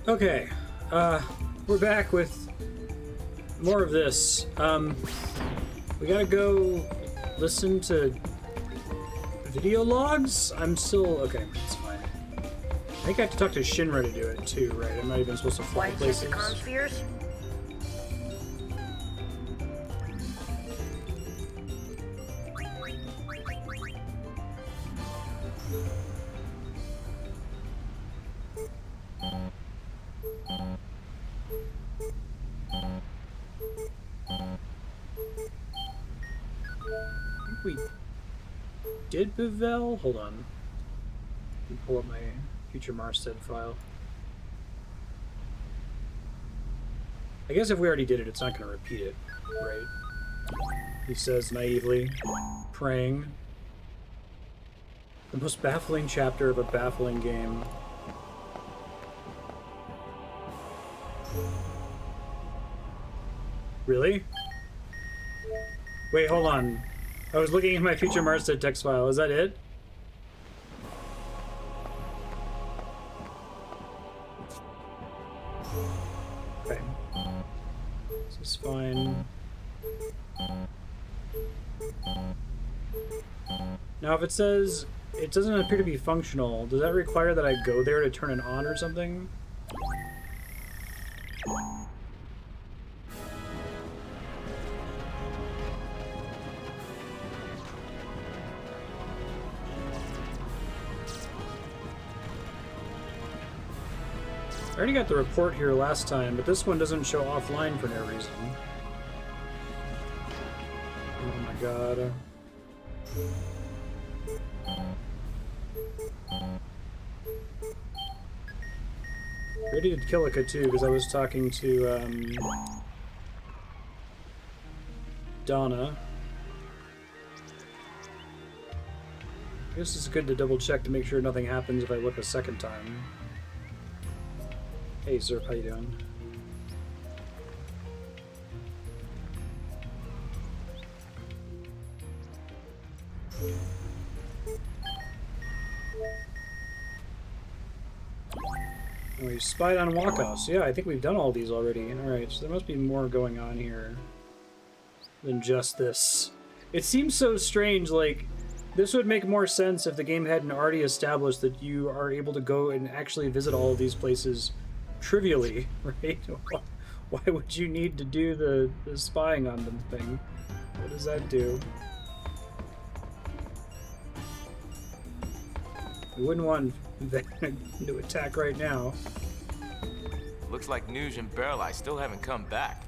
Okay, we're back with more of this. We gotta go listen to video logs? I'm still... Okay, it's fine. I think I have to talk to Shinra to do it too, right? I'm not even supposed to fly places. Spheres? We did Bevel? Hold on. Let me pull up my future Marstead file. I guess if we already did it, it's not going to repeat it, right? He says naively, praying. The most baffling chapter of a baffling game. Really? Wait, hold on. I was looking at my future Marstead text file. Is that it? Okay. This is fine. Now, if it says it doesn't appear to be functional, does that require that I go there to turn it on or something? I already got the report here last time, but this one doesn't show offline for no reason. Oh my god. I already did Kilika too, because I was talking to Donna. I guess it's good to double check to make sure nothing happens if I look a second time. Hey Zerp, how you doing? We spied on Walkhouse. Yeah, I think we've done all these already. Alright, so there must be more going on here than just this. It seems so strange, like, this would make more sense if the game hadn't already established that you are able to go and actually visit all of these places trivially, right? Why would you need to do the spying on them thing? What does that do? We wouldn't want Vecna to attack right now. Looks like Nuge and Barreleye still haven't come back.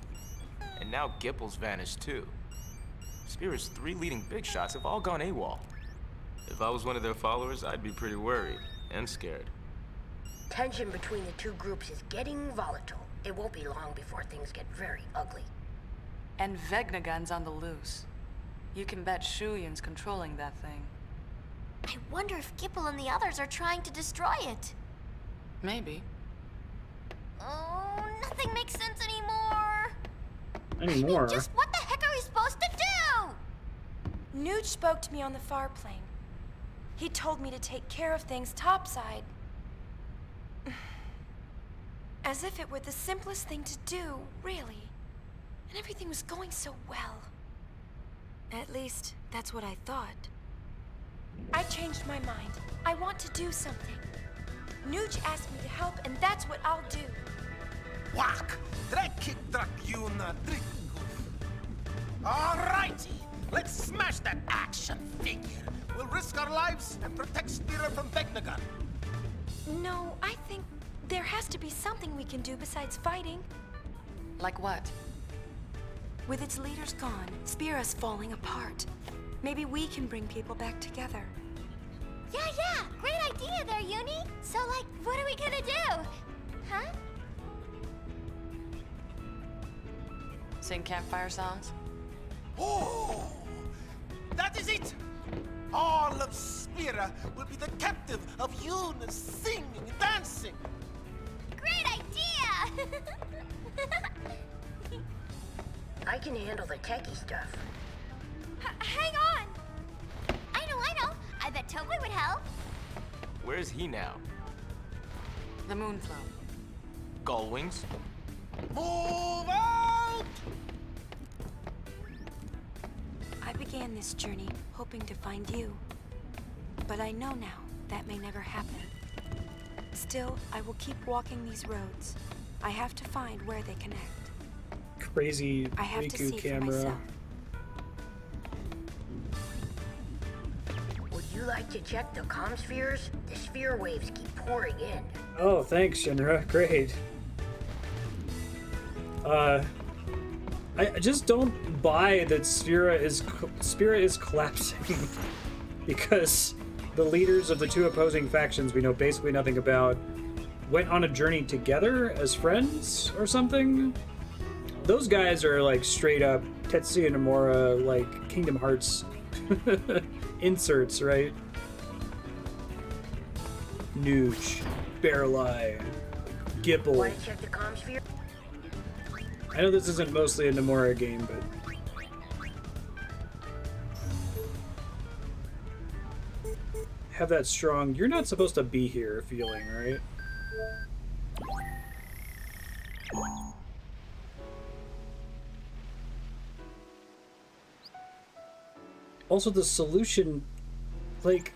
And now Gipple's vanished too. Spear's 3 leading big shots have all gone AWOL. If I was one of their followers, I'd be pretty worried and scared. Tension between the two groups is getting volatile. It won't be long before things get very ugly. And Vegnagun's on the loose. You can bet Shuyin's controlling that thing. I wonder if Gipple and the others are trying to destroy it. Maybe. Oh, nothing makes sense anymore. Anymore? I mean, just what the heck are we supposed to do? Nuge spoke to me on the far plane. He told me to take care of things topside. As if it were the simplest thing to do, really. And everything was going so well. At least, that's what I thought. I changed my mind. I want to do something. Nuge asked me to help, and that's what I'll do. Whack! Alrighty! Let's smash that action figure! We'll risk our lives and protect Spearer from Vecnagun. No, I think there has to be something we can do besides fighting. Like what? With its leaders gone, Spira's falling apart. Maybe we can bring people back together. Yeah, great idea there, Uni. So, like, what are we gonna do? Huh? Sing campfire songs? Oh! That is it! All of Spira will be the captive of Yuna singing and dancing! Great idea! I can handle the techie stuff. Hang on! I know. I bet Togway would help. Where's he now? The Moonflow. Gullwings. Move out! I began this journey hoping to find you. But I know now that may never happen. Still, I will keep walking these roads. I have to find where they connect. Crazy I have to Riku see for camera. myself. Would you like to check the comm spheres? The sphere waves keep pouring in. Oh, thanks, Shinra. Great. I just don't buy that Spira is collapsing because the leaders of the two opposing factions we know basically nothing about went on a journey together as friends or something. Those guys are like straight up Tetsuya Nomura, like Kingdom Hearts inserts, right? Nooch, Bearlie, Gipple. Want to check the comm sphere? I know this isn't mostly a Nomura game, but... have that strong, you're not supposed to be here feeling, right? Also, the solution, like,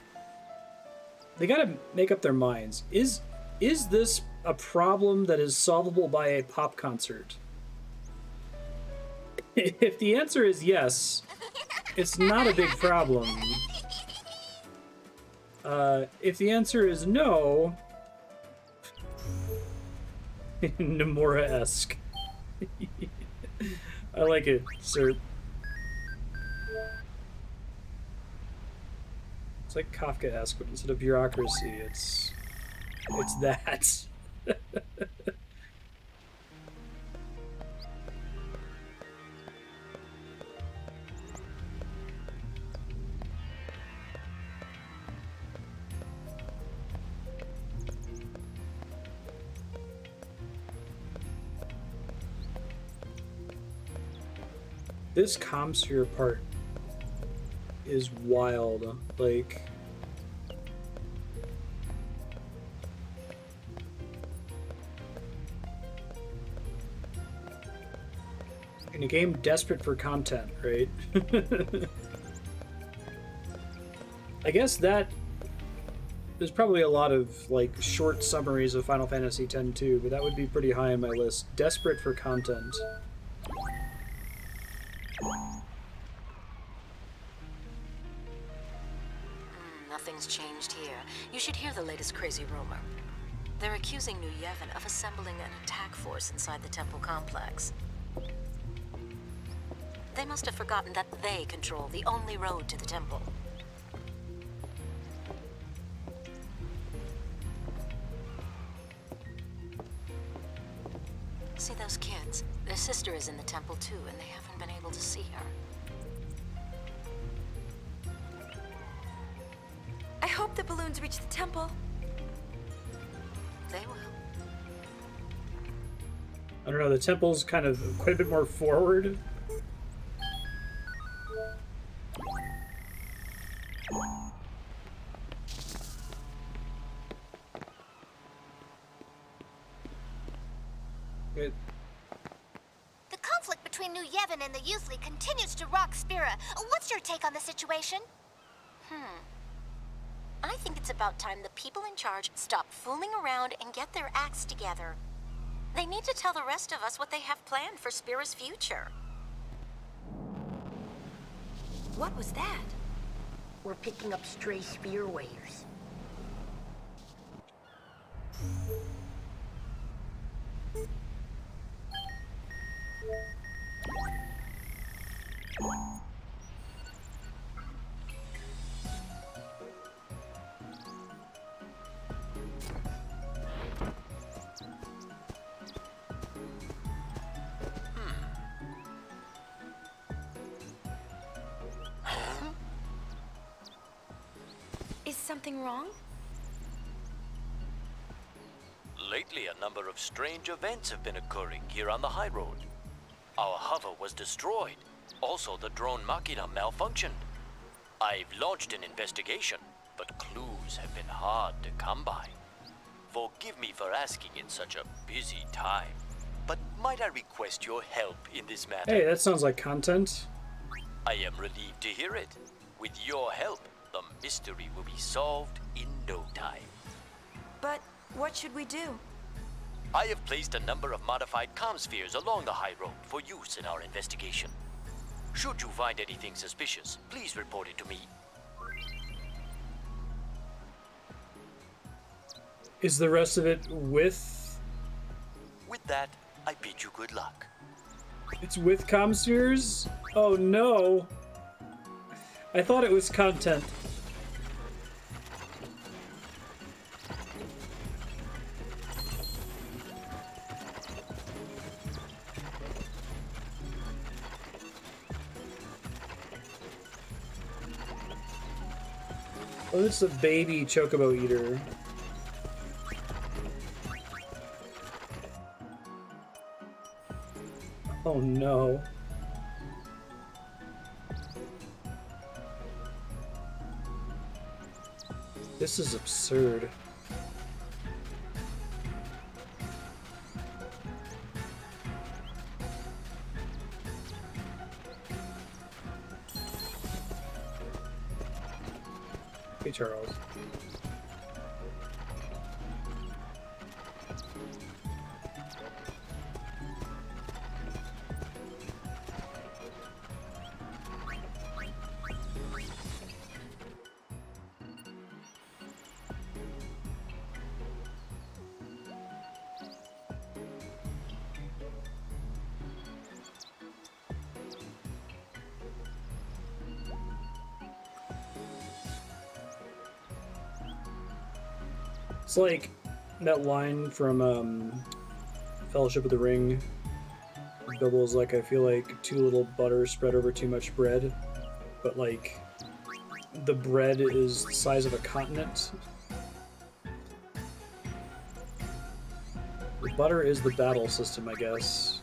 they gotta make up their minds. Is this a problem that is solvable by a pop concert? If the answer is yes, it's not a big problem. If the answer is no, Nomura-esque. I like it, sir. It's like Kafka-esque, but instead of bureaucracy, it's that. This Comsphere part is wild. Like, in a game desperate for content, right? I guess that there's probably a lot of like short summaries of Final Fantasy X too, but that would be pretty high on my list. Desperate for content. Nothing's changed here. You should hear the latest crazy rumor. They're accusing New Yevon of assembling an attack force inside the temple complex. They must have forgotten that they control the only road to the temple. See those kids? Their sister is in the temple too, and they haven't been able to see her. I hope the balloons reach the temple. They will. I don't know, the temple's kind of quite a bit more forward. Good. The conflict between New Yevon and the Youth League continues to rock Spira. What's your take on the situation? I think it's about time the people in charge stop fooling around and get their acts together. They need to tell the rest of us what they have planned for Spira's future. What was that? We're picking up stray sphere waves. Is something wrong? Lately, a number of strange events have been occurring here on the high road. Our hover was destroyed. Also, the drone machina malfunctioned. I've launched an investigation, but clues have been hard to come by. Forgive me for asking in such a busy time, but might I request your help in this matter? Hey, that sounds like content. I am relieved to hear it. With your help, the mystery will be solved in no time. But what should we do? I have placed a number of modified comm spheres along the high road for use in our investigation. Should you find anything suspicious, please report it to me. Is the rest of it with... With that, I bid you good luck. It's with comm spheres? Oh no! I thought it was content. Oh, it's a baby chocobo eater. Oh no. This is absurd. Hey, Charles. It's like that line from Fellowship of the Ring. Bilbo's like, I feel like too little butter spread over too much bread, but like the bread is the size of a continent. The butter is the battle system, I guess.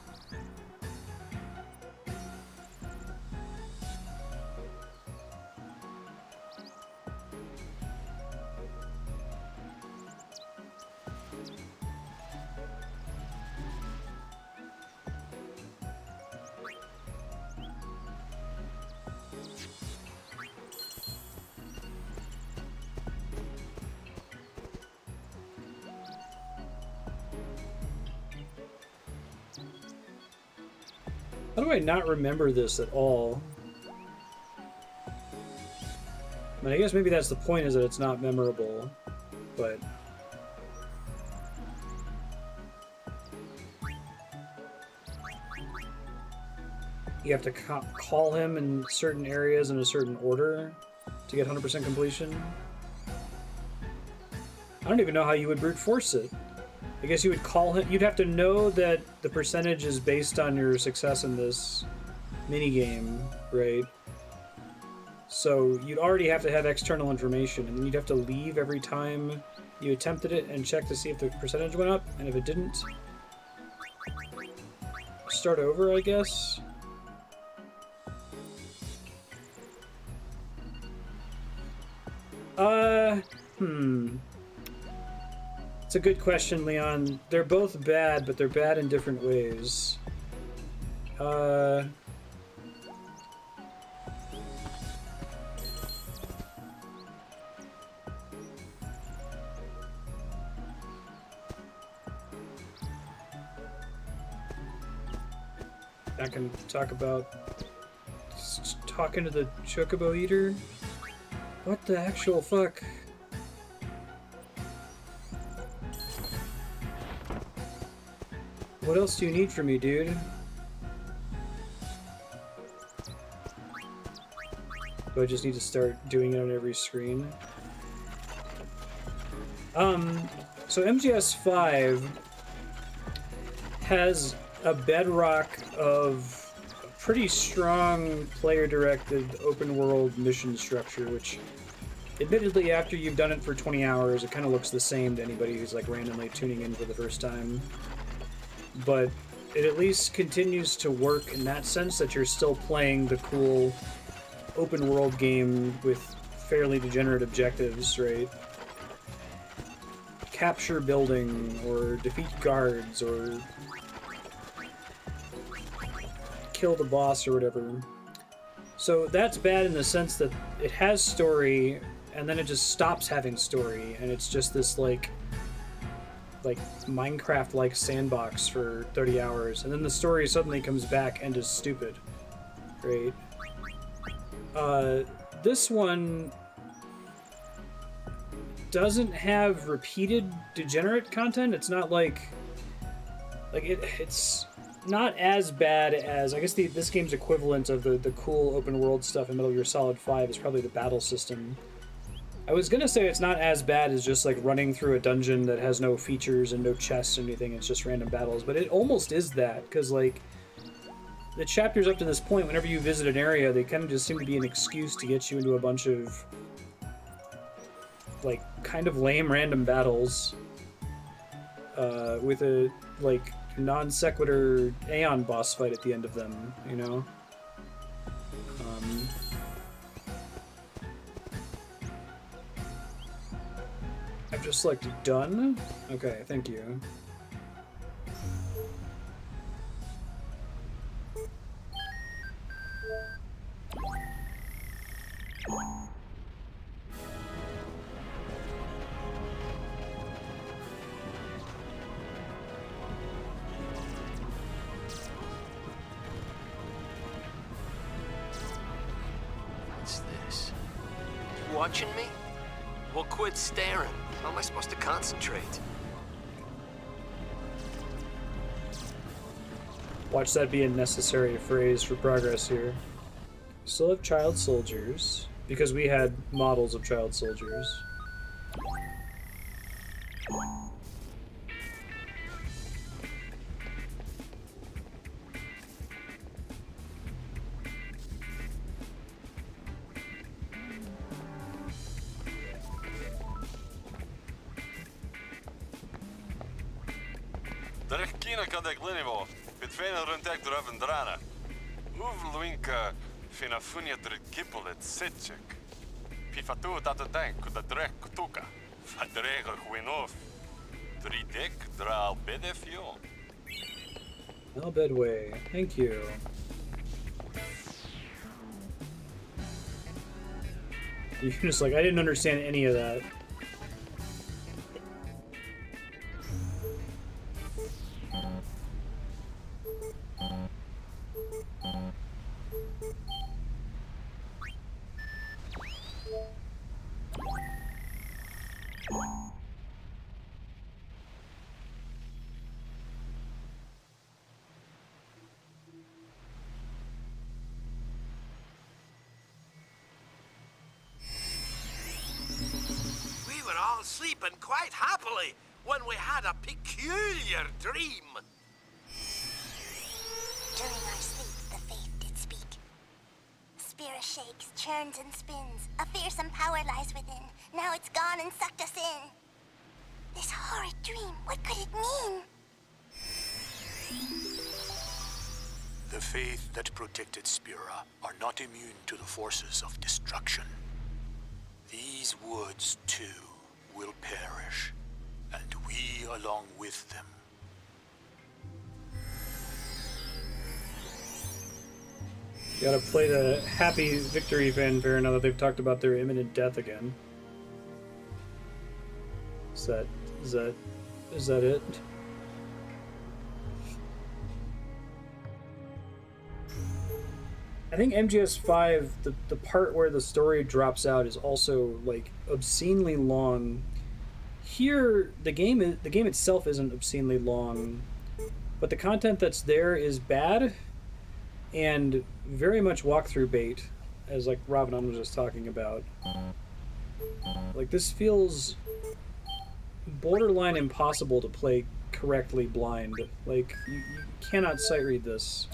How do I not remember this at all? I mean, I guess maybe that's the point, is that it's not memorable, but... You have to call him in certain areas in a certain order to get 100% completion. I don't even know how you would brute force it. I guess you would call him. You'd have to know that the percentage is based on your success in this minigame, right? So you'd already have to have external information, and then you'd have to leave every time you attempted it and check to see if the percentage went up, and if it didn't, start over, I guess. It's a good question, Leon. They're both bad, but they're bad in different ways. I can talk about talking to the chocobo eater. What the actual fuck? What else do you need from me, dude? Do I just need to start doing it on every screen? So MGS5 has a bedrock of a pretty strong player-directed open-world mission structure, which admittedly, after you've done it for 20 hours, it kind of looks the same to anybody who's like randomly tuning in for the first time. But it at least continues to work in that sense, that you're still playing the cool open world game with fairly degenerate objectives, right? capture building or defeat guards or kill the boss or whatever. So that's bad in the sense that it has story and then it just stops having story and it's just this like Minecraft-like sandbox for 30 hours and then the story suddenly comes back and is stupid. Great. This one doesn't have repeated degenerate content. It's not it's not as bad as, I guess this game's equivalent of the cool open world stuff in Metal Gear Solid 5 is probably the battle system. I was gonna say it's not as bad as just like running through a dungeon that has no features and no chests or anything, it's just random battles, but it almost is that, because like the chapters up to this point, whenever you visit an area, they kind of just seem to be an excuse to get you into a bunch of like kind of lame random battles with a like non sequitur Aeon boss fight at the end of them, you know? I've just selected done. Okay, thank you. What's this? You watching me? Well, quit staring. How am I supposed to concentrate? Watch that be a necessary phrase for progress here. Still have child soldiers, because we had models of child soldiers. Direct kina kan ik linivo. Bit fena runtek draven drana. Uvluinka fina funia gippel et sitchik. Pifatu tata tank kuda drek kutuka. Fadrega gwinof. Dridek dra bedefio. Albedway, thank you. You're just like, I didn't understand any of that. We were all sleeping quite happily when we had a peculiar dream. During our sleep, the faith did speak. Spira shakes, churns, and spins. A fearsome power lies within. Now it's gone and sucked us in. This horrid dream, what could it mean? The faith that protected Spira are not immune to the forces of destruction. These woods, too, will perish, and we along with them. Gotta play the happy victory fanfare now that they've talked about their imminent death again. Is that it? I think MGS5, the part where the story drops out is also like obscenely long. Here, the game itself isn't obscenely long, but the content that's there is bad and very much walkthrough bait, as like Ravanon was just talking about. Like, this feels borderline impossible to play correctly blind. Like, you cannot sight read this.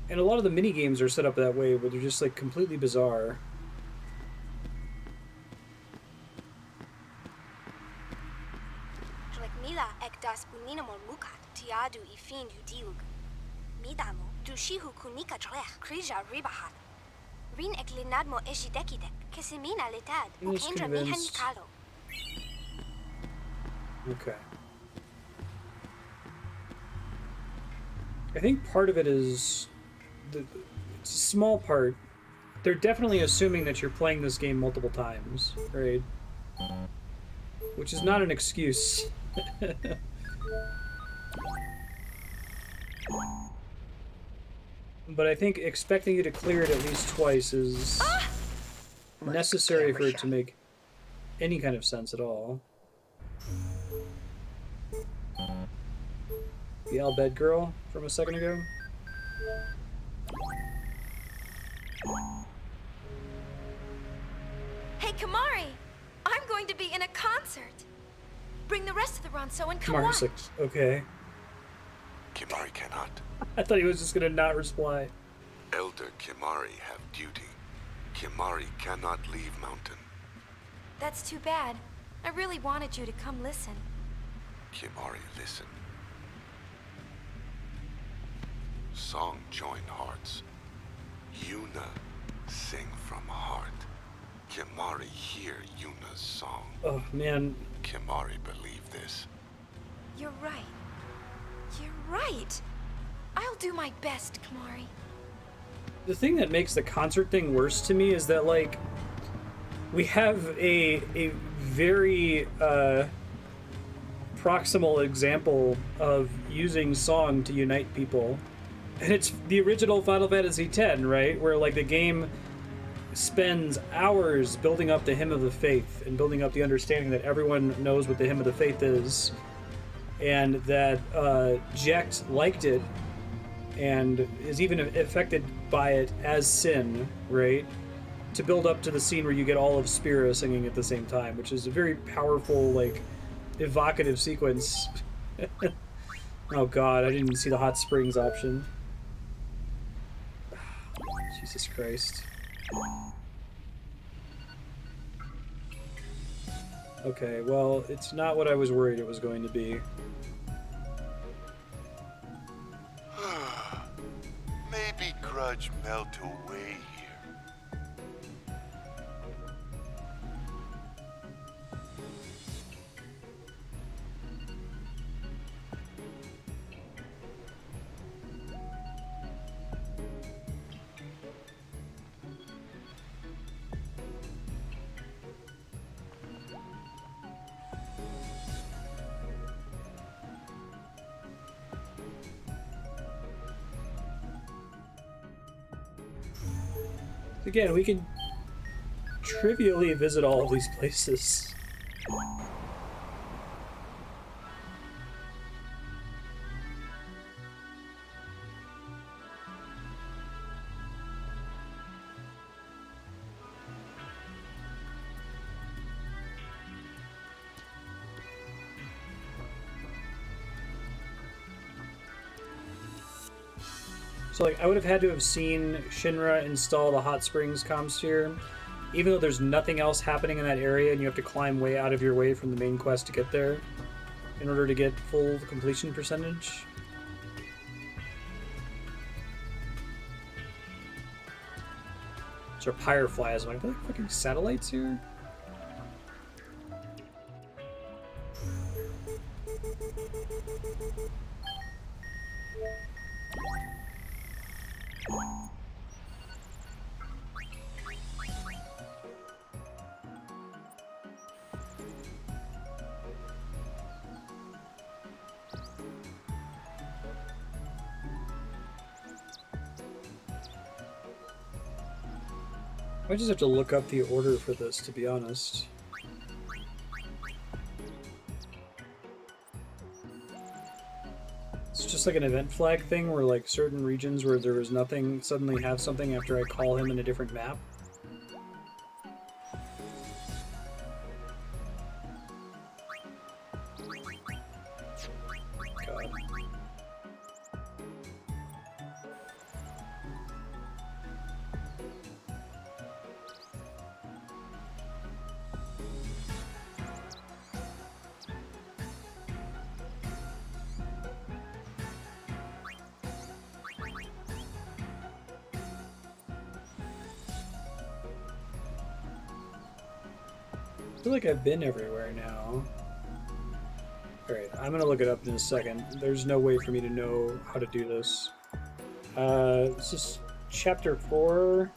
And a lot of the mini games are set up that way, where they're just like completely bizarre. Midamo, dushihu kunika trech, krija ribahat. Rin eklinadmo eshidekidek, kesimina letad, I'm just ukendra mihan convinced. nikalo. Okay. I think part of it is it's a small part. They're definitely assuming that you're playing this game multiple times, right? Which is not an excuse. But I think expecting you to clear it at least twice is necessary for it to make any kind of sense at all. The Al Bed girl from a second ago? Hey, Kamari! I'm going to be in a concert. Bring the rest of the Ronso and come Kamari's watch. like, okay. Kimari cannot. I thought he was just gonna not reply. Elder Kimari have duty. Kimari cannot leave mountain. That's too bad. I really wanted you to come listen. Kimari listen. Song join hearts. Yuna sing from heart. Kimari hear Yuna's song. Oh, man. Kimari believe this. You're right. You're right. I'll do my best, Kamari. The thing that makes the concert thing worse to me is that, like, we have a very proximal example of using song to unite people. And it's the original Final Fantasy X, right? Where, like, the game spends hours building up the Hymn of the Faith and building up the understanding that everyone knows what the Hymn of the Faith is, and that Jecht liked it and is even affected by it as Sin, right? To build up to the scene where you get all of Spira singing at the same time, which is a very powerful, like, evocative sequence. Oh god, I didn't even see the hot springs option. Jesus Christ. Okay, well, it's not what I was worried it was going to be. Maybe grudge melt away here. Again, we can trivially visit all of these places. So, like, I would have had to have seen Shinra install the hot springs comm sphere, even though there's nothing else happening in that area and you have to climb way out of your way from the main quest to get there in order to get full completion percentage. So Pyreflies, I'm like, are there fucking satellites here? I just have to look up the order for this, to be honest. It's just like an event flag thing where, like, certain regions where there was nothing suddenly have something after I call him in a different map. God. I feel like I've been everywhere now. Alright, I'm gonna look it up in a second. There's no way for me to know how to do this. This is chapter 4.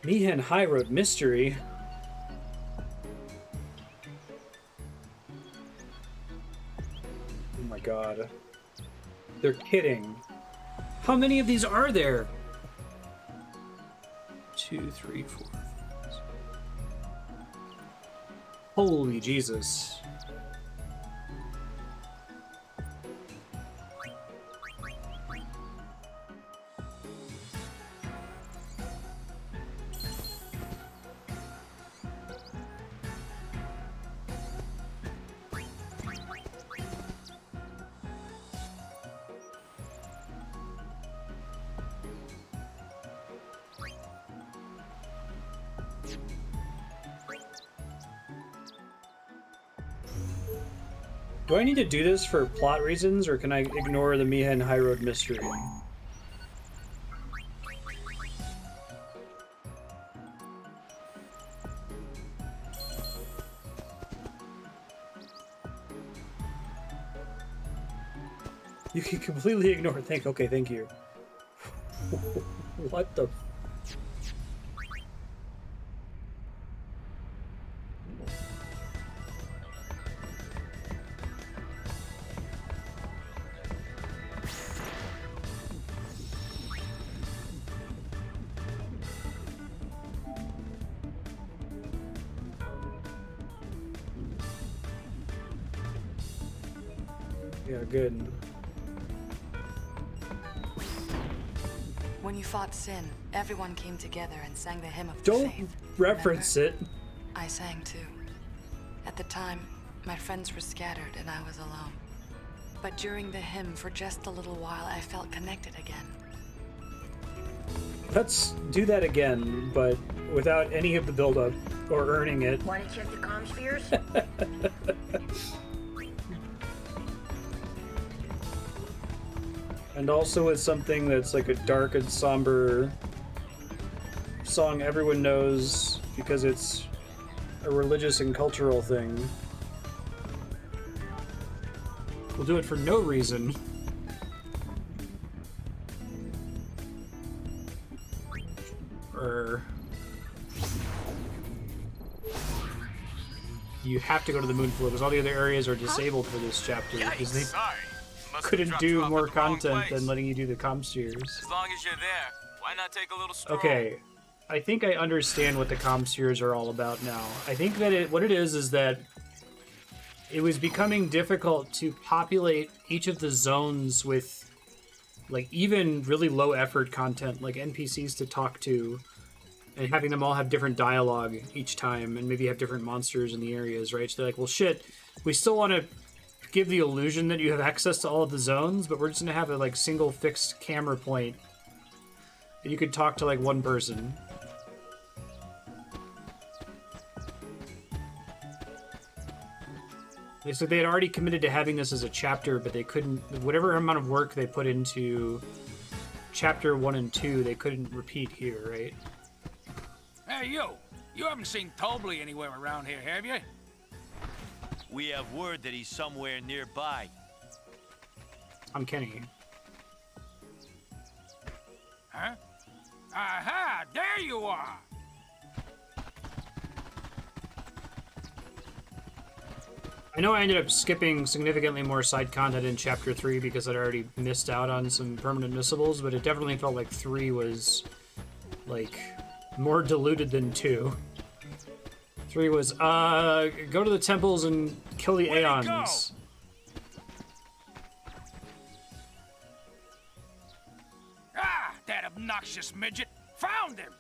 Mihen High Road Mystery. Oh my god. They're kidding. How many of these are there? 2, 3, 4. Holy Jesus. Do I need to do this for plot reasons, or can I ignore the Mihen High Road mystery? You can completely ignore it. Okay, thank you. What the... Yeah, good. When you fought Sin, everyone came together and sang the hymn of the Don't faith. reference it. I sang too. At the time, my friends were scattered and I was alone. But during the hymn, for just a little while, I felt connected again. Let's do that again, but without any of the build-up or earning it. Want to check the comm spheres? And also it's something that's like a dark and somber song everyone knows because it's a religious and cultural thing. We'll do it for no reason. Or... You have to go to the moon floor because all the other areas are disabled for this chapter because they couldn't do more content than letting you do the comm spheres. As long as you're there, why not take a little stroll? Okay, I think I understand what the comm spheres are all about now. I think that what it is that it was becoming difficult to populate each of the zones with like even really low effort content like NPCs to talk to and having them all have different dialogue each time and maybe have different monsters in the areas, right? So they're like, well shit, we still want to give the illusion that you have access to all of the zones, but we're just gonna have a like single fixed camera point and you could talk to like one person. So they had already committed to having this as a chapter, but they couldn't, whatever amount of work they put into chapter 1 and 2, they couldn't repeat here, right? Hey, you haven't seen Tobley anywhere around here, have you? We have word that he's somewhere nearby. I'm Kenny. Huh? Aha! There you are! I know I ended up skipping significantly more side content in Chapter 3 because I'd already missed out on some permanent missables, but it definitely felt like 3 was, like, more diluted than 2. 3 was, go to the temples and kill the Aeons. Ah, that obnoxious midget! Found him!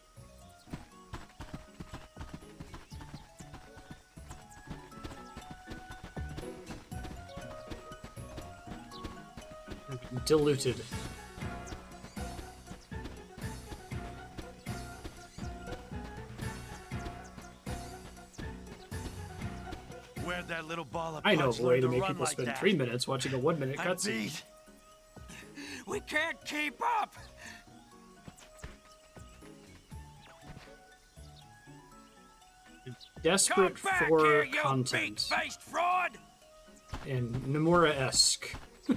Diluted. Where'd that little ball of I know punch a way to learn make run people like spend that? 3 minutes watching a 1-minute I'm cutscene. beat. We can't keep up! Desperate Come back for here, you content. big-faced fraud! And Nomura-esque. I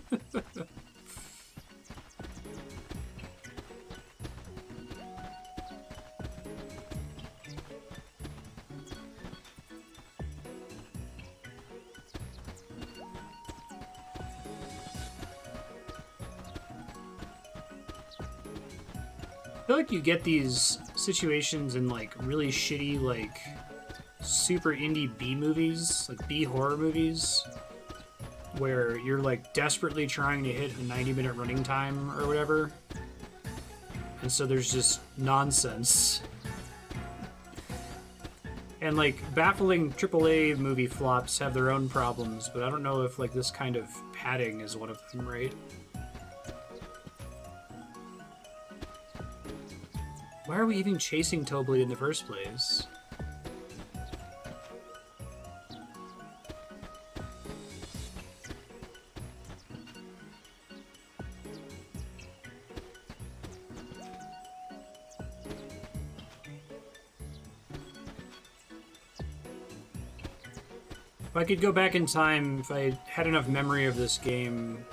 feel like you get these situations in like really shitty, like super indie B movies, like B horror movies, where you're like desperately trying to hit a 90-minute running time or whatever, and so there's just nonsense. And like baffling AAA movie flops have their own problems, but I don't know if like this kind of padding is one of them, right? Why are we even chasing Tobley in the first place? If I could go back in time, if I had enough memory of this game,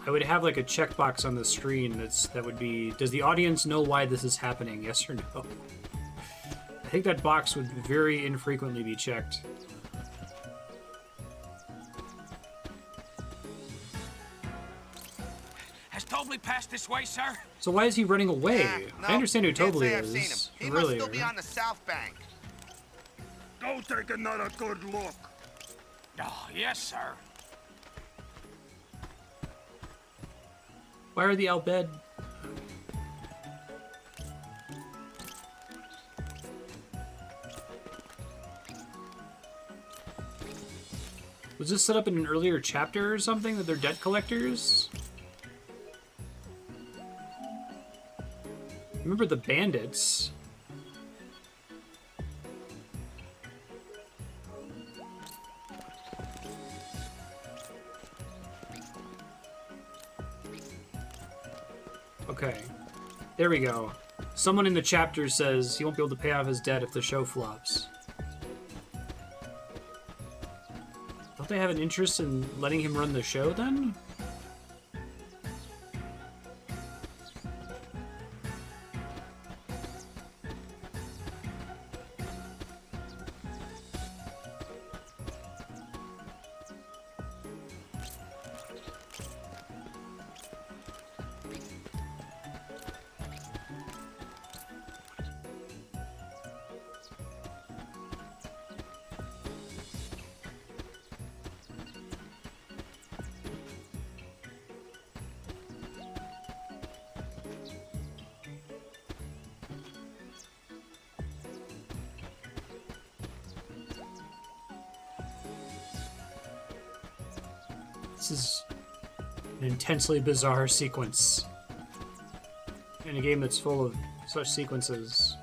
I would have like a checkbox on the screen that would be, does the audience know why this is happening, yes or no? I think that box would very infrequently be checked. Has Tobley passed this way, sir? So why is he running away? No, I understand who can't Tobley say I've seen is. him. He Earlier. must still be on the south bank. Go take another good look. Oh, yes, sir. Why are the Albed? Was this set up in an earlier chapter or something, that they're debt collectors? Remember the bandits? Okay. There we go. Someone in the chapter says he won't be able to pay off his debt if the show flops. Don't they have an interest in letting him run the show then? This is an intensely bizarre sequence in a game that's full of such sequences.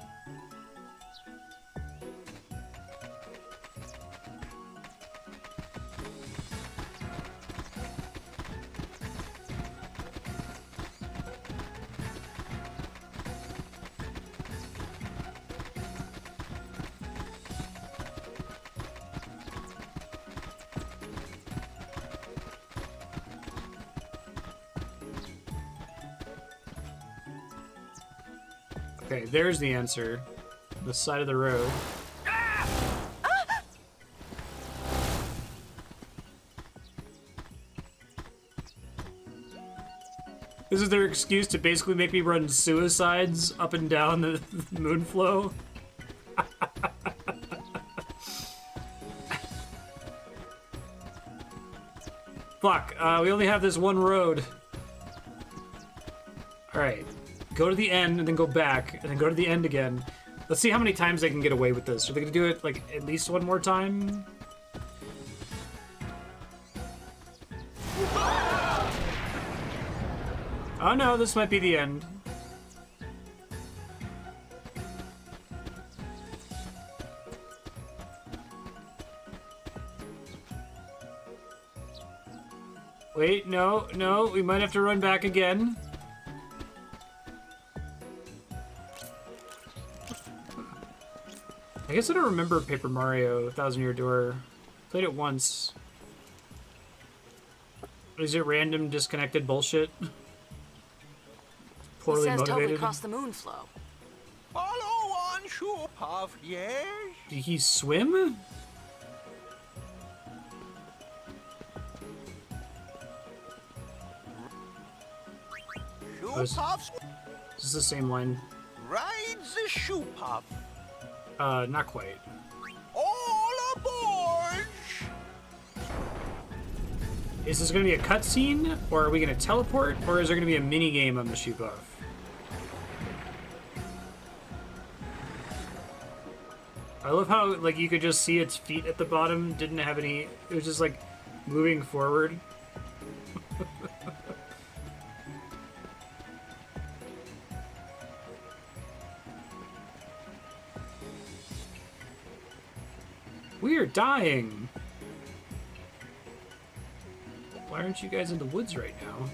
Okay, there's the answer. The side of the road. This is their excuse to basically make me run suicides up and down the Moonflow. Fuck, we only have this one road. Alright. Go to the end and then go back and then go to the end again. Let's see how many times they can get away with this. Are they gonna do it like at least one more time? Oh no, this might be the end. Wait, no, no, we might have to run back again. I guess I don't remember Paper Mario Thousand Year Door. Played it once. Is it random, disconnected bullshit? Poorly he says motivated. totally crossed the moon flow. Follow on, Shoepuff, yes? Did he swim? Shoepuff's Is this the same line? rides the Shoepuff. Not quite. All aboard! Is this going to be a cutscene, or are we going to teleport, or is there going to be a mini game on the Shoe Puff? I love how like you could just see its feet at the bottom. Didn't have any. It was just like moving forward. We are dying. Why aren't you guys in the woods right now?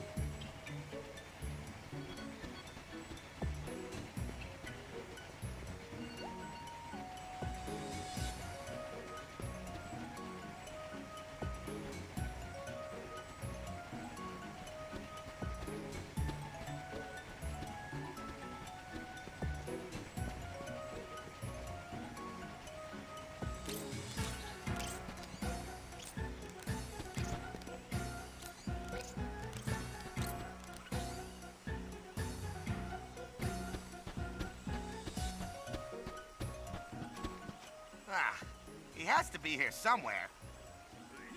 He has to be here somewhere.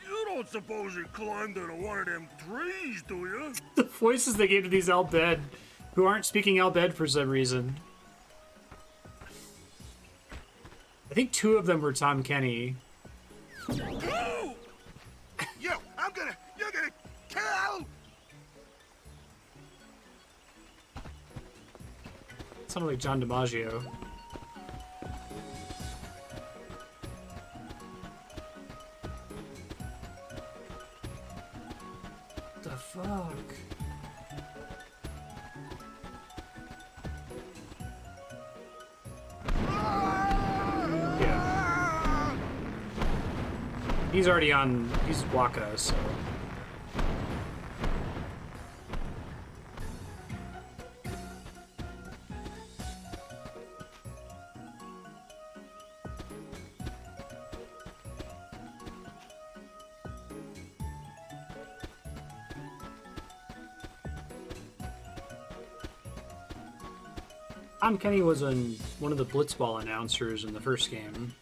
You don't suppose he climbed into one of them trees, do you? The voices they gave to these Al-Bhed, who aren't speaking Al-Bhed for some reason. I think 2 of them were Tom Kenny. You're gonna kill! Sounded like John DiMaggio. The fuck? Yeah. He's already on. He's Waka, so. Tom Kenny was one of the Blitzball announcers in the first game.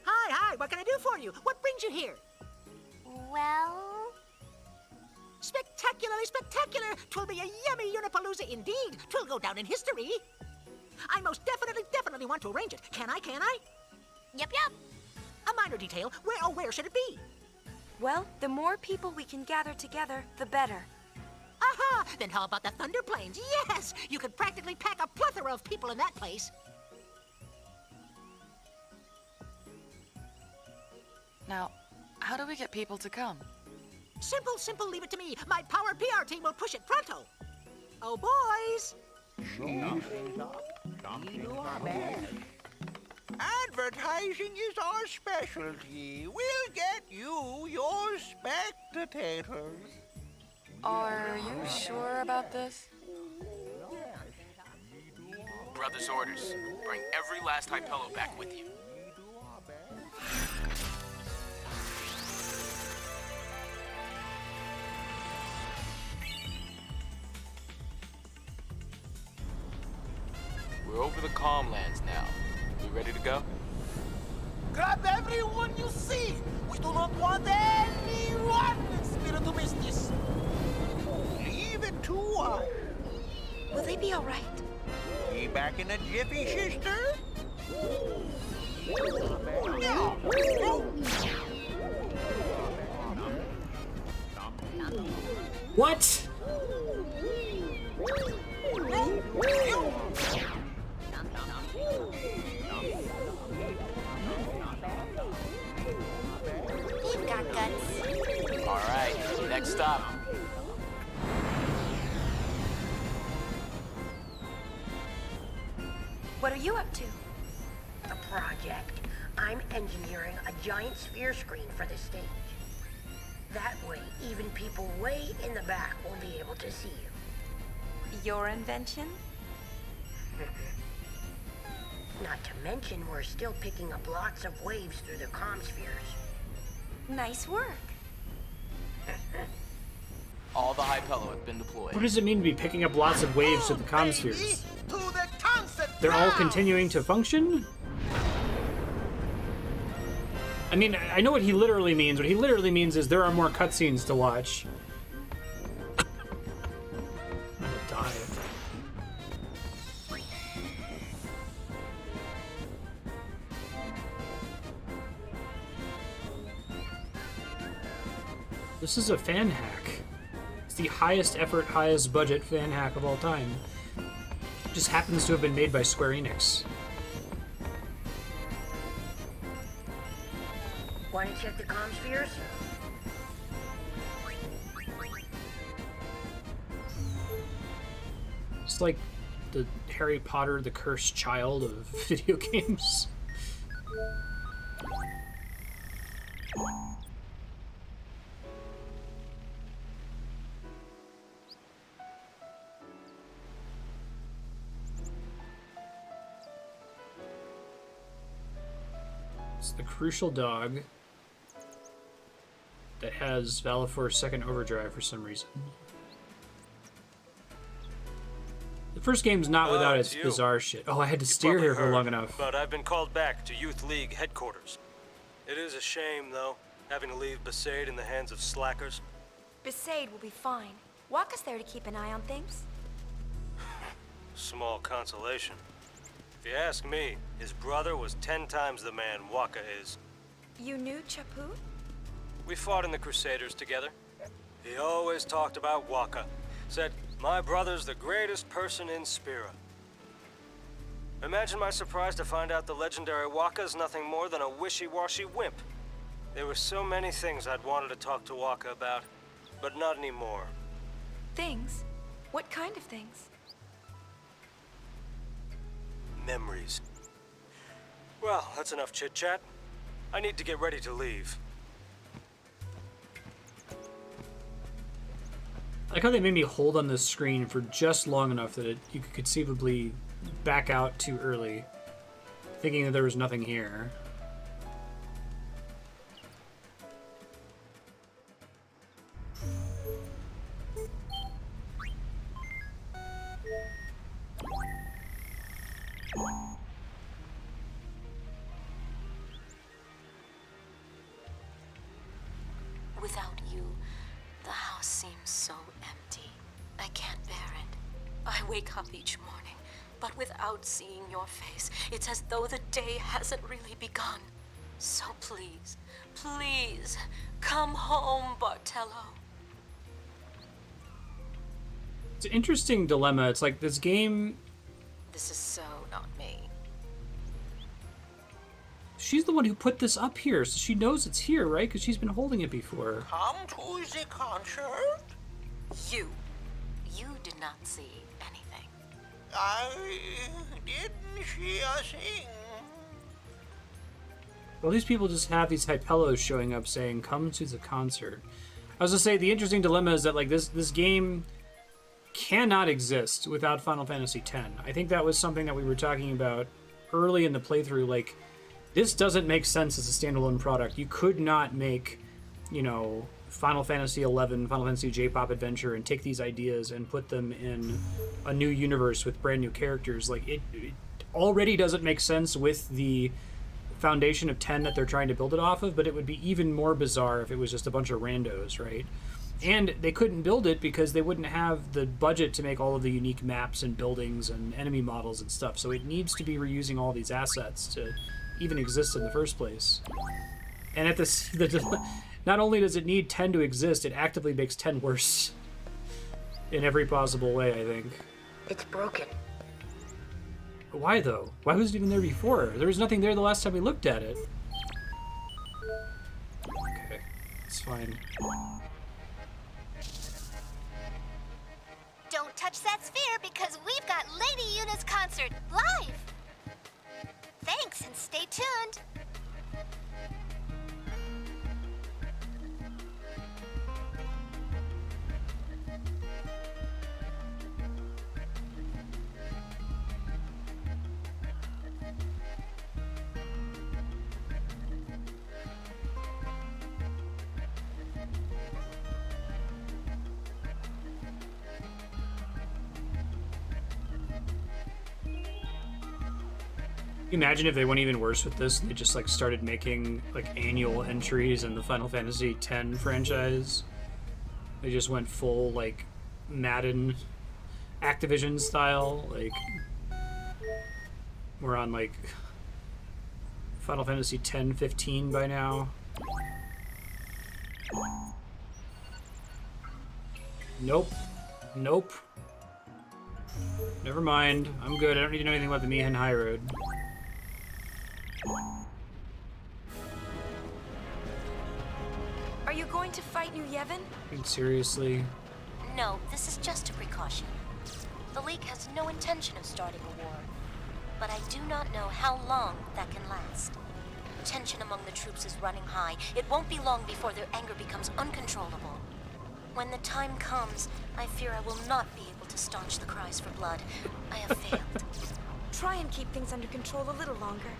Hi, what can I do for you? What brings you here? Well... Spectacularly spectacular! 'Twill be a yummy Unipalooza indeed. 'Twill go down in history. I most definitely want to arrange it. Can I? Yep. A minor detail. Where should it be? Well, the more people we can gather together, the better. Aha! Then how about the Thunder Plains? Yes! You could practically pack a plethora of people in that place. Now, how do we get people to come? Simple, leave it to me. My power PR team will push it pronto. Oh, boys! Advertising is our specialty. We'll get you your spectators. Are you sure about this? Brother's orders. Bring every last Hypello back with you. We're over the Calmlands now. You ready to go? Grab everyone you see. We do not want anyone in Spiritu Mistis. Leave it to us. Will they be all right? Be back in a jiffy, sister. What? What are you up to? A project. I'm engineering a giant sphere screen for the stage. That way, even people way in the back will be able to see you. Your invention? Not to mention, we're still picking up lots of waves through the comm spheres. Nice work. All the Hypello have been deployed. What does it mean to be picking up lots of waves with the comm spheres? They're all continuing to function? I mean, I know what he literally means. What he literally means is there are more cutscenes to watch. I'm gonna die. This is a fan hack. It's the highest effort, highest budget fan hack of all time. It just happens to have been made by Square Enix. Want to check the comm spheres? It's like the Harry Potter, the Cursed Child of video games. It's the Crucial Dog that has Valifor's second overdrive for some reason. The first game's not without its bizarre shit. Oh, I had to steer here for long enough. But I've been called back to Youth League headquarters. It is a shame, though, having to leave Marstead in the hands of slackers. Marstead will be fine. Waka's there to keep an eye on things. Small consolation. If you ask me, his brother was 10 times the man Waka is. You knew Chaput? We fought in the Crusaders together. He always talked about Waka. Said, my brother's the greatest person in Spira. Imagine my surprise to find out the legendary Waka's nothing more than a wishy-washy wimp. There were so many things I'd wanted to talk to Waka about, but not anymore. Things? What kind of things? Memories. Well, that's enough chit-chat. I need to get ready to leave. I like how they made me hold on this screen for just long enough that you could conceivably back out too early, thinking that there was nothing here. Without you, the house seems so empty. I can't bear it. I wake up each morning, but without seeing your face, it's as though the day hasn't really begun. So please, please, come home, Bartello. It's an interesting dilemma. It's like this game... This is so not me. She's the one who put this up here, so she knows it's here, right? Because she's been holding it before. Come to the concert? You did not see anything. I didn't see a thing. Well, these people just have these Hypellos showing up saying, come to the concert. I was gonna say, the interesting dilemma is that, like, this game cannot exist without Final Fantasy X. I think that was something that we were talking about early in the playthrough. Like, this doesn't make sense as a standalone product. You could not make, you know, Final Fantasy XI, Final Fantasy J-Pop Adventure, and take these ideas and put them in a new universe with brand new characters. Like, it already doesn't make sense with the foundation of 10 that they're trying to build it off of, but it would be even more bizarre if it was just a bunch of randos, right? And they couldn't build it because they wouldn't have the budget to make all of the unique maps and buildings and enemy models and stuff. So it needs to be reusing all these assets to even exist in the first place. And at this, not only does it need 10 to exist, it actively makes 10 worse in every possible way, I think. It's broken. Why though? Why was it even there before? There was nothing there the last time we looked at it. Okay, it's fine. Don't touch that sphere because we've got Lady Yuna's concert live. folks, and stay tuned. Imagine if they went even worse with this and they just like started making like annual entries in the Final Fantasy X franchise. They just went full like Madden Activision style, like we're on like Final Fantasy X 15 by now. Nope. Nope. Never mind. I'm good. I don't need to know anything about the Mihan High Road. Are you going to fight New Yevon? Seriously? No, this is just a precaution. The League has no intention of starting a war, but I do not know how long that can last. Tension among the troops is running high. It won't be long before their anger becomes uncontrollable. When the time comes, I fear I will not be able to staunch the cries for blood. I have failed. Try and keep things under control a little longer.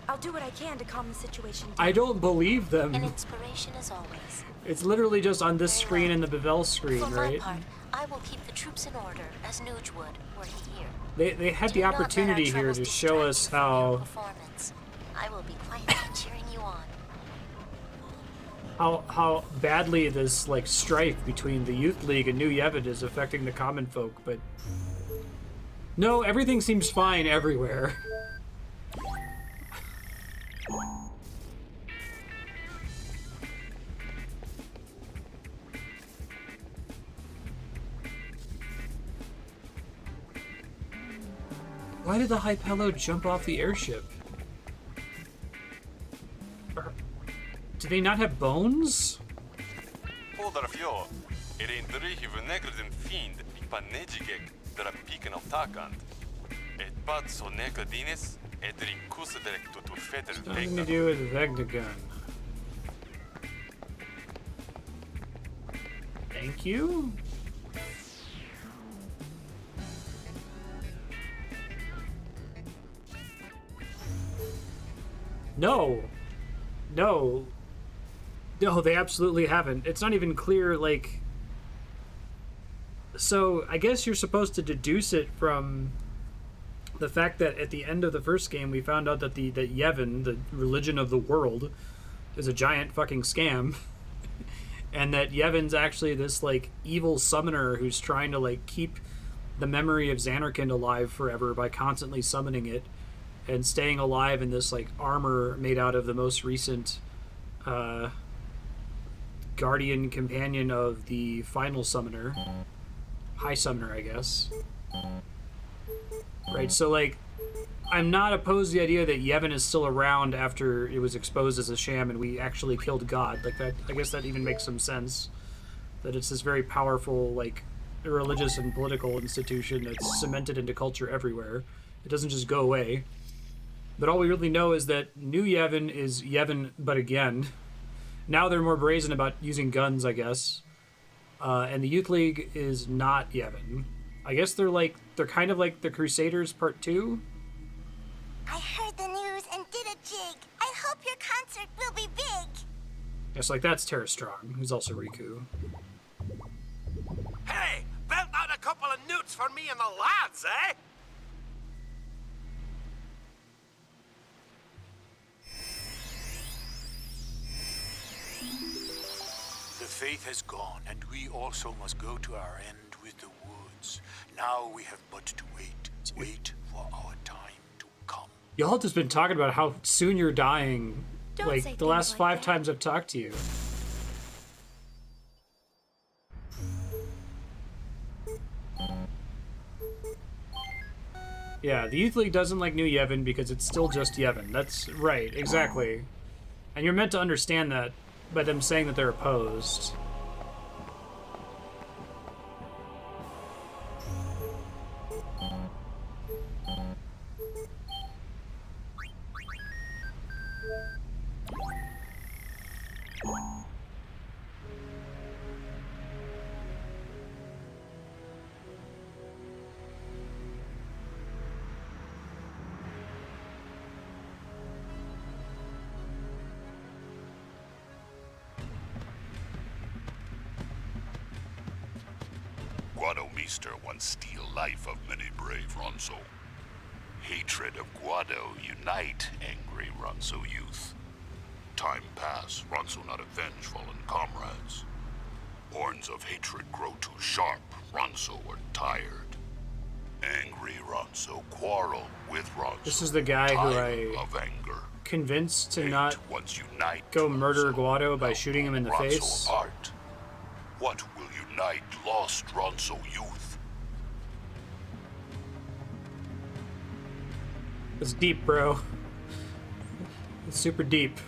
I'll do what I can to calm the situation down. I don't believe them. An inspiration as always. It's literally just on this screen and the Bevel screen, For my right? part, I will keep the troops in order, as Nuge would, were he here. They had Do the not let our opportunity here troubles to show distract us you from your how performance. I will be quietly cheering you on. how badly this like strife between the Youth League and New Yevon is affecting the common folk, but no, everything seems fine everywhere. Why did the Hypello jump off the airship? Do they not have bones? Poder fjord er een teruggevenekerde fiend die panegigek der piken op takant. Et pad so nekadinis et rikusse direct to fetter Nothing to do with Vegnagun. Thank you? No. No. No, they absolutely haven't. It's not even clear, like... So, I guess you're supposed to deduce it from the fact that at the end of the first game we found out that that Yevon, the religion of the world, is a giant fucking scam. And that Yevon's actually this, like, evil summoner who's trying to, like, keep the memory of Xanarkand alive forever by constantly summoning it and staying alive in this, like, armor made out of the most recent guardian companion of the final summoner. High summoner, I guess. Right, so, like, I'm not opposed to the idea that Yevon is still around after it was exposed as a sham and we actually killed God. Like, that, I guess that even makes some sense. That it's this very powerful, like, religious and political institution that's cemented into culture everywhere. It doesn't just go away. But all we really know is that New Yevon is Yevon, but again. Now they're more brazen about using guns, I guess. And the Youth League is not Yevon. I guess they're kind of like the Crusaders Part 2? I heard the news and did a jig. I hope your concert will be big. Yes, like that's Tara Strong, who's also Riku. Hey, belt out a couple of newts for me and the lads, eh? The faith has gone, and we also must go to our end with the woods. Now we have but to wait for our time to come. Y'all have just been talking about how soon you're dying. Don't say Like, the last things 5 like that. times I've talked to you. Yeah, the Youth League doesn't like New Yevon because it's still just Yevon. That's right, exactly. And you're meant to understand that by them saying that they're opposed. waster once steal life of many brave Ronso. Hatred of Guado unite angry Ronso youth. Time pass, Ronso not avenge fallen comrades. Horns of hatred grow too sharp, Ronso are tired. Angry Ronso quarrel with Ronso. This is the guy who I of anger. convinced to not unite go murder Guado by shooting him in the Ronso face. art. What will unite lost Ronso youth? It's deep, bro. It's super deep.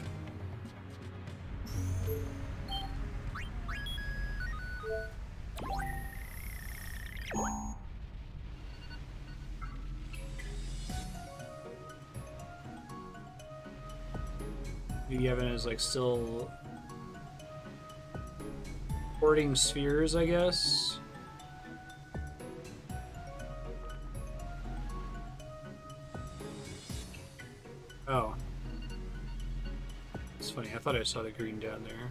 Yevon is like still hoarding spheres, I guess. Oh. It's funny, I thought I saw the green down there.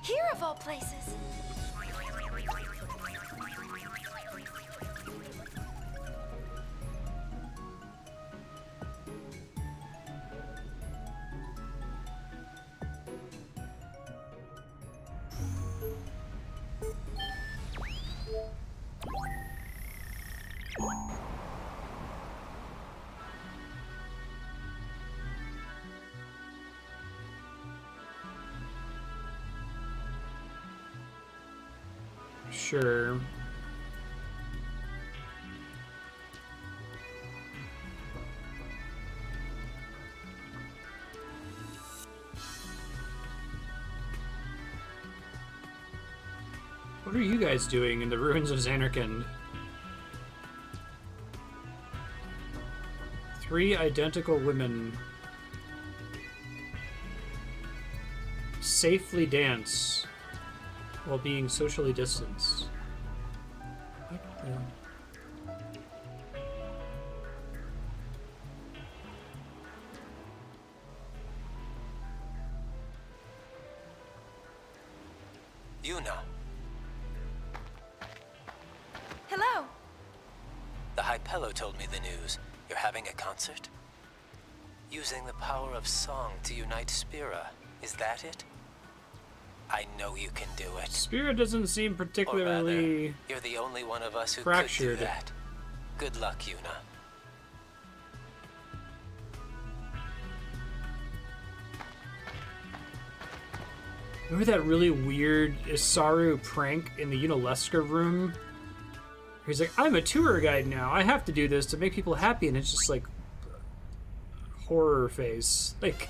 Here of all places. Sure. What are you guys doing in the ruins of Xanarkand? 3 identical women safely dance while being socially distanced. What the... Yuna, Hello. the Hypello told me the news. You're having a concert? Using the power of song to unite Spira. Is that it? I know you can do it. Spirit doesn't seem particularly Or rather, you're the only one of us who fractured. could do that. Good luck, Yuna. Remember that really weird Isaru prank in the Unalesca room? He's like, I'm a tour guide now. I have to do this to make people happy, and it's just like horror face. Like,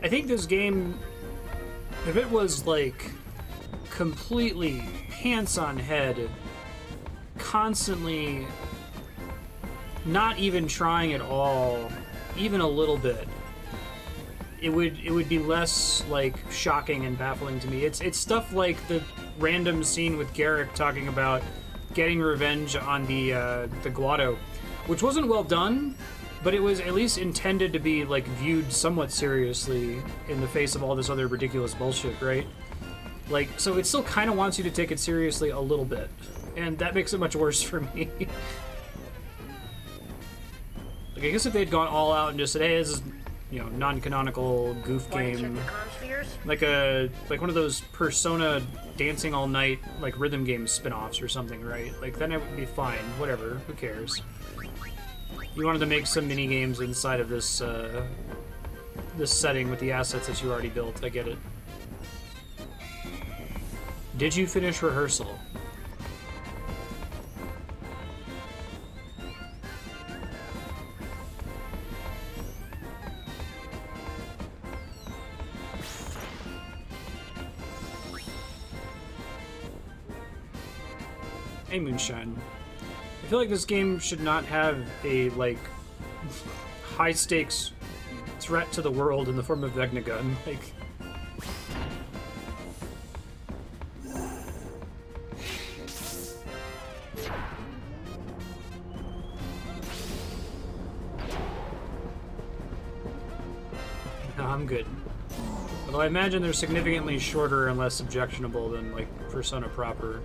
I think this game, if it was like completely hands-on head, constantly not even trying at all, even a little bit, it would be less like shocking and baffling to me. It's stuff like the random scene with Garrick talking about getting revenge on the Guado, which wasn't well done, but it was at least intended to be like viewed somewhat seriously in the face of all this other ridiculous bullshit, right? Like, so it still kind of wants you to take it seriously a little bit, and that makes it much worse for me. Like, I guess if they'd gone all out and just said, "Hey, this is, you know, non-canonical goof game," like one of those Persona dancing all night like rhythm game spin-offs or something, right? Like, then it would be fine. Whatever, who cares? You wanted to make some mini games inside of this this setting with the assets that you already built. I get it. Did you finish rehearsal? Hey, Moonshine. I feel like this game should not have a, like, high-stakes threat to the world in the form of Vegnagun. Like... No, I'm good. Although I imagine they're significantly shorter and less objectionable than, like, Persona proper.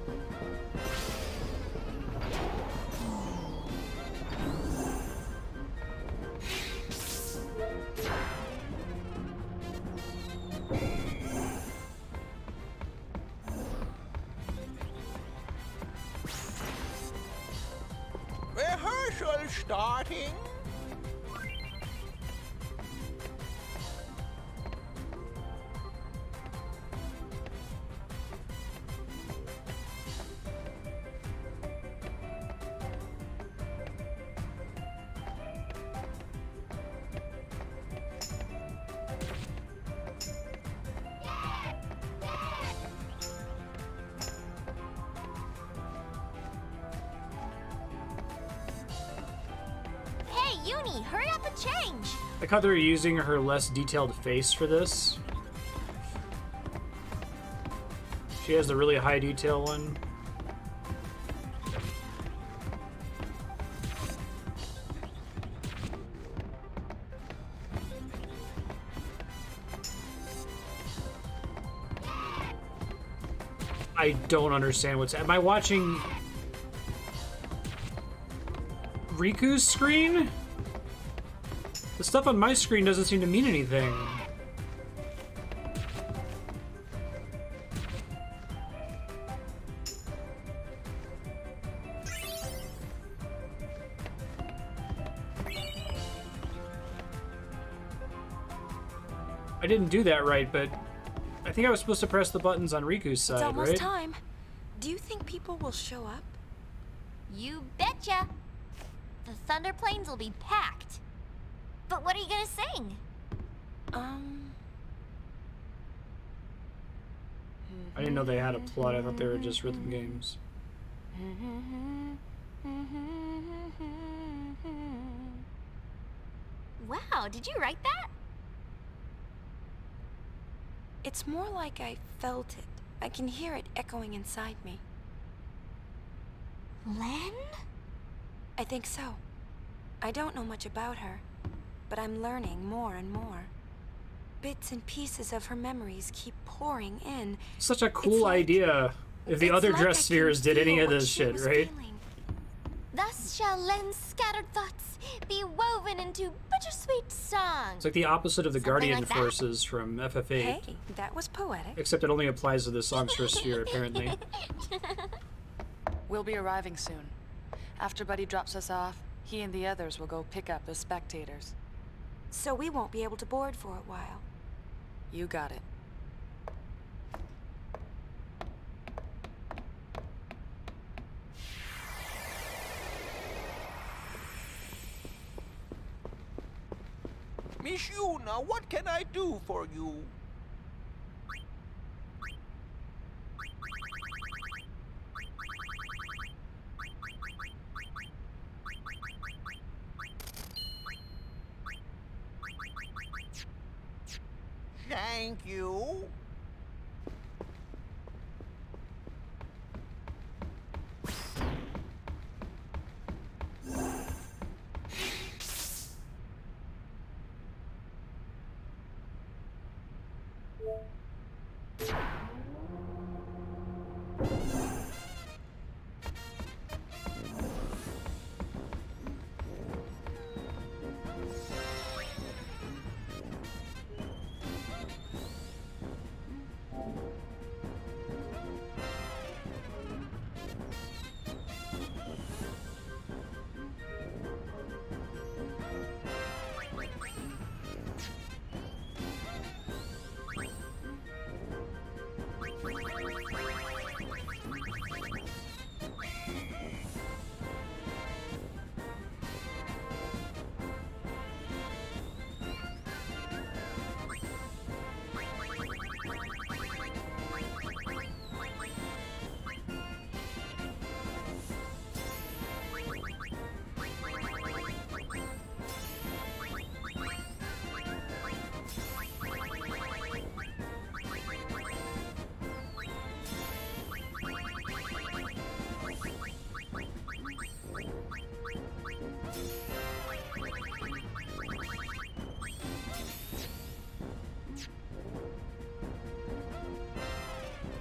Rehearsal starting. Hey, Uni, hurry up and change! I like how they're using her less detailed face for this. She has the really high detail one. I don't understand what's... Am I watching Riku's screen? The stuff on my screen doesn't seem to mean anything. I didn't do that right, but I think I was supposed to press the buttons on Riku's side, It's almost right? time. Do you think people will show up? You betcha! The Thunder Plains will be packed. But what are you gonna sing? I didn't know they had a plot. I thought they were just rhythm games. Wow, did you write that? It's more like I felt it. I can hear it echoing inside me. Len? I think so. I don't know much about her, but I'm learning more and more. Bits and pieces of her memories keep pouring in. Such a cool idea. If the other dress spheres did any of this shit, right? Thus shall Len's scattered thoughts be woven into bittersweet songs. It's like the opposite of the Something Guardian like that. Forces from FF8. Hey, that was poetic. Except it only applies to the Songstress sphere, apparently. We'll be arriving soon. After Buddy drops us off, he and the others will go pick up the spectators. So we won't be able to board for a while. You got it. Miss Yuna, what can I do for you? Thank you.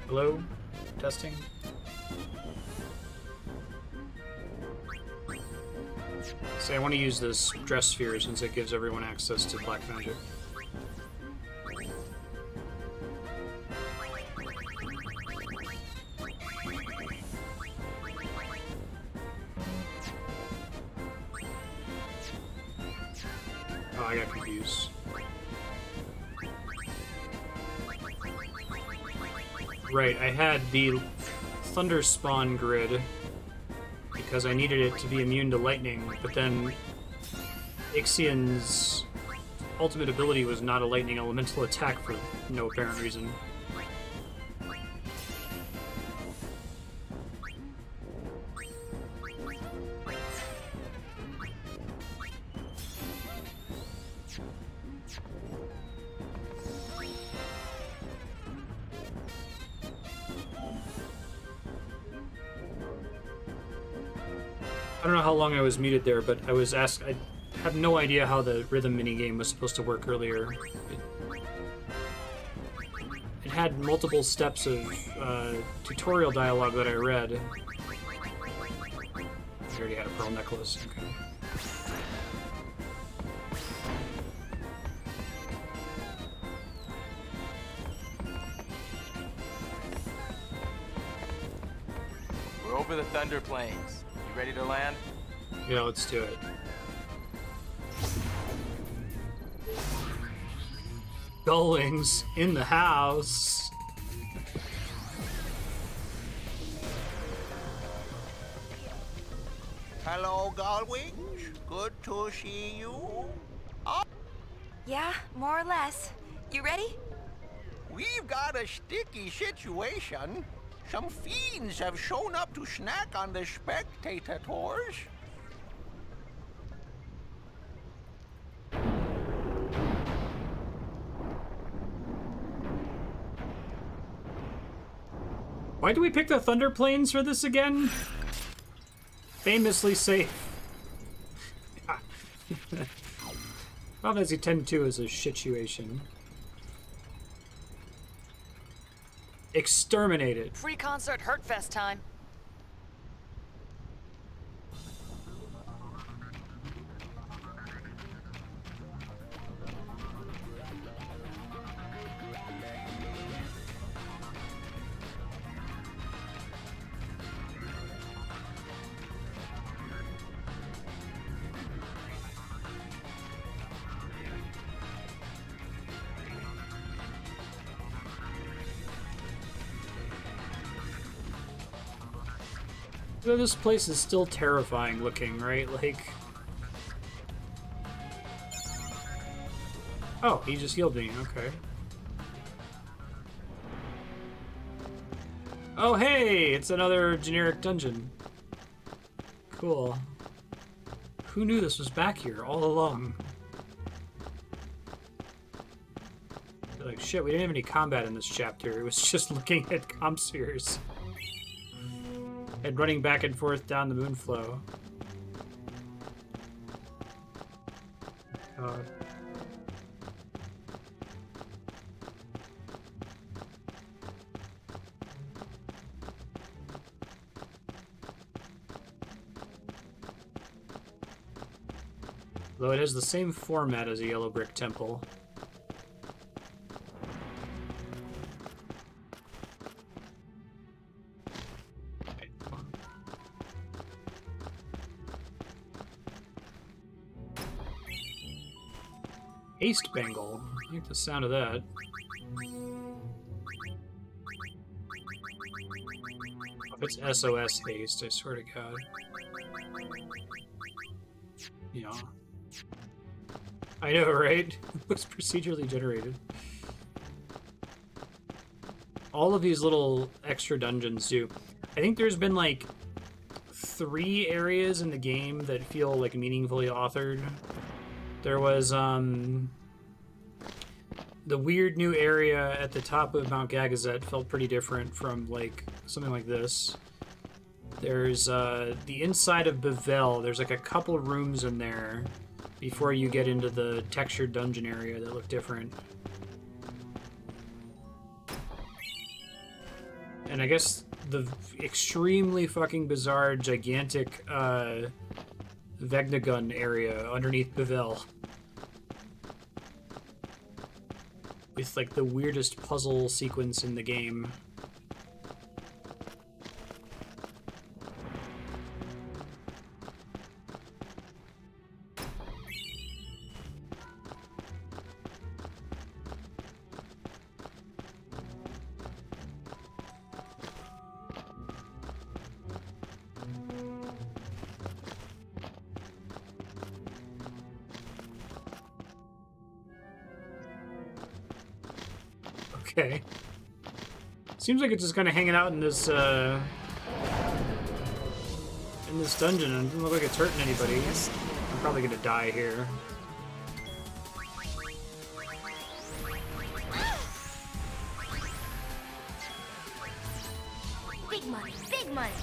Hello? Testing? Say, I want to use this dress sphere since it gives everyone access to black magic. Oh, I got confused. Right, I had the Thunder Spawn grid because I needed it to be immune to lightning, but then Ixion's ultimate ability was not a lightning elemental attack for no apparent reason. I don't know how long I was muted there, but I was asked. I have no idea how the rhythm minigame was supposed to work earlier. It had multiple steps of tutorial dialogue that I read. I already had a pearl necklace. Okay. We're over the Thunder Plains. You ready to land? Yeah, let's do it. Gullwings in the house. Hello, Gullwings. Good to see you. Oh, Yeah, more or less. You ready? we've got a sticky situation. Some fiends have shown up to snack on the spectators. Why do we pick the Thunder Plains for this again? Famously safe. Final Fantasy X-2 is a situation. Exterminate it. Pre-concert Hurtfest time. So this place is still terrifying looking, right? Like... Oh, he just healed me, okay. Oh hey, it's another generic dungeon. Cool. Who knew this was back here all along? Like, shit, we didn't have any combat in this chapter. It was just looking at comp spheres. And running back and forth down the moonflow. God. Though it has the same format as a yellow brick temple. Haste Bangle. I like the sound of that. If it's SOS Haste, I swear to God. Yeah. I know, right? It looks procedurally generated. All of these little extra dungeons do. I think there's been like 3 areas in the game that feel like meaningfully authored. There was the weird new area at the top of Mount Gagazet felt pretty different from like something like this. There's the inside of Bevel. There's like a couple rooms in there before you get into the textured dungeon area that look different. And I guess the extremely fucking bizarre, gigantic, Vegnagun area underneath Bevelle. With, like, the weirdest puzzle sequence in the game. Okay. Seems like it's just kind of hanging out in this dungeon, and it doesn't look like it's hurting anybody. I'm probably gonna die here. Big money, big money.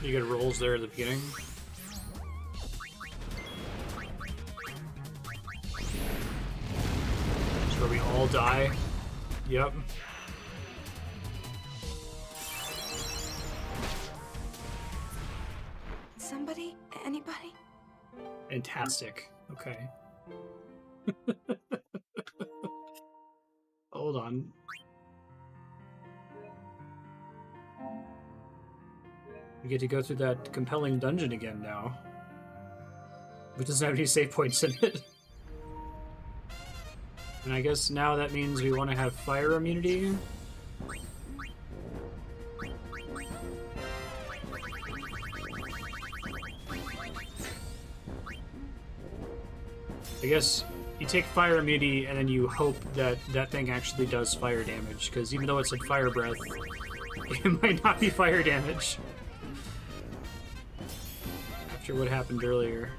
You get rolls there at the beginning. That's where we all die. Yep. Somebody? Anybody? Fantastic. Okay. Hold on. We get to go through that compelling dungeon again now. Which doesn't have any save points in it. And I guess now that means we want to have fire immunity. I guess you take fire immunity and then you hope that that thing actually does fire damage, because even though it said fire breath, it might not be fire damage. After what happened earlier.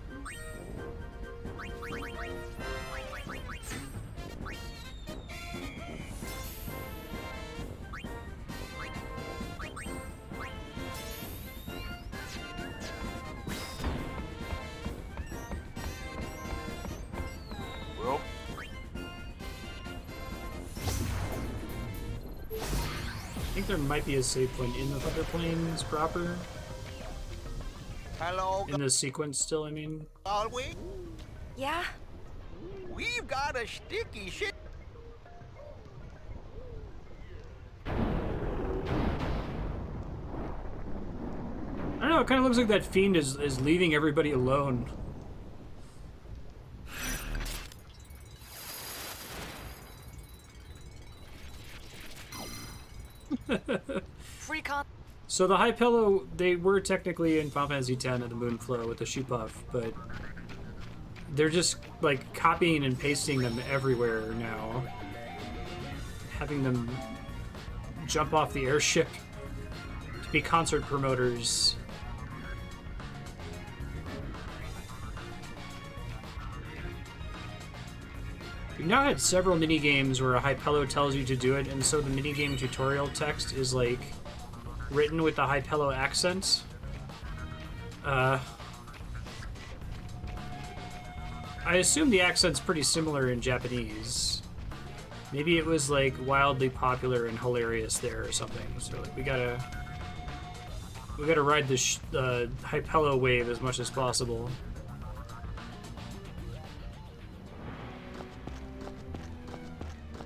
Well, I think there might be a save point in the Thunder Plains proper. Hello, In this sequence still, I mean. are we? Yeah? We've got a sticky shit. I don't know, it kind of looks like that fiend is leaving everybody alone. Free con. So the High Pillow, they were technically in Final Fantasy X at the Moonflow with the shoe puff, but they're just like copying and pasting them everywhere now. Having them jump off the airship to be concert promoters. We've now had several minigames where a Hypello tells you to do it, and so the minigame tutorial text is like written with the Hypello accent. I assume the accent's pretty similar in Japanese. Maybe it was like wildly popular and hilarious there or something. So like we gotta ride the Hypello wave as much as possible.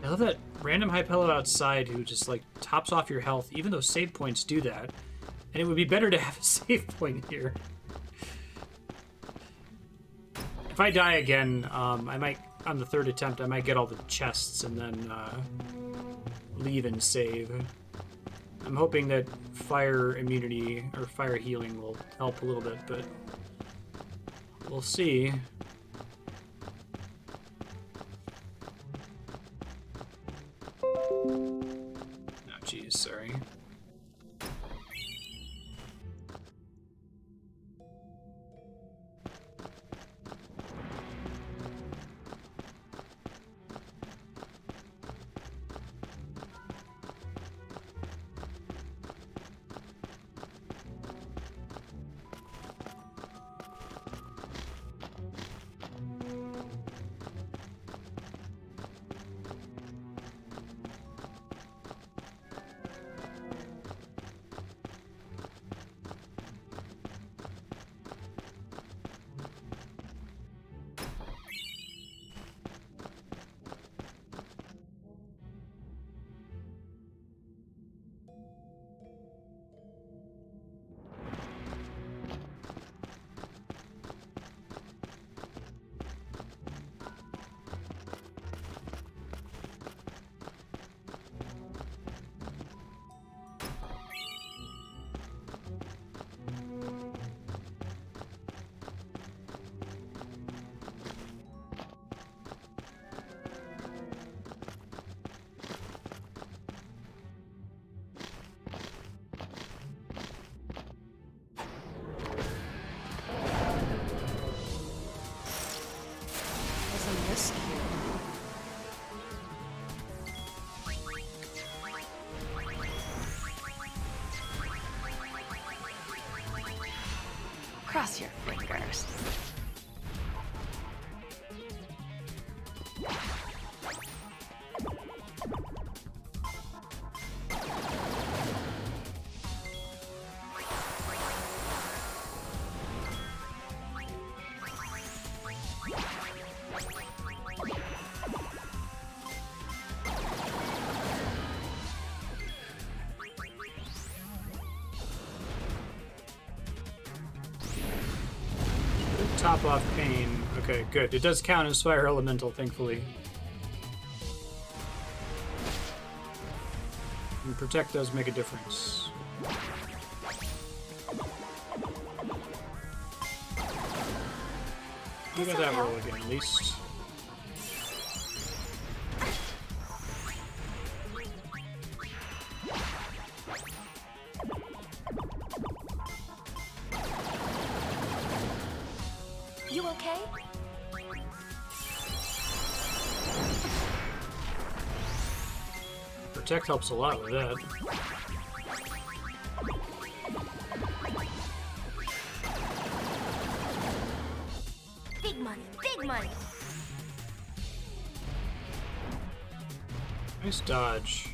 I love that random Hypello outside who just like tops off your health, even though save points do that. And it would be better to have a save point here. If I die again, I might, on the third attempt, I might get all the chests and then leave and save. I'm hoping that fire immunity or fire healing will help a little bit, but we'll see. Oh, geez, sorry. risk. Cross your fingers. Top off pain. Okay, good. It does count as fire elemental, thankfully. And protect does make a difference. We got that roll again, at least. You okay? Protect helps a lot with that. Big money, big money. Nice dodge.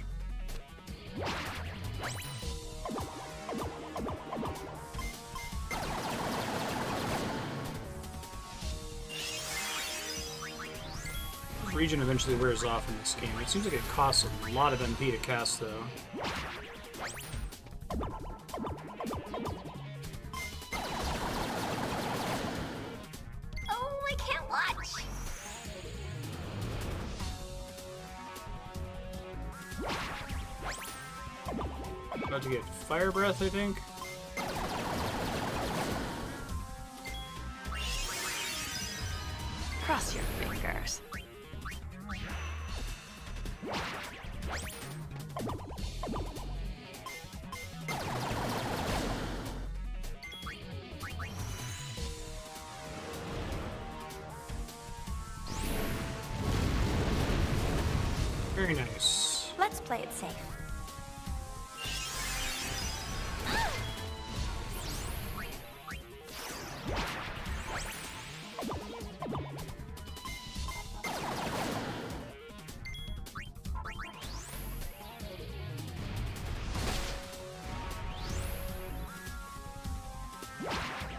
Region eventually wears off in this game. It seems like it costs a lot of MP to cast, though. Oh, I can't watch. About to get fire breath, I think. Cross your fingers. Very nice. Let's play it safe.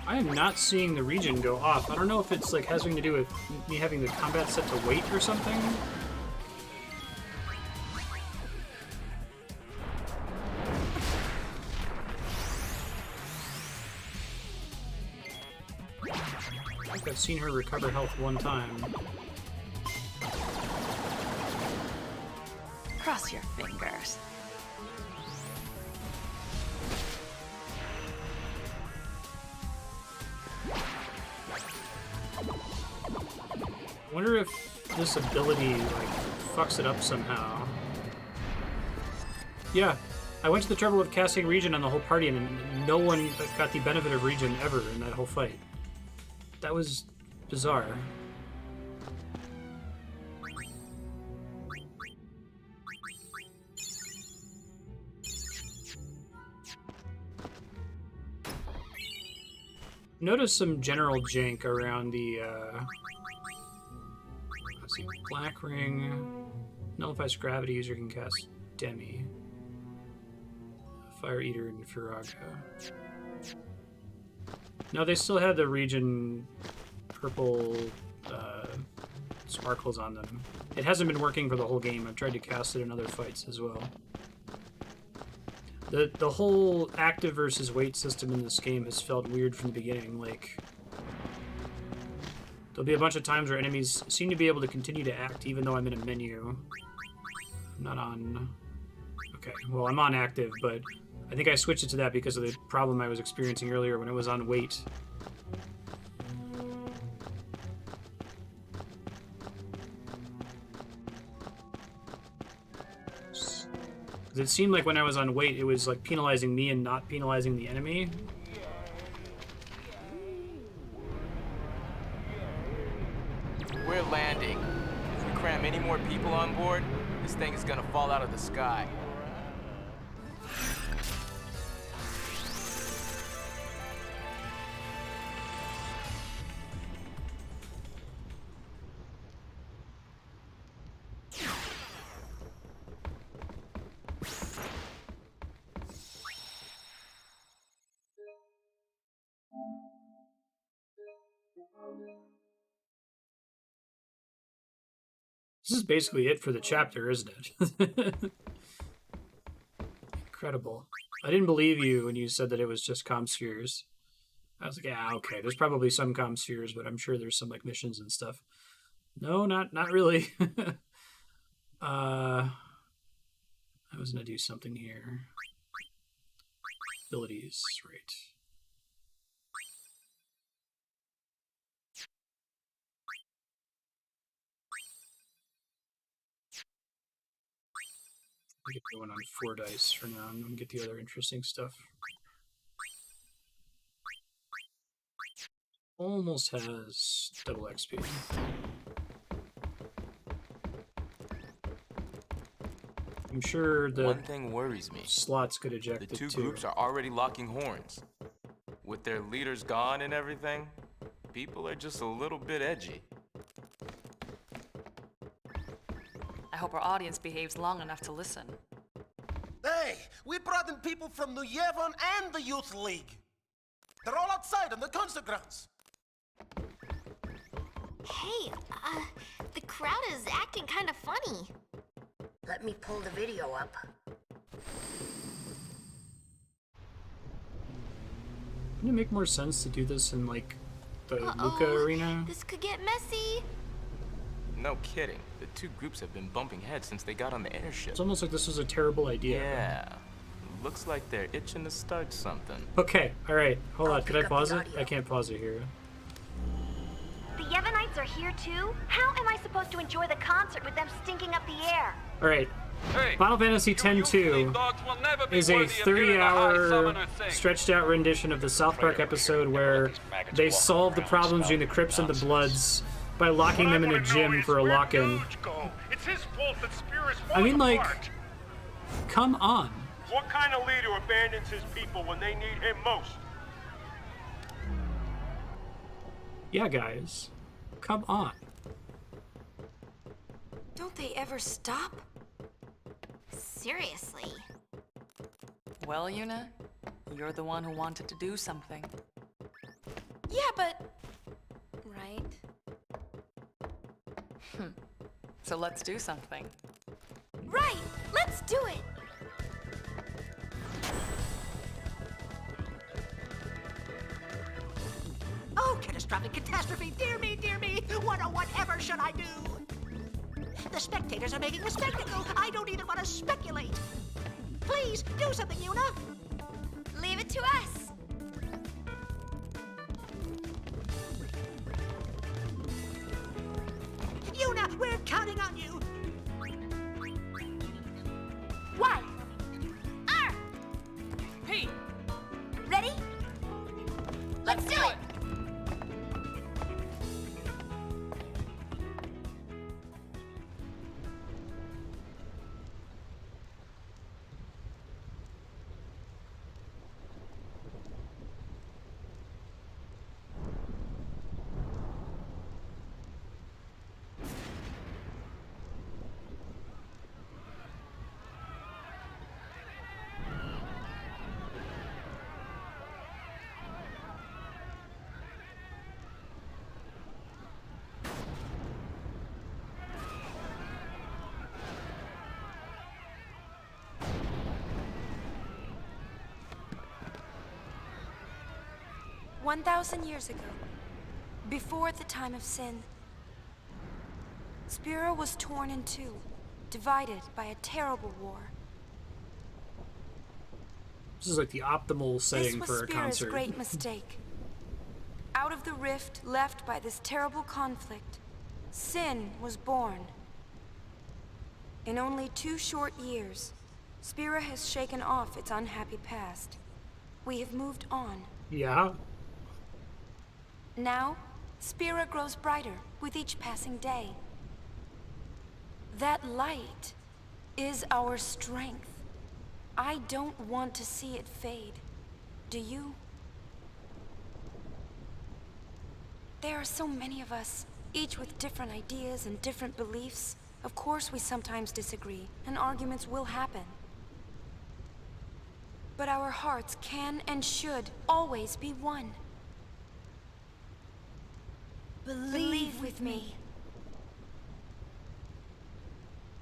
I am not seeing the region go off. I don't know if it's like having to do with me having the combat set to wait or something. I think I've seen her recover health one time. Cross your fingers. I wonder if this ability like fucks it up somehow. Yeah, I went to the trouble of casting Regen on the whole party, and no one got the benefit of Regen ever in that whole fight. That was bizarre. Notice some general jank around the, let's see, Black Ring, nullifies gravity, user can cast Demi, Fire Eater, and Firaga. No, they still had the region purple sparkles on them. It hasn't been working for the whole game. I've tried to cast it in other fights as well. The whole active versus wait system in this game has felt weird from the beginning. Like, there'll be a bunch of times where enemies seem to be able to continue to act even though I'm in a menu. I'm not on... Okay, well, I'm on active, but I think I switched it to that because of the problem I was experiencing earlier when it was on wait. It seemed like when I was on wait, it was like penalizing me and not penalizing the enemy. We're landing. cram any more people on board, this thing is gonna fall out of the sky. This is basically it for the chapter, isn't it? Incredible. I didn't believe you when you said that it was just comm spheres. I was like, yeah, okay, there's probably some comm spheres, but I'm sure there's some like missions and stuff. No, not really. I was gonna do something here. Abilities, right. I'll get going on 4 dice for now. I'm gonna get the other interesting stuff. Almost has double XP. I'm sure the one thing worries me. Slots could eject the the two groups are already locking horns. With their leaders gone and everything, people are just a little bit edgy. I hope our audience behaves long enough to listen. Hey, we brought in people from New Yevon and the Youth League. They're all outside on the concert grounds. Hey, the crowd is acting kind of funny. Let me pull the video up. Wouldn't it make more sense to do this in like the Luca arena? This could get messy. No kidding. The two groups have been bumping heads since they got on the airship. It's almost like this was a terrible idea. Yeah. Looks like they're itching to start something. Okay, alright. Hold on. Could I pause it? I can't pause it here. The Yevonites are here too? How am I supposed to enjoy the concert with them stinking up the air? Alright. Final Fantasy X-2 is a 30-hour stretched out rendition of the South Park episode where they solve the problems between the Crips and the Bloods by locking them in a gym for a lock-in. I mean, like, come on. What kind of leader abandons his people when they need him most? Yeah, guys. Come on. Don't they ever stop? Seriously. Well, Yuna, you're the one who wanted to do something. Yeah, but... Right? So let's do something. Right! Let's do it! Oh, catastrophic catastrophe! Dear me, dear me! What or whatever should I do? The spectators are making a spectacle! I don't even want to speculate! Please, do something, Yuna! Leave it to us! Yuna, we're counting on you! Y! R! P! Ready? Let's do it! "1,000 years ago, before the time of sin, Spira was torn in two, divided by a terrible war. This is like the optimal setting This for was a Spira's concert. great mistake. Out of the rift left by this terrible conflict, sin was born. In only 2 short years, Spira has shaken off its unhappy past. We have moved on. Yeah. Now, Spira grows brighter with each passing day. That light is our strength. I don't want to see it fade. Do you? There are so many of us, each with different ideas and different beliefs. Of course we sometimes disagree, and arguments will happen. But our hearts can and should always be one. Believe with me.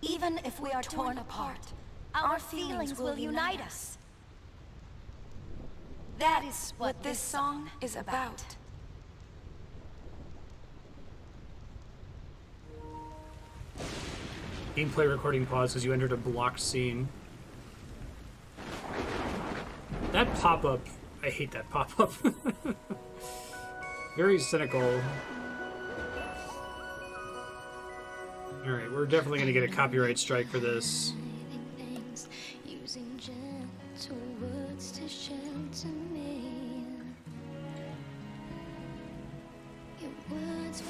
Even if we are torn apart, our feelings will unite us. That is what this song is about. Gameplay recording paused as you entered a blocked scene. That pop-up, I hate that pop-up. Very cynical. Alright, we're definitely gonna get a copyright strike for this.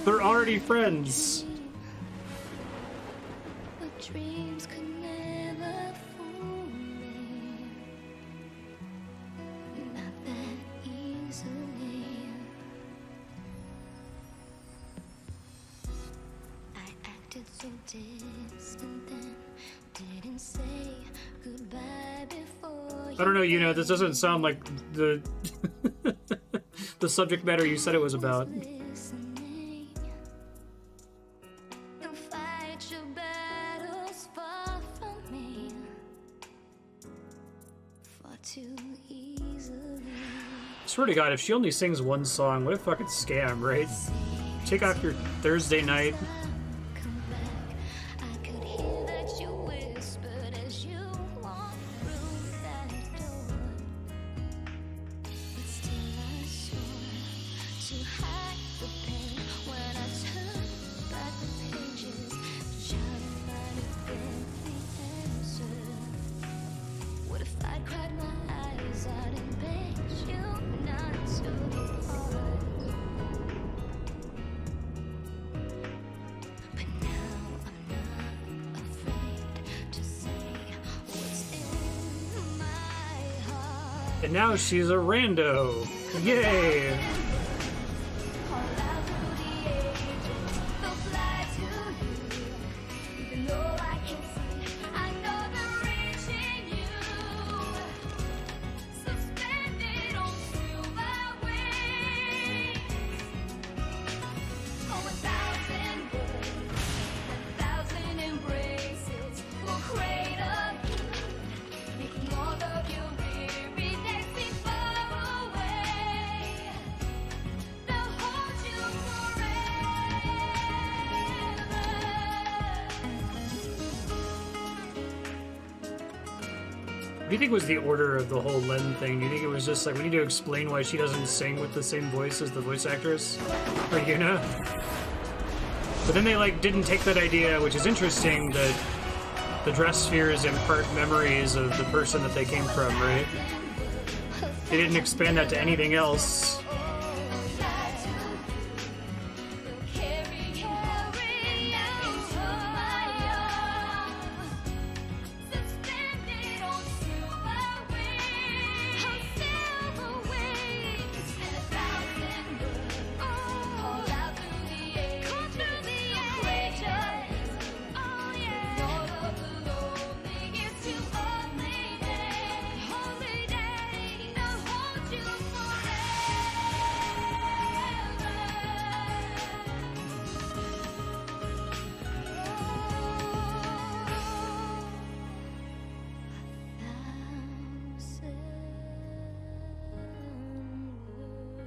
They're already friends. Dreams could never fool me, not that easily. I acted so distant then, didn't say goodbye before. I don't know, you know, this doesn't sound like the the subject matter you said it was about. Swear to God, if she only sings one song, what a fucking scam, right? Take off your Thursday night. And now she's a rando. Yay! What do you think was the order of the whole Len thing? Do you think it was just like, we need to explain why she doesn't sing with the same voice as the voice actress? Or Yuna? But then they like didn't take that idea, which is interesting, that the dress spheres impart memories of the person that they came from, right? They didn't expand that to anything else.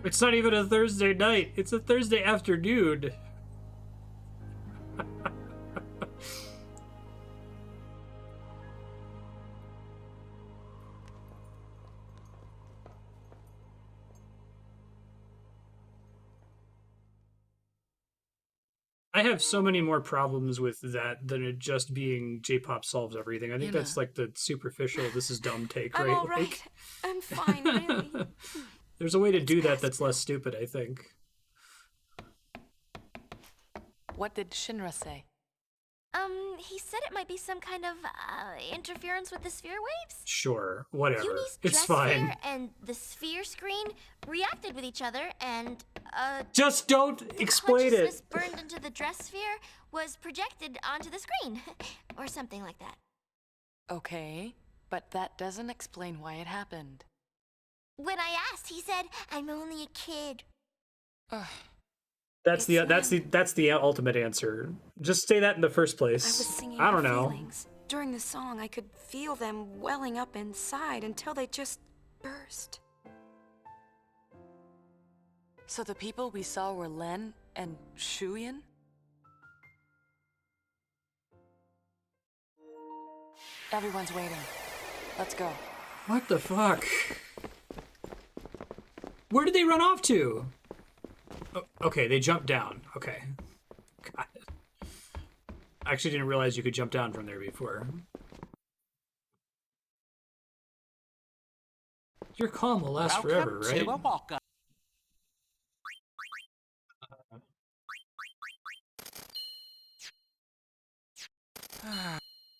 It's not even a Thursday night, it's a Thursday afternoon. I have so many more problems with that than it just being J-pop solves everything. I think that's like the superficial, this is dumb take, right? I'm all right. I'm fine, really. There's a way to do that that's less stupid, I think. What did Shinra say? he said it might be some kind of interference with the sphere waves. Sure, whatever. Uni's It's dress fine. sphere and the sphere screen reacted with each other, and Just don't explain it. consciousness burned into the dress sphere was projected onto the screen, or something like that. Okay, but that doesn't explain why it happened. When I asked, he said, "I'm only a kid." That's the ultimate answer. Just say that in the first place. I was singing I don't my know. feelings. During the song, I could feel them welling up inside until they just burst. So the people we saw were Len and Shuyin? Everyone's waiting. Let's go. What the fuck? Where did they run off to? Oh, okay, they jumped down. Okay. Got it. I actually didn't realize you could jump down from there before. Your calm will last forever, right?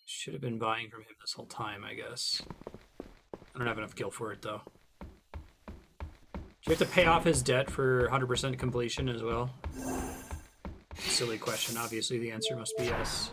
Should have been buying from him this whole time, I guess. I don't have enough gil for it, though. Do you have to pay off his debt for 100% completion as well? Silly question. Obviously, the answer must be yes.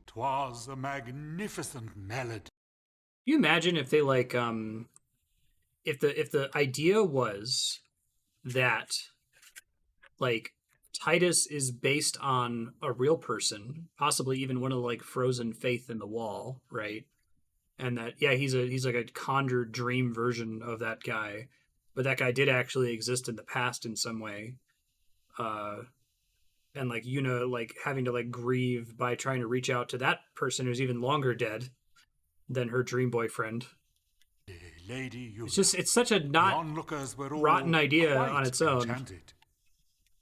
"'Twas a magnificent melody." You imagine if they like if the idea was that like Titus is based on a real person, possibly even one of the like frozen faith in the wall, right? And that he's like a conjured dream version of that guy, but that guy did actually exist in the past in some way. And like like having to like grieve by trying to reach out to that person who's even longer dead than her dream boyfriend. Lady, It's such a not rotten idea on its own. Enchanted.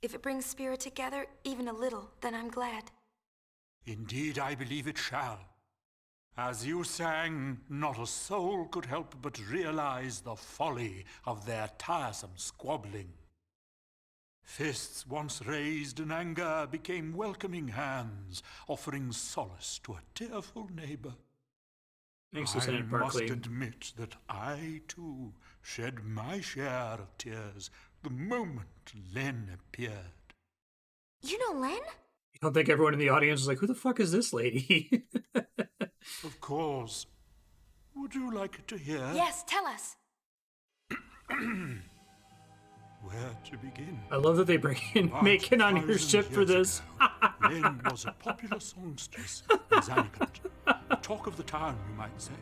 If it brings spirit together, even a little, then I'm glad. Indeed, I believe it shall. As you sang, not a soul could help but realize the folly of their tiresome squabbling. Fists once raised in anger became welcoming hands, offering solace to a tearful neighbor. Thanks, Lieutenant Barkley. I must admit that I, too, shed my share of tears the moment Len appeared. You know Len? You don't think everyone in the audience is like, who the fuck is this lady? Of course. Would you like to hear? Yes, tell us. Where to begin? I love that they bring in Macon on your ship for this. Len was a popular songstress in Zannikot. Talk of the town, you might say.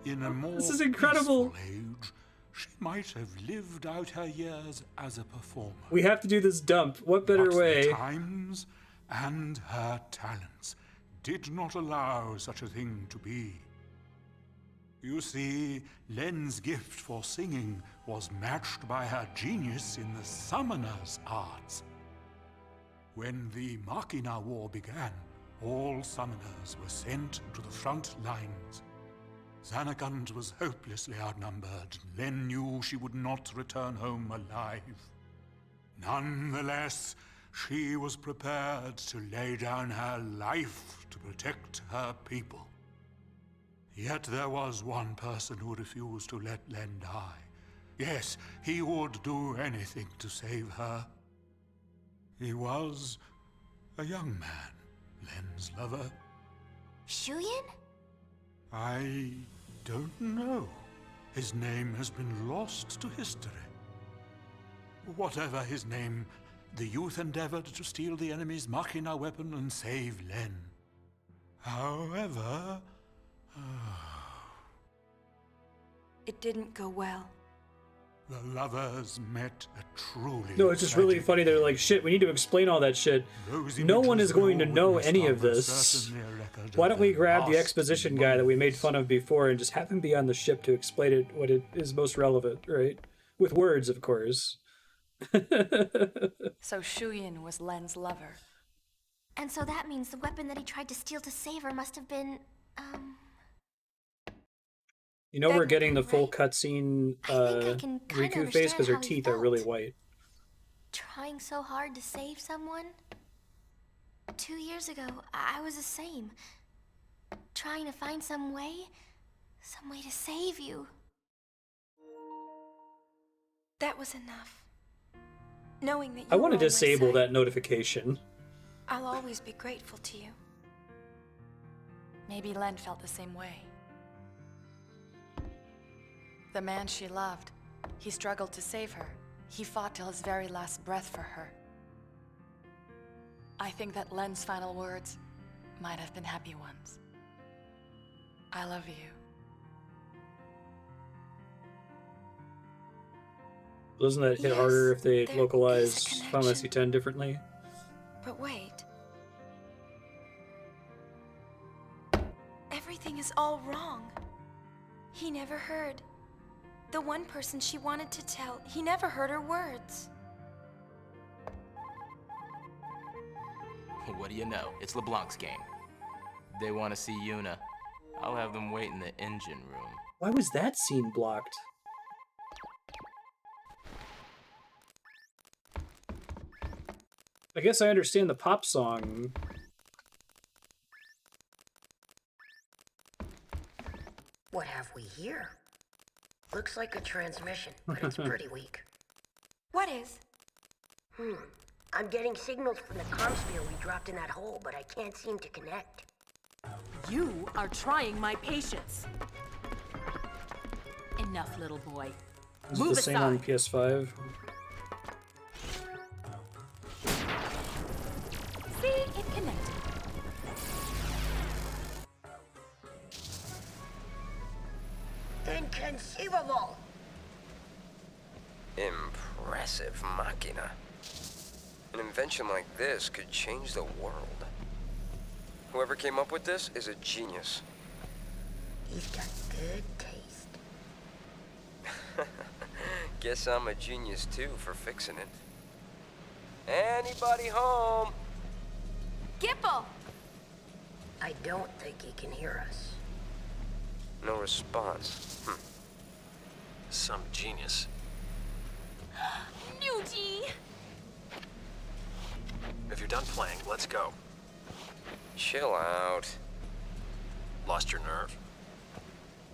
In a more This is incredible. peaceful age, she might have lived out her years as a performer. We have to do this dump. What better But way? the times and her talents did not allow such a thing to be. You see, Len's gift for singing was matched by her genius in the summoner's arts. When the Machina War began, all summoners were sent to the front lines. Zanarkand was hopelessly outnumbered. Len knew she would not return home alive. Nonetheless, she was prepared to lay down her life to protect her people. Yet there was one person who refused to let Len die. Yes, he would do anything to save her. He was a young man, Len's lover. Shuyin? I don't know. His name has been lost to history. Whatever his name, the youth endeavored to steal the enemy's Machina weapon and save Len. However... It didn't go well. The lovers met a truly No, it's just really funny. They're like, shit, we need to explain all that shit. No one is going to know any of this. Why don't we grab the exposition guy that we made fun of before and just have him be on the ship to explain it what it is most relevant, right? With words, of course. So Shuyin was Len's lover. And so that means the weapon that he tried to steal to save her must have been, You know, we're getting the full cutscene Riku face because her teeth are really white. trying so hard to save someone? 2 years ago, I was the same. Trying to find some way to save you. That was enough. Knowing that you I want to were on my disable side, that notification. I'll always be grateful to you. Maybe Len felt the same way. The man she loved, he struggled to save her. He fought till his very last breath for her. I think that Len's final words might have been happy ones. I love you. Doesn't that hit harder if they localize Final Fantasy X differently? But wait. Everything is all wrong. He never heard. The one person she wanted to tell, he never heard her words. What do you know? It's LeBlanc's game. They want to see Yuna. I'll have them wait in the engine room. Why was that scene blocked? I guess I understand the pop song. What have we here? Looks like a transmission, but it's pretty weak. What is? I'm getting signals from the comm sphere we dropped in that hole, but I can't seem to connect. You are trying my patience. Enough, little boy. Is it the same on PS5? See, it connected. Inconceivable! Impressive machina. An invention like this could change the world. Whoever came up with this is a genius. He's got good taste. Guess I'm a genius too for fixing it. Anybody home? Gipple! I don't think he can hear us. No response. Some genius. Nuji! If you're done playing, let's go. Chill out. Lost your nerve?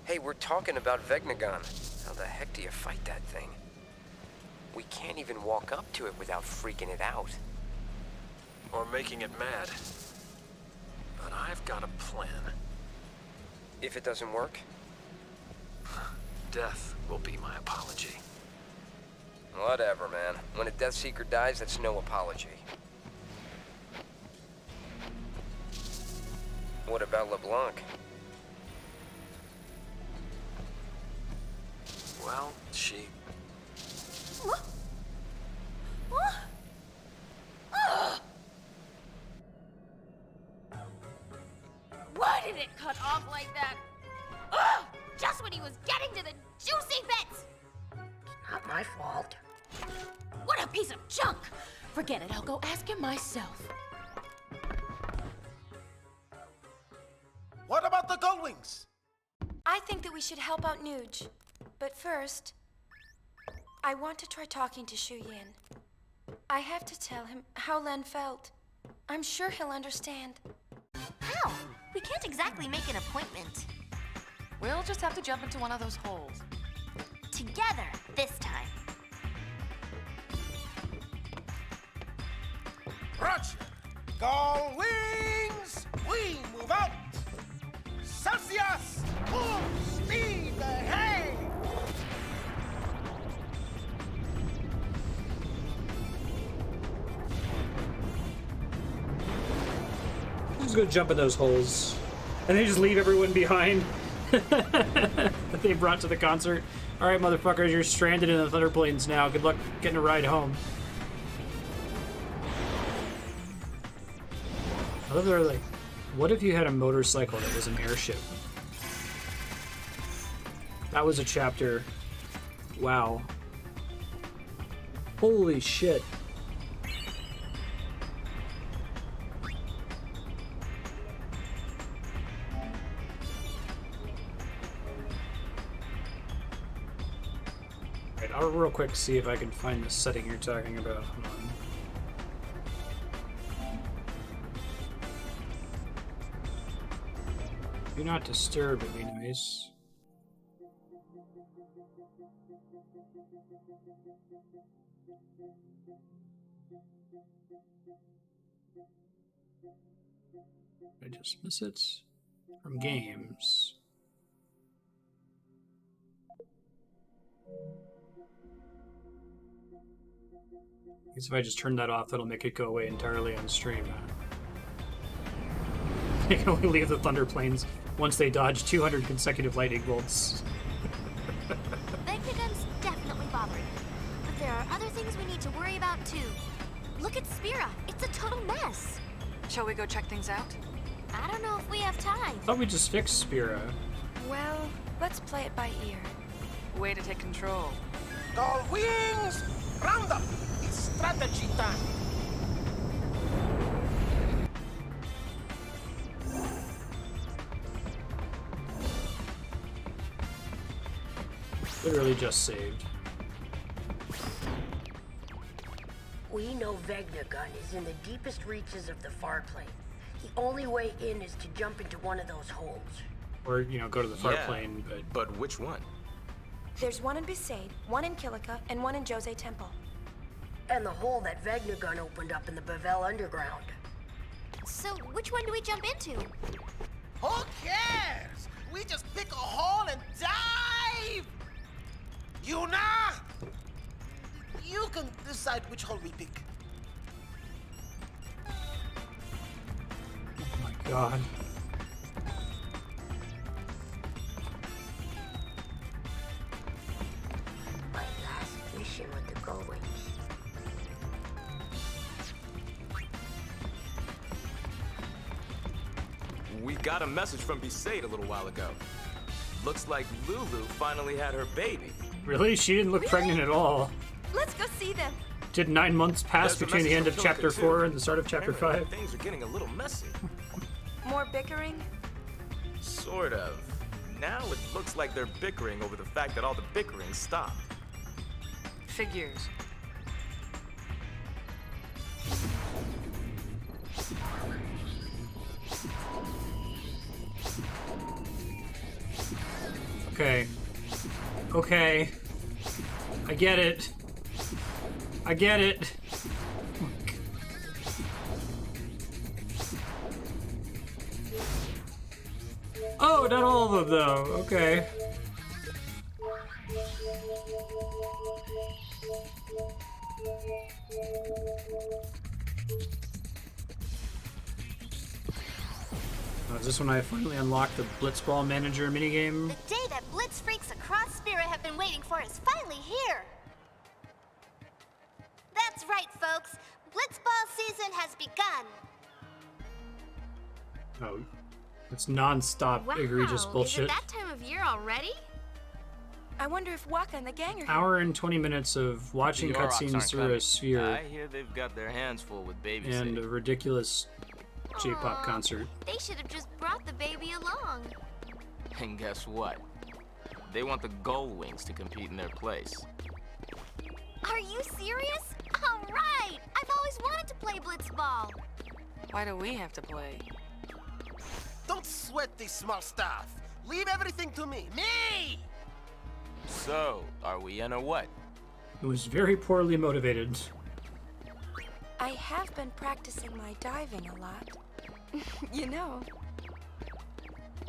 Hey, we're talking about Vegnagon. How the heck do you fight that thing? We can't even walk up to it without freaking it out. Or making it mad. But I've got a plan. If it doesn't work? Death will be my apology. Whatever, man. When a Death Seeker dies, that's no apology. What about LeBlanc? Well, she... Why did it cut off like that? Ugh! Just when he was getting to the juicy bits! Not my fault. What a piece of junk! Forget it, I'll go ask him myself. What about the Gullwings? I think that we should help out Nuge. But first, I want to try talking to Shu Yin. I have to tell him how Len felt. I'm sure he'll understand. How? We can't exactly make an appointment. We'll just have to jump into one of those holes. Together, this time. Roger! Gullwings! We move out! Celsius! Full speed ahead! I'm just gonna jump in those holes. And they just leave everyone behind. that they brought to the concert. All right, motherfuckers, you're stranded in the Thunder Plains now. Good luck getting a ride home. I love they're like, what if you had a motorcycle that was an airship? That was a chapter. Wow. Holy shit. Alright, I'll real quick see if I can find the setting you're talking about. Hold on. Do not disturb, it'd be nice. I just miss it from games. I guess if I just turn that off, that'll make it go away entirely on stream. They can only leave the Thunder Plains once they dodge 200 consecutive lightning bolts. Vegnagun's definitely bothering. But there are other things we need to worry about too. Look at Spira. It's a total mess. Shall we go check things out? I don't know if we have time. I thought we just fixed Spira. Well, let's play it by ear. Way to take control. All wings! Round up! It's strategy time! Literally just saved. We know Vegnagun is in the deepest reaches of the far plane. The only way in is to jump into one of those holes. Or, you know, go to the far plane, But which one? There's one in Besaid, one in Kilika, and one in Jose Temple. And the hole that Vegnagun opened up in the Bavel Underground. So, which one do we jump into? Who cares? We just pick a hole and dive! Yuna! You can decide which hole we pick. Oh my god. My last mission with the Gullwings. We got a message from Besaid a little while ago. Looks like Lulu finally had her baby. Really? She didn't look pregnant at all. Let's go see them. Did 9 months pass There's a between the end message of from chapter Kilika, 4 too. and the start of chapter Apparently 5? Things are getting a little messy. More bickering? Sort of. Now it looks like they're bickering over the fact that all the bickering stopped. Figures. Okay. Okay. I get it. I get it. Oh, not all of them though. Okay. Oh, is this when I finally unlocked the Blitzball Manager minigame? The day that Blitz freaks across Spira have been waiting for is finally here. That's right, folks. Blitzball season has begun. Oh, it's non-stop egregious bullshit. Is it that time of year already? I wonder if Waka and the gang are here. Hour and 20 minutes of watching The Aurochs cutscenes aren't through coming. a sphere I hear they've got their hands full with babysitting. and a ridiculous J-pop concert. They should have just brought the baby along. And guess what? They want the Gullwings to compete in their place. Are you serious? All right! I've always wanted to play Blitzball. Why do we have to play? Don't sweat this small stuff. Leave everything to me. Me! So, are we in or what? It was very poorly motivated. I have been practicing my diving a lot. You know,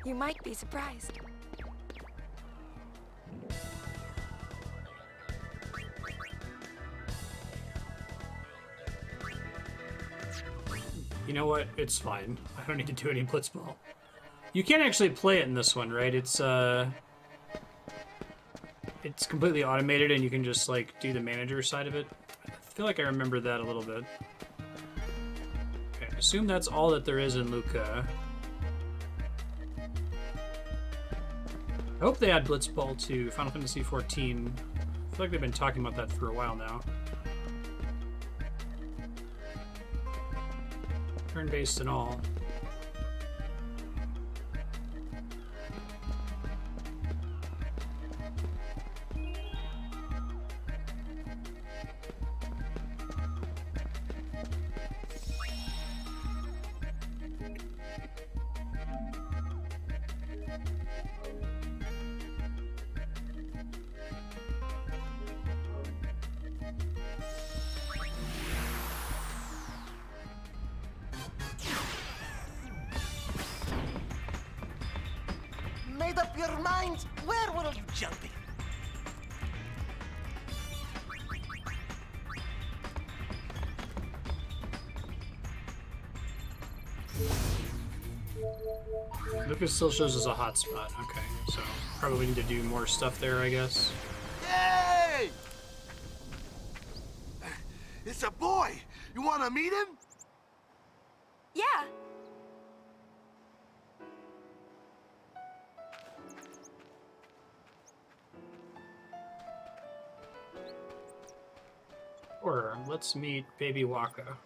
you might be surprised. You know what? It's fine. I don't need to do any blitzball. You can't actually play it in this one, right? It's completely automated and you can just like do the manager side of it. I feel like I remember that a little bit. Okay, I assume that's all that there is in Luca. I hope they add Blitzball to Final Fantasy XIV. I feel like they've been talking about that for a while now. Turn-based and all. Made up your minds? Where will you jump in? Lucas still shows us a hot spot. Okay, so probably need to do more stuff there, I guess. Hey! It's a boy! You wanna meet him? Yeah. Or let's meet Baby Waka.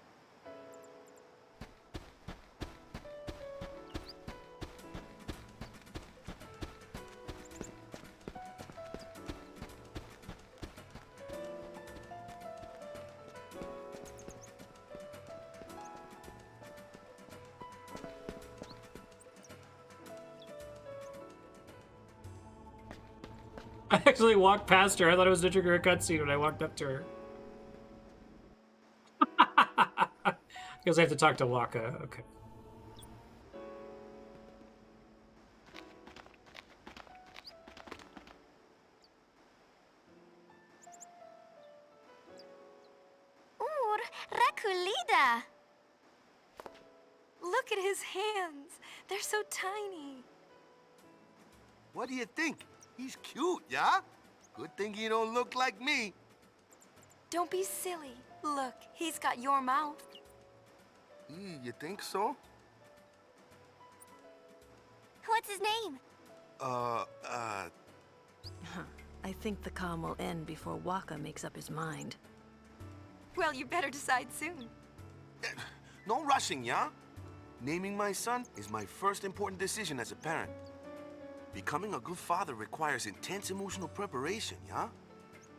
I actually walked past her. I thought it was to trigger a cutscene when I walked up to her. Because I have to talk to Waka. Okay. Rakulida! Look at his hands. They're so tiny. What do you think? He's cute, yeah? Good thing he don't look like me. Don't be silly. Look, he's got your mouth. You think so? What's his name? I think the calm will end before Waka makes up his mind. Well, you better decide soon. No rushing, yeah? Naming my son is my first important decision as a parent. Becoming a good father requires intense emotional preparation, yeah?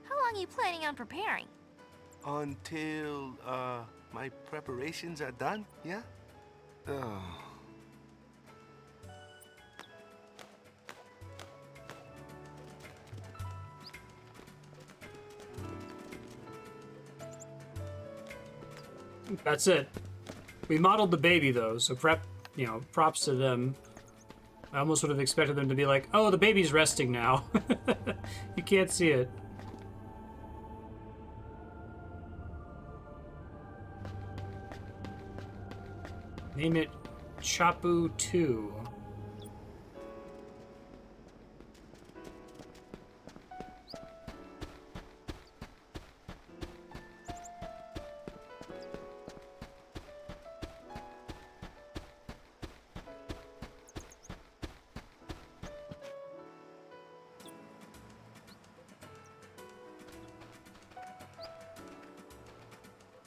How long are you planning on preparing? Until, my preparations are done, yeah? Oh. That's it. We modeled the baby though, so props to them. I almost would have expected them to be like, oh, the baby's resting now. You can't see it. Name it Chapu 2.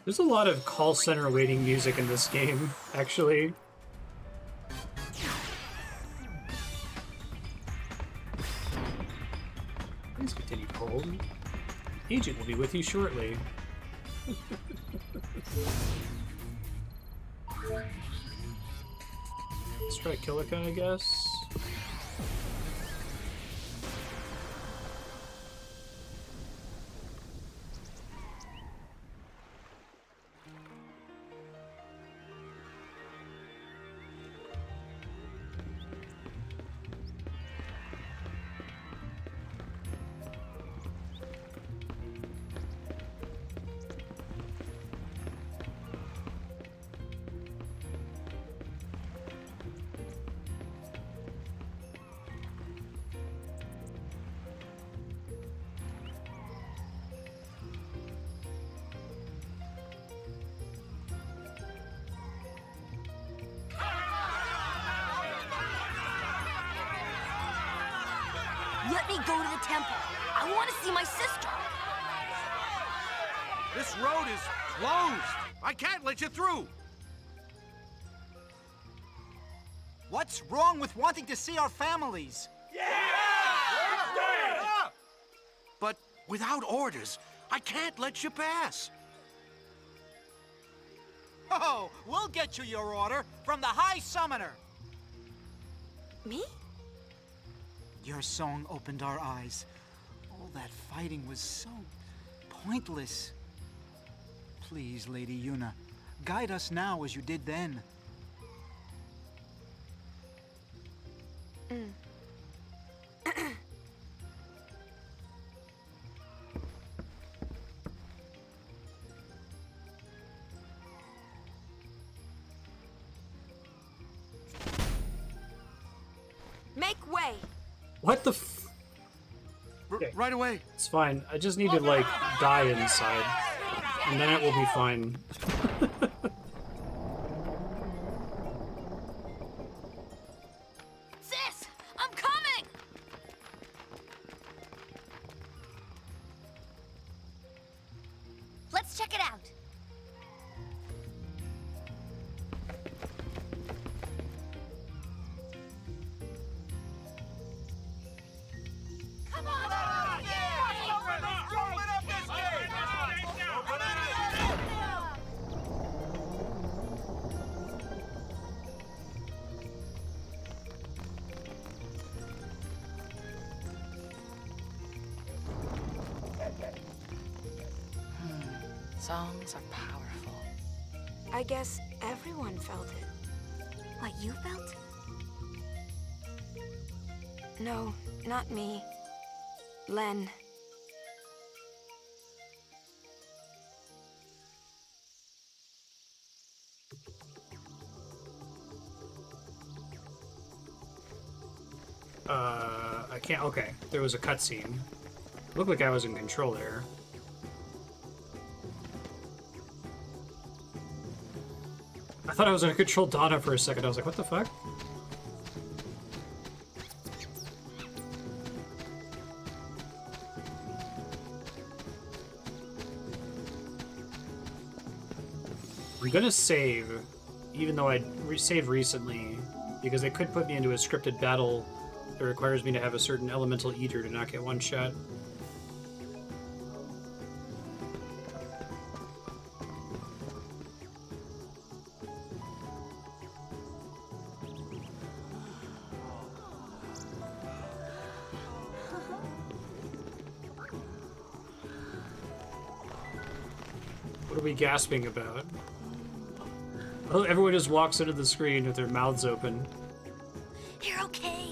There's a lot of call center waiting music in this game, actually. Please continue to hold. Agent will be with you shortly. Let's try Killica, I guess. Let me go to the temple. I want to see my sister. This road is closed. I can't let you through. What's wrong with wanting to see our families? But without orders, I can't let you pass. Oh, we'll get you your order from the High Summoner. Me? Your song opened our eyes. All that fighting was so pointless. Please, Lady Yuna, guide us now as you did then. Make way! What the f... Okay. Right away. It's fine. I just need to, like, die inside. And then it will be fine. Sis, I'm coming! Let's check it out. Come on! Songs are powerful. I guess everyone felt it. What you felt? No, not me. Len. I can't... Okay, there was a cutscene. Looked like I was in control there. I thought I was gonna control Donna for a second. I was like, what the fuck? I'm gonna save, even though I saved recently, because it could put me into a scripted battle that requires me to have a certain elemental eater to not get one shot. What are we gasping about? Oh, everyone just walks into the screen with their mouths open. You're okay.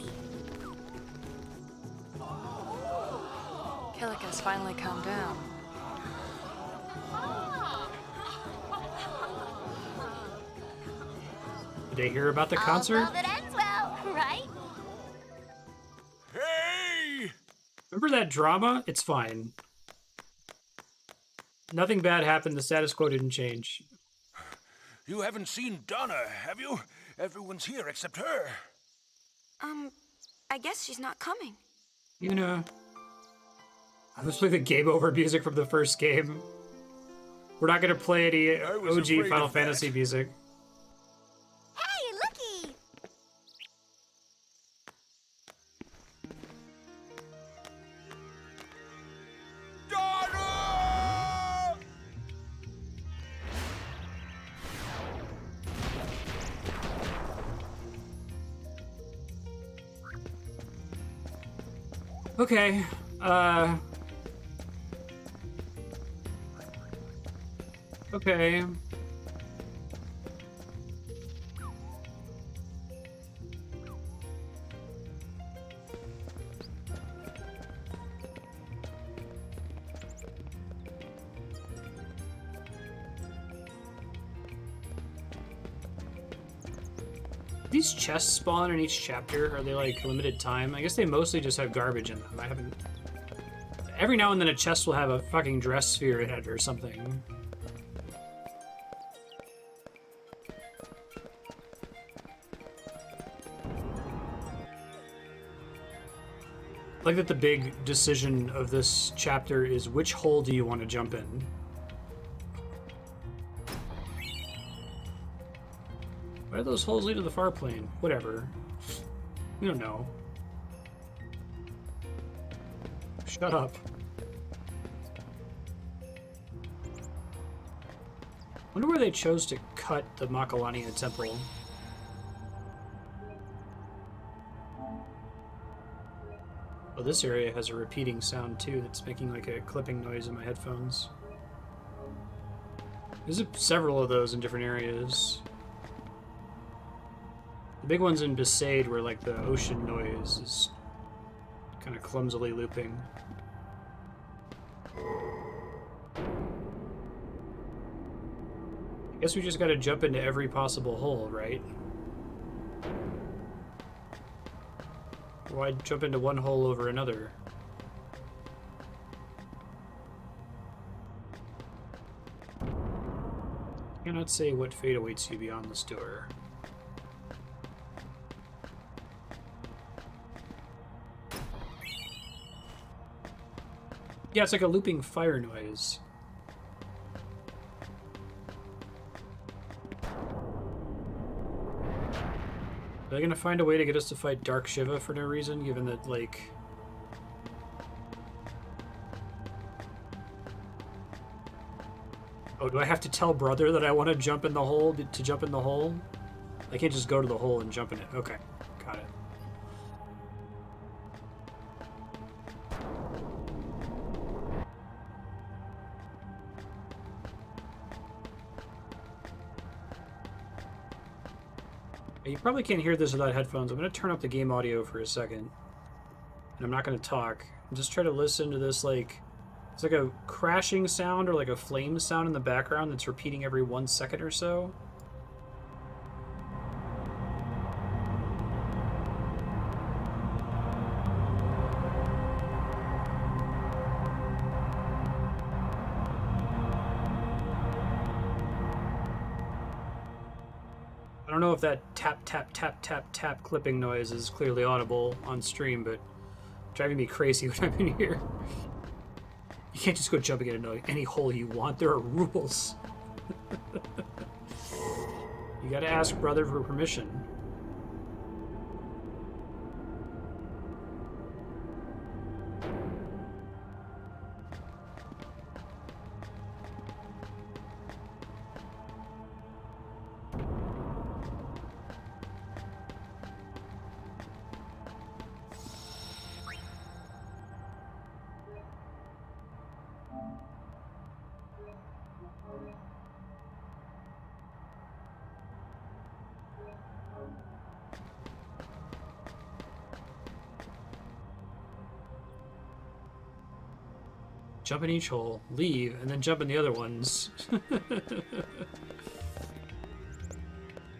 Killica's finally calmed down. Did they hear about the concert? All love that ends well, right? Hey! Remember that drama? It's fine. Nothing bad happened. The status quo didn't change. You haven't seen Donna, have you? Everyone's here except her. I guess she's not coming. You know, let's play the game over music from the first game. We're not gonna play any OG Final Fantasy music. Hey, looky! Okay, okay. These chests spawn in each chapter? Are they like limited time? I guess they mostly just have garbage in them. I haven't... Every now and then a chest will have a fucking dress sphere in it or something. I like that the big decision of this chapter is which hole do you want to jump in? Why do those holes lead to the far plane? Whatever. We don't know. Shut up. Wonder where they chose to cut the Makalania temple. Oh, this area has a repeating sound too that's making like a clipping noise in my headphones. There's several of those in different areas. The big ones in Besaid where like the ocean noise is kind of clumsily looping. I guess we just gotta jump into every possible hole, right? Why jump into one hole over another? Cannot say what fate awaits you beyond this door. Yeah, it's like a looping fire noise. Are they gonna find a way to get us to fight Dark Shiva for no reason, given that, like... Oh, do I have to tell Brother that I want to jump in the hole to jump in the hole? I can't just go to the hole and jump in it. Okay, got it. You probably can't hear this without headphones. I'm going to turn up the game audio for a second. And I'm not going to talk. I'm just trying to listen to this, like... It's like a crashing sound or like a flame sound in the background that's repeating every 1 second or so. I don't know if that tap, tap, tap, tap, tap clipping noise is clearly audible on stream, but driving me crazy when I'm in here. You can't just go jumping into any hole you want. There are rules. You gotta ask Brother for permission. Jump in each hole, leave, and then jump in the other ones.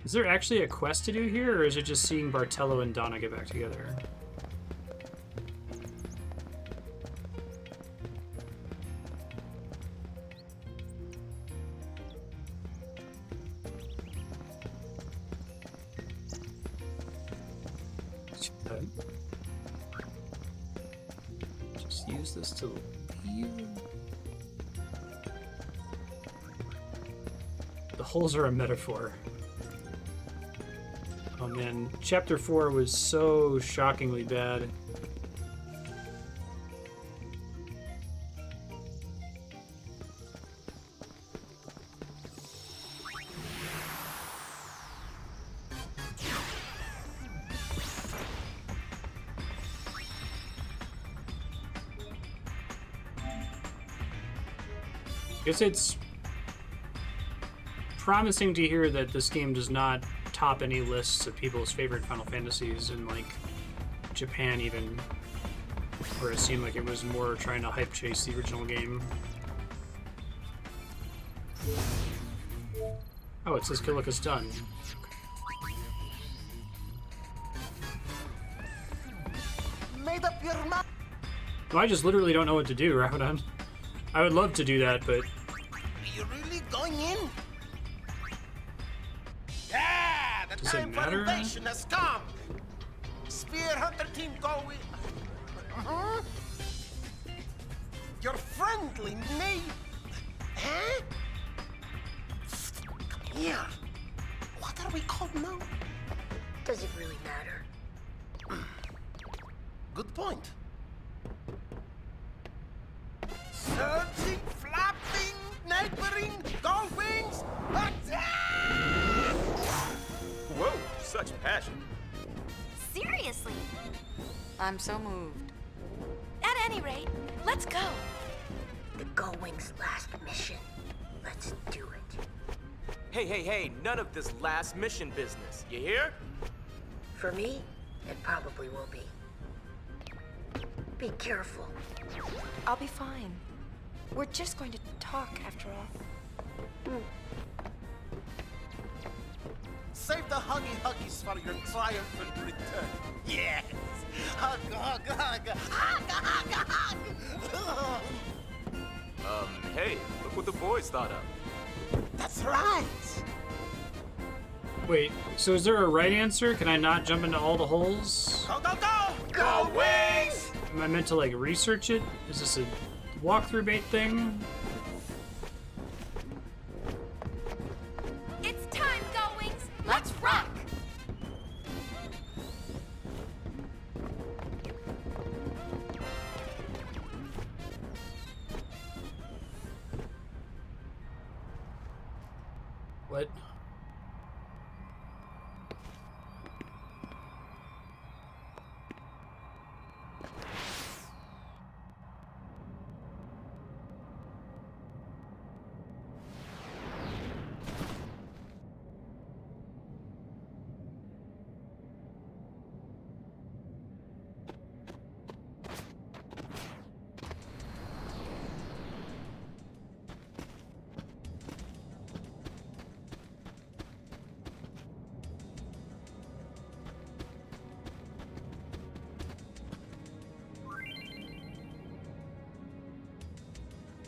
Is there actually a quest to do here, or is it just seeing Bartello and Donna get back together? Just use this to leave. The holes are a metaphor. Oh man, chapter 4 was so shockingly bad. I guess it's promising to hear that this game does not top any lists of people's favorite Final Fantasies in, like, Japan even, where it seemed like it was more trying to hype chase the original game. Oh, it says Killikus done. Made up your mind. No, I just literally don't know what to do, Ramadan. I would love to do that, but... Are you really going in? Yeah, the Does time it for matter? invasion has come. Spear Hunter team go with. friendly name. Huh? Come here. What are we called now? Does it really matter? Good point. Surging, flapping, neighboring, gold wings, attack! Whoa, such passion. Seriously. I'm so moved. At any rate, let's go. The Gullwing's last mission. Let's do it. Hey, none of this last mission business. You hear? For me, it probably will be. Be careful. I'll be fine. We're just going to talk after all. Save the huggies for your triumphant return. Yes! Hug, hug, hug! Hug, hug, hug! Hey, look what the boys thought of. That's right! Wait, so is there a right answer? Can I not jump into all the holes? Go, go, go! Go, wings! Am I meant to, like, research it? Is this a walkthrough bait thing? It's time, Gullwings! Let's rock! What?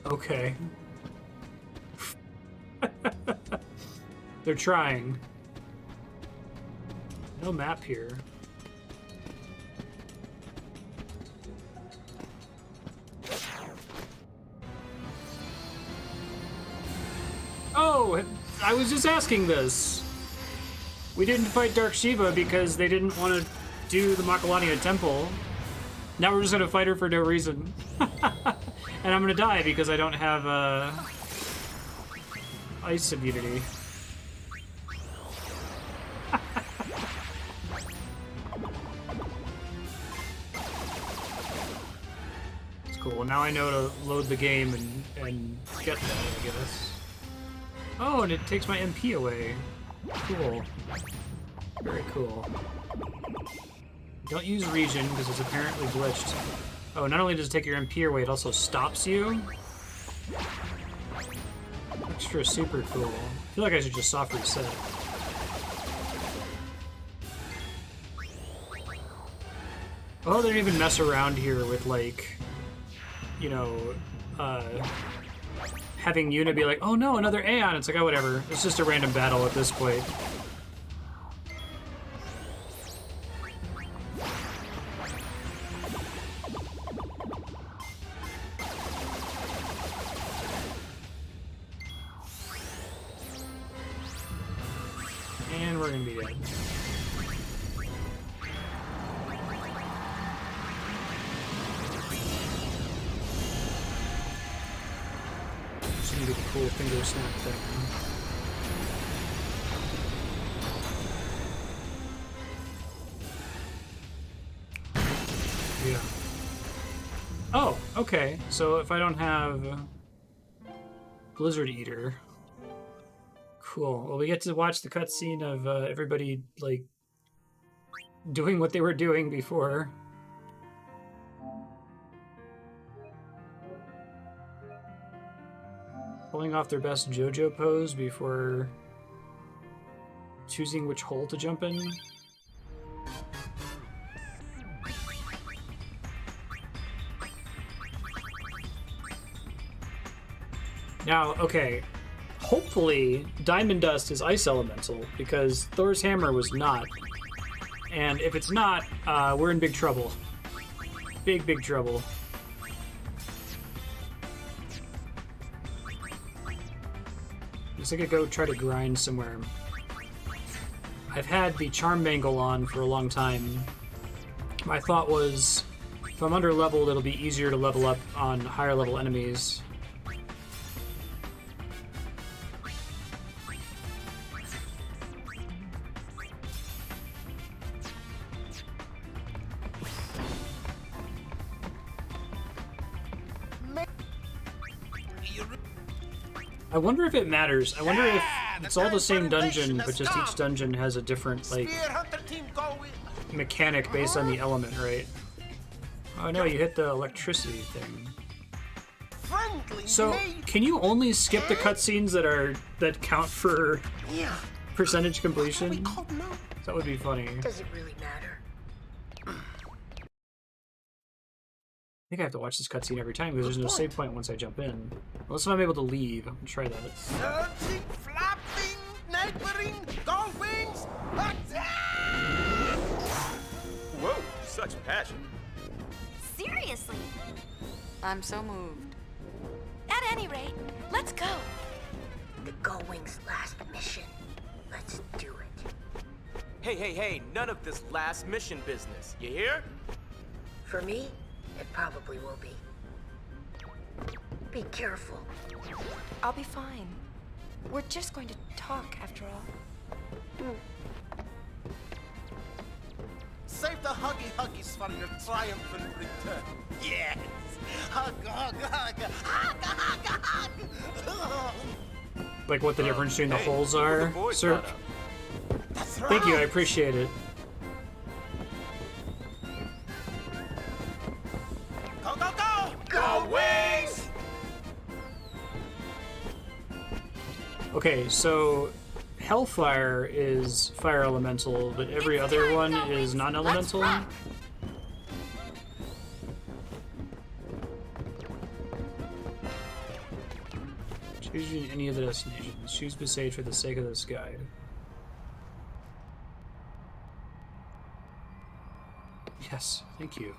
Okay. They're trying. No map here. Oh, I was just asking this. We didn't fight Dark Shiva because they didn't want to do the Makalania Temple. Now we're just gonna fight her for no reason. And I'm gonna die because I don't have ice immunity. It's cool. Well, now I know to load the game and get that, I guess. Oh, and it takes my MP away. Cool. Very cool. Don't use region because it's apparently glitched. Oh, not only does it take your MP away, it also stops you. Extra super cool. I feel like I should just soft reset. Oh, they don't even mess around here with, like, you know, having Yuna be like, oh no, another Aeon. It's like, oh, whatever. It's just a random battle at this point. And we're gonna be dead. Just need a cool finger snap thing. Yeah. Oh, okay. So if I don't have Blizzard Eater. Cool. Well, we get to watch the cutscene of everybody, like, doing what they were doing before. Pulling off their best JoJo pose before choosing which hole to jump in. Now, okay. Hopefully, Diamond Dust is Ice Elemental, because Thor's Hammer was not. And if it's not, we're in big trouble. Big, big trouble. guess I could go try to grind somewhere. I've had the Charm Bangle on for a long time. My thought was, if I'm under leveled, it'll be easier to level up on higher level enemies. I wonder if it matters. I wonder if it's all the same dungeon, but just each dungeon has a different, like, mechanic based on the element, right? Oh no, you hit the electricity thing. So, can you only skip the cutscenes that count for percentage completion? That would be funny. Does it really matter? I think I have to watch this cutscene every time because there's no save point once I jump in. Unless I'm able to leave. I'm gonna try that. Surging, flapping, neighboring, gold wings, attack! Whoa, such passion. Seriously. I'm so moved. At any rate, let's go. The Gullwing's last mission. Let's do it. Hey, none of this last mission business. You hear? For me, it probably will be. Be careful. I'll be fine. We're just going to talk after all. Save the huggy-huggies for your triumphant return. Yes! Hug, hug, hug! Hug, hug, hug! Like what the difference between the holes are, sir? Thank you, I appreciate it. Go, go, go! Go, wings! Okay, so Hellfire is fire elemental, but every other one is non-elemental. Choose any of the destinations. Choose Besaid for the sake of this guide. Yes, thank you.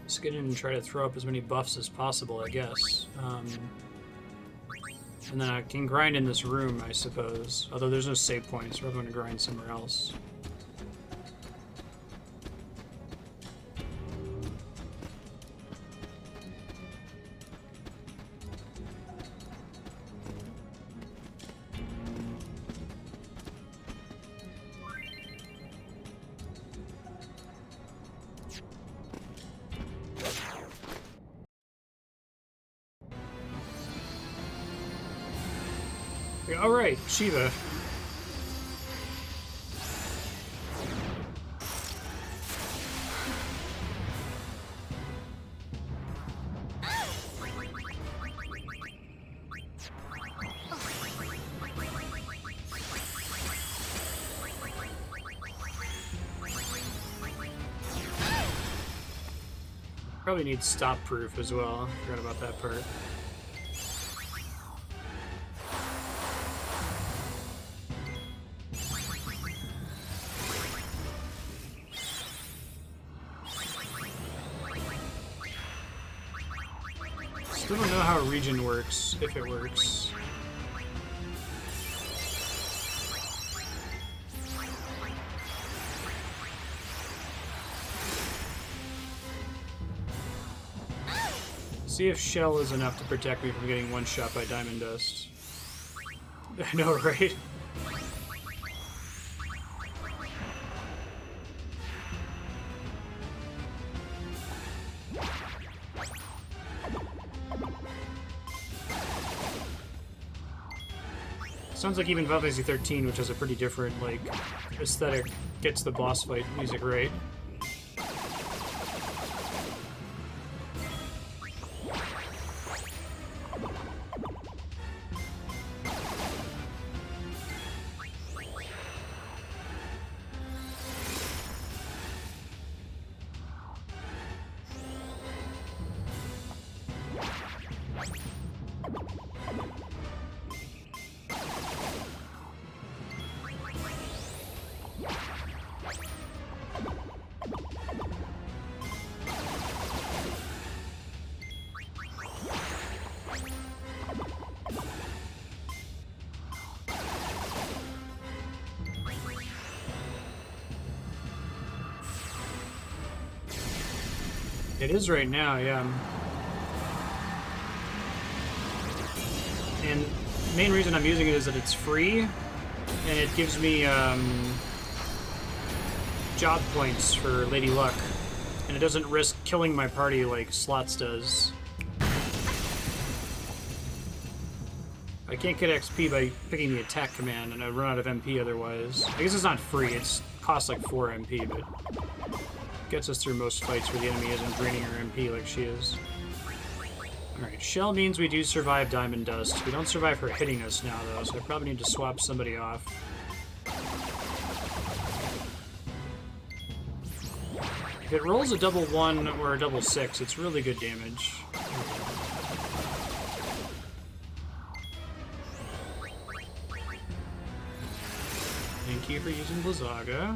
Let's get in and try to throw up as many buffs as possible, I guess. And then I can grind in this room, I suppose. Although there's no save points, so we're going to grind somewhere else. Alright, Shiva. Probably need stop proof as well. Forgot about that part. Still don't know how a region works, if it works. See if Shell is enough to protect me from getting one shot by Diamond Dust. I know, right? Sounds like even Final Fantasy 13, which has a pretty different, like, aesthetic, gets the boss fight music right. It is right now, yeah. And the main reason I'm using it is that it's free, and it gives me job points for Lady Luck, and it doesn't risk killing my party like Slots does. I can't get XP by picking the attack command, and I'd run out of MP otherwise. I guess it's not free, it costs like 4 MP, but gets us through most fights where the enemy isn't draining her MP like she is. Alright, Shell means we do survive Diamond Dust. We don't survive her hitting us now, though, so I probably need to swap somebody off. If it rolls a double 1 or a double 6, it's really good damage. Thank you for using Blizzaga.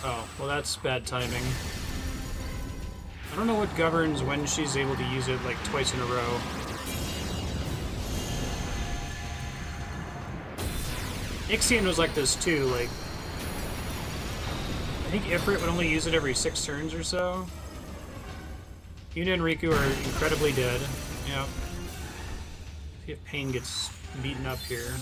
Oh, well that's bad timing. I don't know what governs when she's able to use it like twice in a row. Ixion was like this too, like I think Ifrit would only use it every 6 turns or so. Yuna and Riku are incredibly dead. Yep. See if Pain gets beaten up here.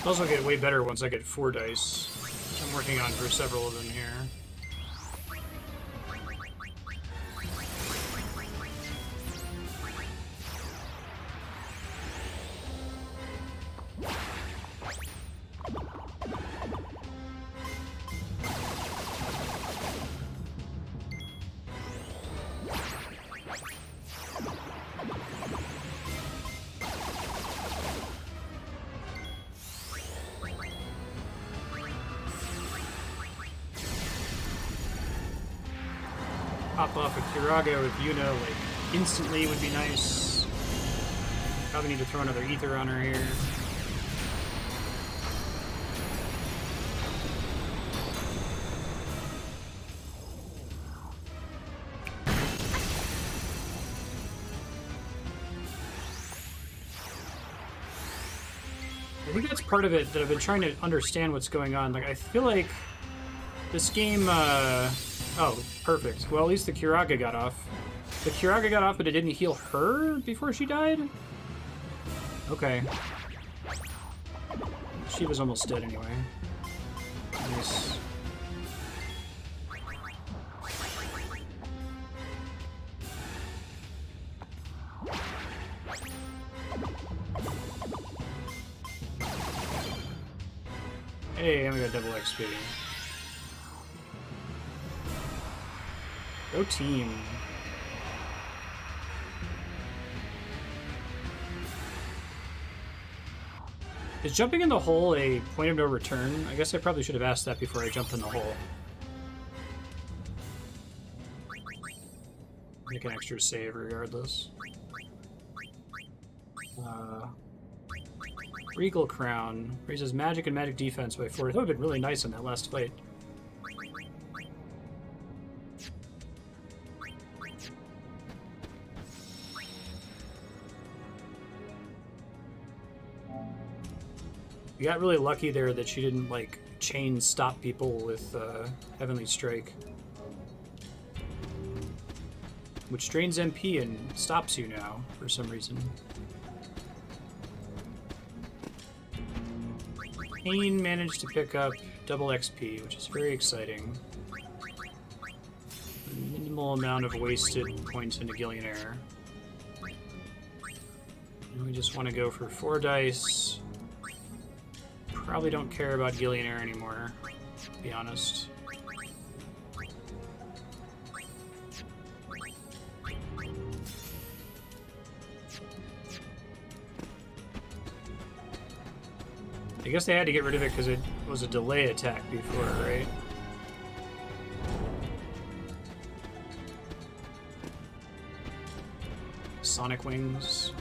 Those will get way better once I get 4 dice. I'm working on for several of them here. Pop off a Kiraga with Yuna, like, instantly would be nice. Probably need to throw another Ether on her here. I think that's part of it that I've been trying to understand what's going on. Like, I feel like this game, oh, perfect. Well, at least the Kiraga got off. The Kiraga got off, but it didn't heal her before she died? Okay. She was almost dead anyway. Nice. Hey, I'm gonna double XP. Go team. Is jumping in the hole a point of no return? I guess I probably should have asked that before I jumped in the hole. Make an extra save regardless. Regal Crown. Raises magic and magic defense by 4. That would have been really nice in that last fight. We got really lucky there that she didn't, like, chain stop people with Heavenly Strike. which drains MP and stops you now for some reason. Pain managed to pick up double XP, which is very exciting. A minimal amount of wasted points into Gillionaire. And we just want to go for 4 dice. Probably don't care about Gillionaire anymore, to be honest. I guess they had to get rid of it because it was a delay attack before, right? Sonic Wings.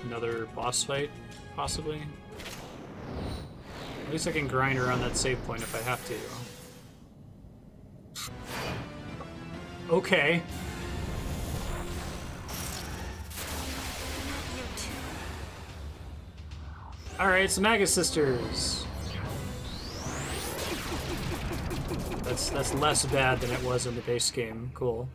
Another boss fight, possibly. At least I can grind around that save point if I have to. Okay. Alright, it's the Magus Sisters. That's less bad than it was in the base game. Cool.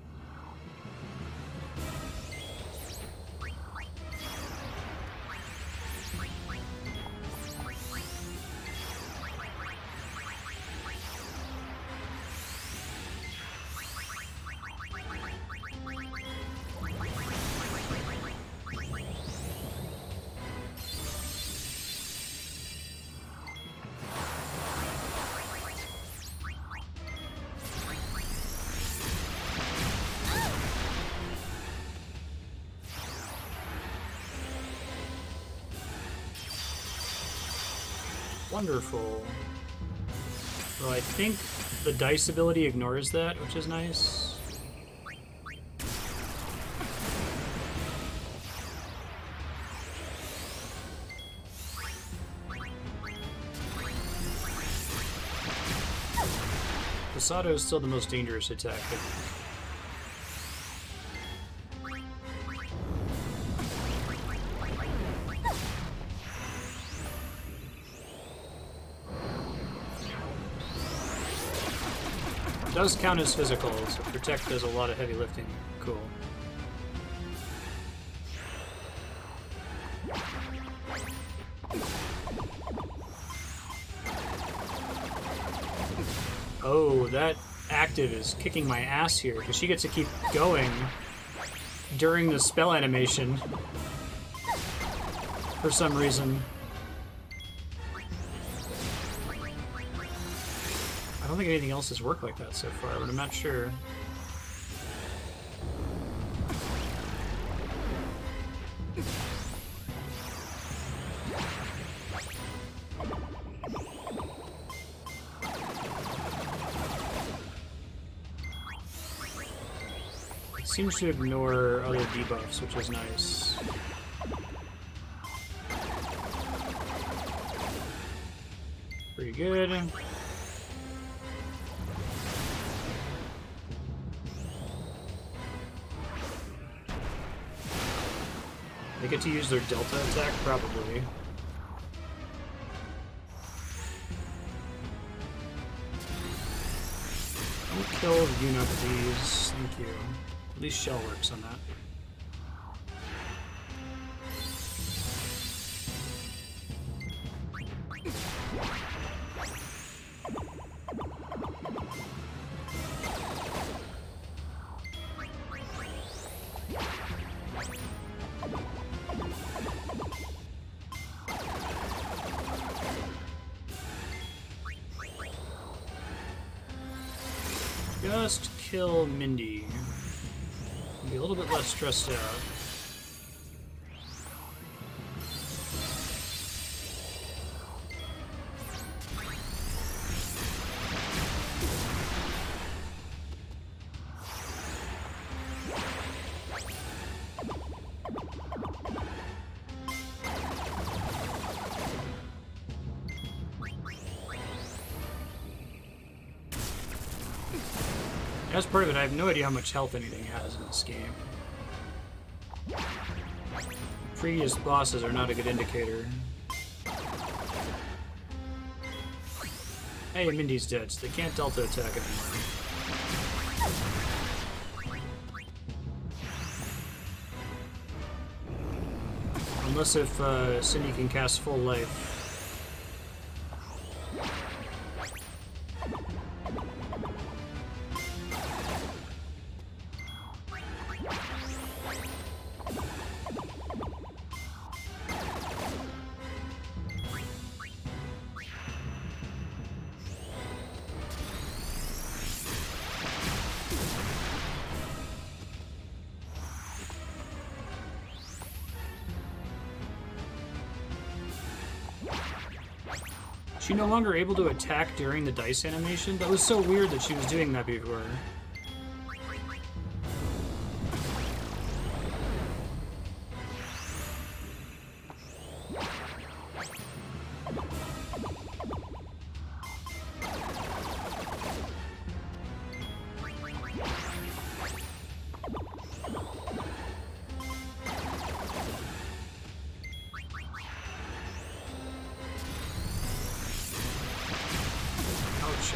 Wonderful. Well, I think the dice ability ignores that, which is nice. Pasado is still the most dangerous attack, I think. Does count as physical, so Protect does a lot of heavy lifting. Cool. Oh, that active is kicking my ass here, because she gets to keep going during the spell animation for some reason. I don't think anything else has worked like that so far, but I'm not sure. It seems to ignore other debuffs, which is nice. Pretty good. They get to use their Delta attack? Probably. Don't kill Yuna, please. Thank you. At least Shell works on that. Just kill Mindy. I'll be a little bit less stressed out. That's part of it. I have no idea how much health anything has in this game. Previous bosses are not a good indicator. Hey, Mindy's dead, so they can't Delta attack anymore. Unless if Cindy can cast full life. She no longer able to attack during the dice animation? That was so weird that she was doing that before.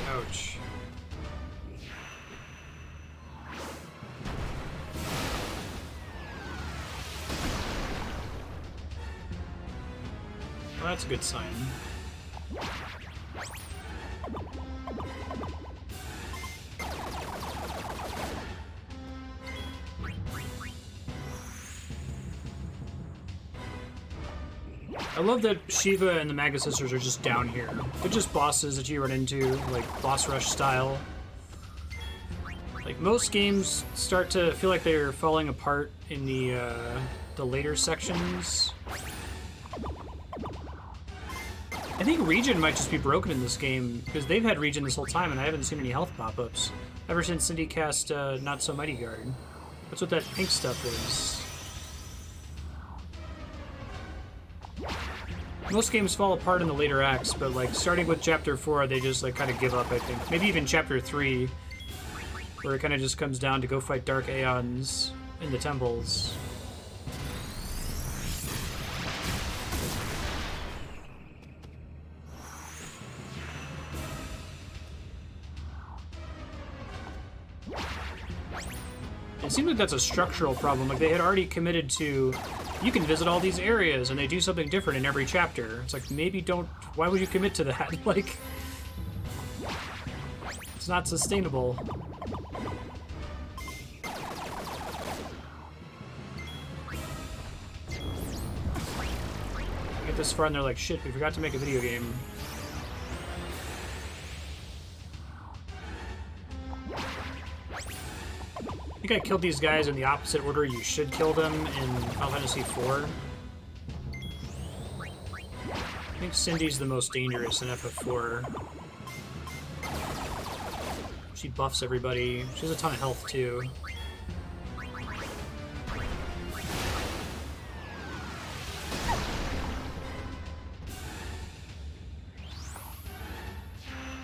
Ouch. Well, that's a good sign. I love that Shiva and the Maga Sisters are just down here. They're just bosses that you run into, like boss rush style. Like most games start to feel like they're falling apart in the later sections. I think Regen might just be broken in this game because they've had Regen this whole time and I haven't seen any health pop-ups ever since Cindy cast Not So Mighty Guard. That's what that pink stuff is. Most games fall apart in the later acts, but like starting with Chapter 4, they just like kind of give up, I think. Maybe even Chapter 3, where it kind of just comes down to go fight Dark Aeons in the temples. It seems like that's a structural problem. Like they had already committed to, you can visit all these areas and they do something different in every chapter. It's like, maybe don't, why would you commit to that? Like, it's not sustainable. Get this far and they're like, shit, we forgot to make a video game. I think I killed these guys in the opposite order you should kill them in Final Fantasy IV. I think Cindy's the most dangerous in FF4. She buffs everybody. She has a ton of health too.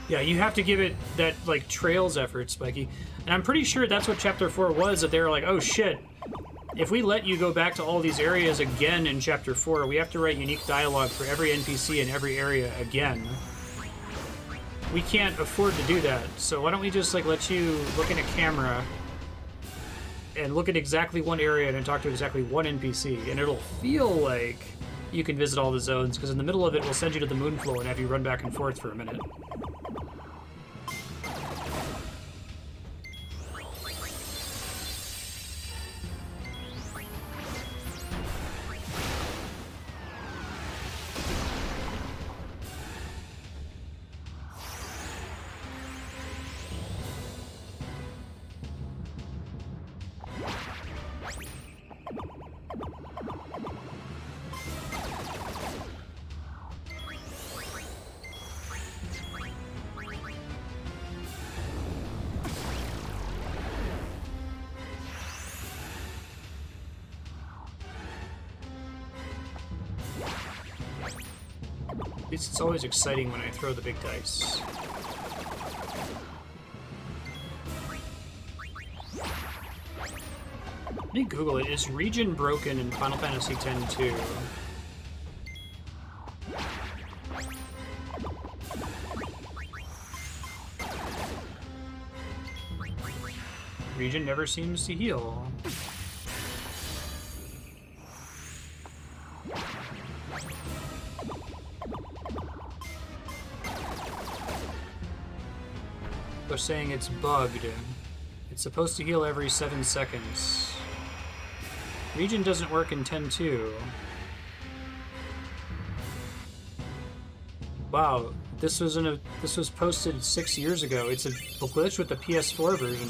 Yeah, you have to give it that, like, Trails effort, Spiky. And I'm pretty sure that's what Chapter 4 was, that they were like, oh shit, if we let you go back to all these areas again in Chapter 4, we have to write unique dialogue for every NPC in every area again. We can't afford to do that, so why don't we just, like, let you look in a camera and look at exactly one area and talk to exactly one NPC, and it'll feel like you can visit all the zones, because in the middle of it, we'll send you to the Moonflow and have you run back and forth for a minute. It's always exciting when I throw the big dice. Let me Google it. Is Regen broken in Final Fantasy X too? Region never seems to heal. They're saying it's bugged. It's supposed to heal every 7 seconds. Region doesn't work in 10.2. Wow, this was posted 6 years ago. It's a glitch with the PS4 version.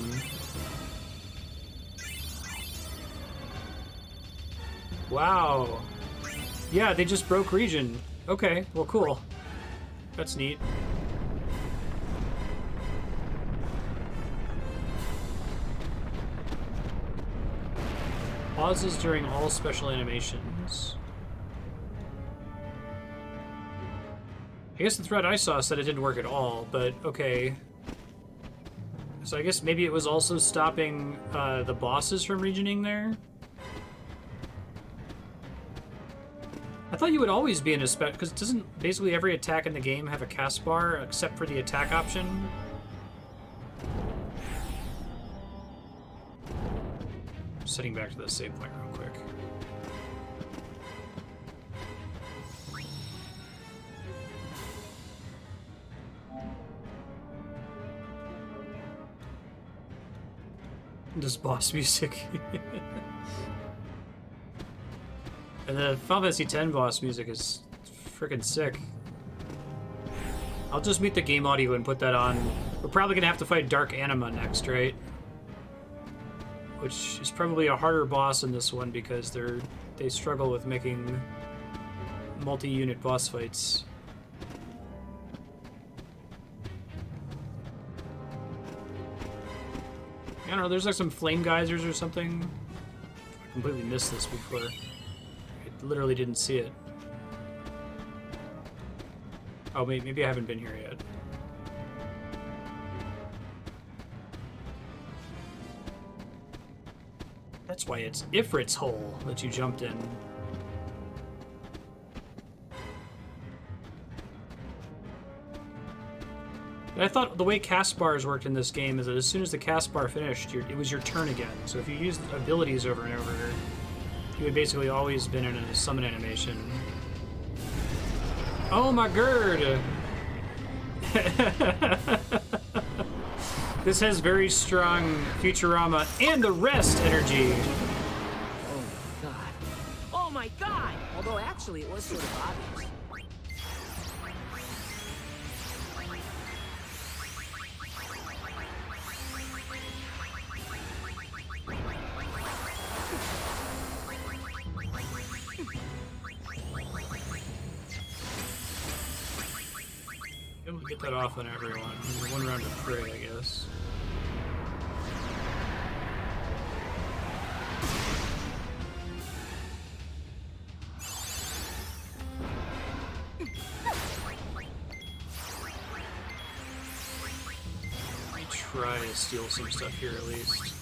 Wow. Yeah, they just broke Region. Okay, well, cool. That's neat. Pauses during all special animations. I guess the thread I saw said it didn't work at all, but okay. So I guess maybe it was also stopping the bosses from regioning there? I thought you would always be in a spec, because doesn't basically every attack in the game have a cast bar except for the attack option? Setting back to the save point real quick. This boss music. And the Final Fantasy X boss music is freaking sick. I'll just mute the game audio and put that on. We're probably gonna have to fight Dark Anima next, right? Which is probably a harder boss in this one because they struggle with making multi-unit boss fights. I don't know, there's like some flame geysers or something. I completely missed this before. I literally didn't see it. Oh, maybe I haven't been here yet. That's why it's Ifrit's hole that you jumped in. And I thought the way cast bars worked in this game is that as soon as the cast bar finished, it was your turn again. So if you used abilities over and over, you had basically always been in a summon animation. Oh my god! This has very strong Futurama and the rest energy. Oh my god. Oh my god! Although actually it was sort of obvious. Able to get that off on everyone. One round of prey, I guess. Let me try to steal some stuff here at least.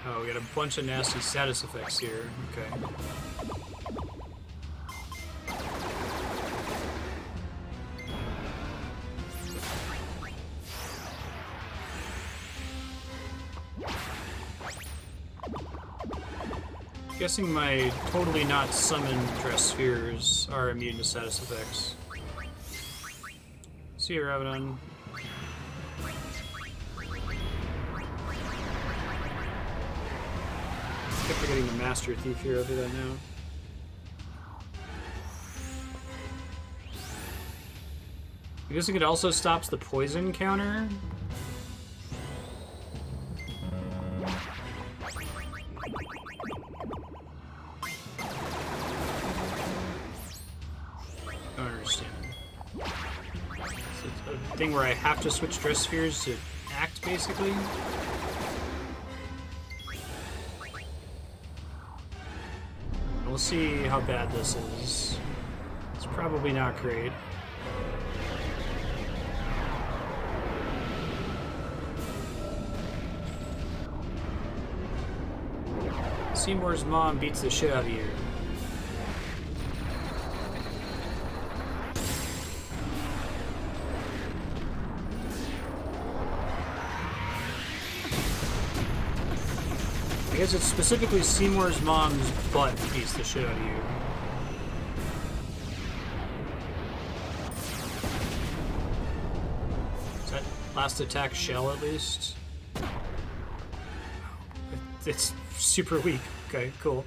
Oh, we got a bunch of nasty status effects here. Okay. Guessing my totally not summoned dress spheres are immune to status effects. See you, Ravenon. I keep forgetting the Master Thief here. I'll do that now. I guess it also stops the poison counter. I don't understand. So it's a thing where I have to switch dress spheres to act, basically. we'll see how bad this is. It's probably not great. Seymour's mom beats the shit out of you. I guess it's specifically Seymour's mom's butt beats the shit out of you. Is that last attack shell at least? It's super weak. Okay, cool.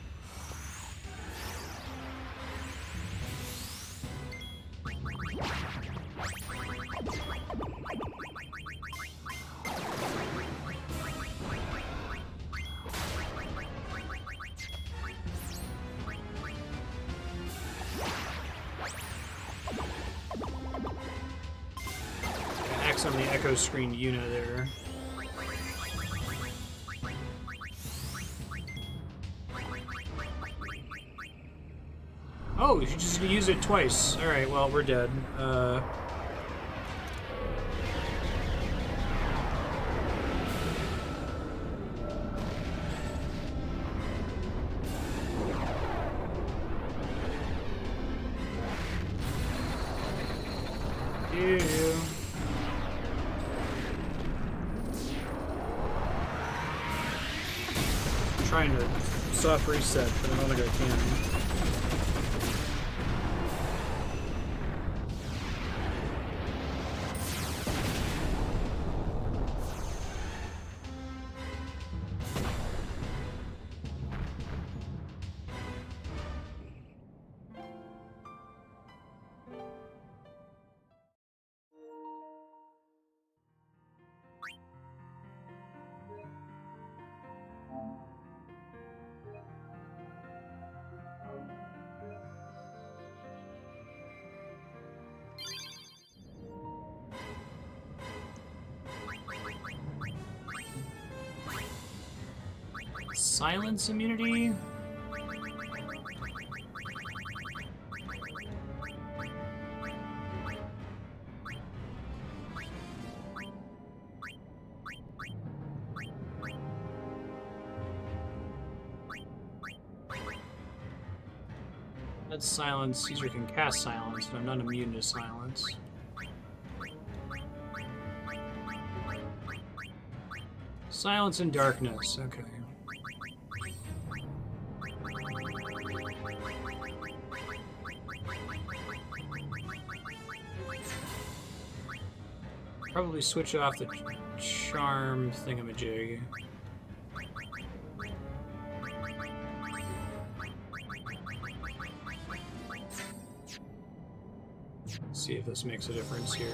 Axe on the echo screen Yuna there. Oh, you should just use it twice. Alright, well, we're dead. Ew. I'm trying to soft reset, but I don't think I can. Silence immunity? That's silence. User can cast silence, but I'm not immune to silence. Silence and darkness, okay. Probably switch off the charm thingamajig. See if this makes a difference here.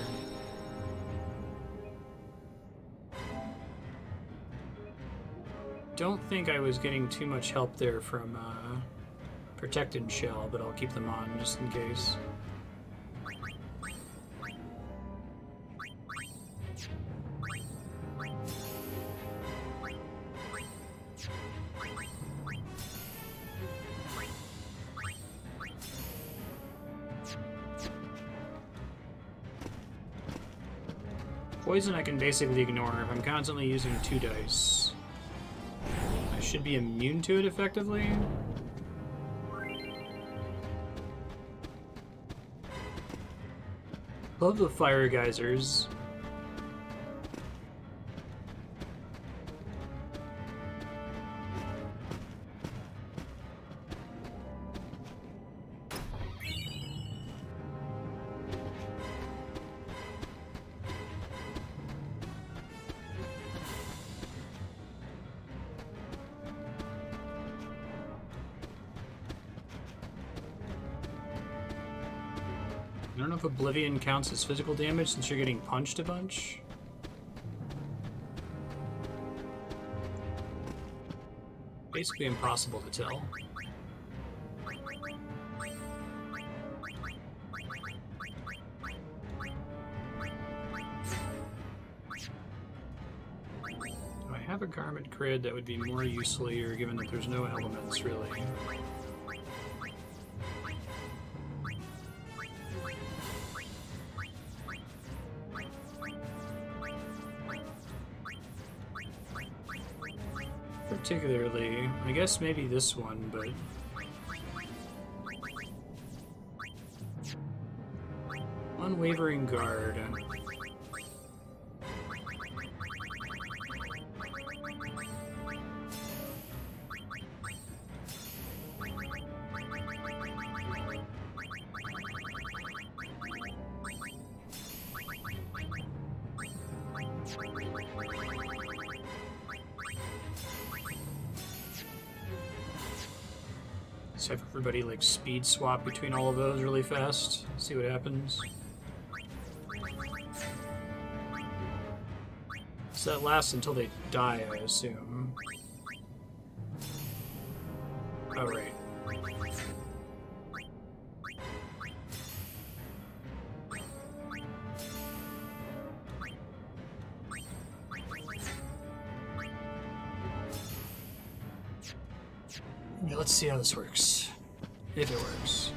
Don't think I was getting too much help there from Protected Shell, but I'll keep them on just in case. Poison I can basically ignore if I'm constantly using 2 dice. I should be immune to it effectively. Love the fire geysers. I don't know if Oblivion counts as physical damage since you're getting punched a bunch. Basically impossible to tell. Do I have a garment grid that would be more useful here given that there's no elements really? particularly. I guess maybe this one, but... Unwavering guard. Let's have everybody like speed swap between all of those really fast. See what happens. So that lasts until they die, I assume. Oh, right. Yeah, let's see how this works. If it works.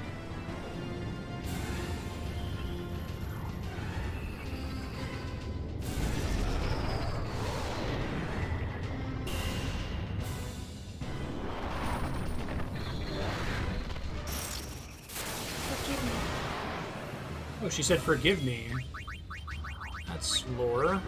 Forgive me. Oh, she said forgive me. That's lore.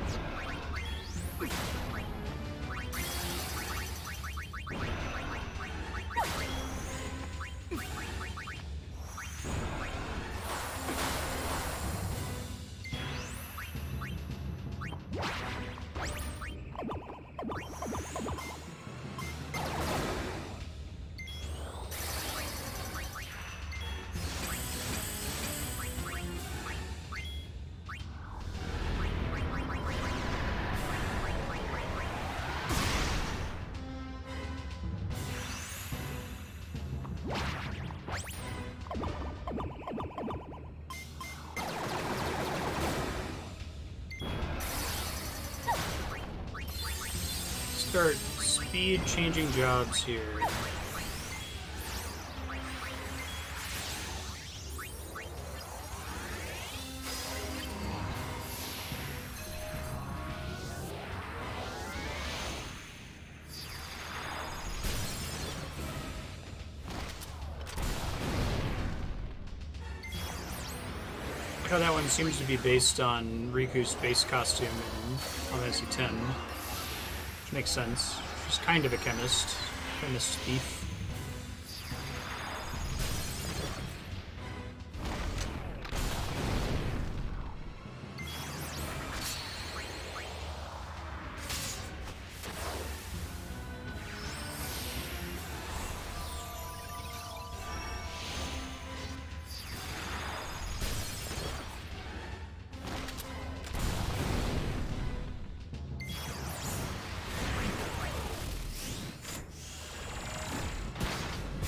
Start speed changing jobs here. How that one seems to be based on Riku's space costume in Final Fantasy X. Which makes sense. She's kind of a chemist. Chemist thief.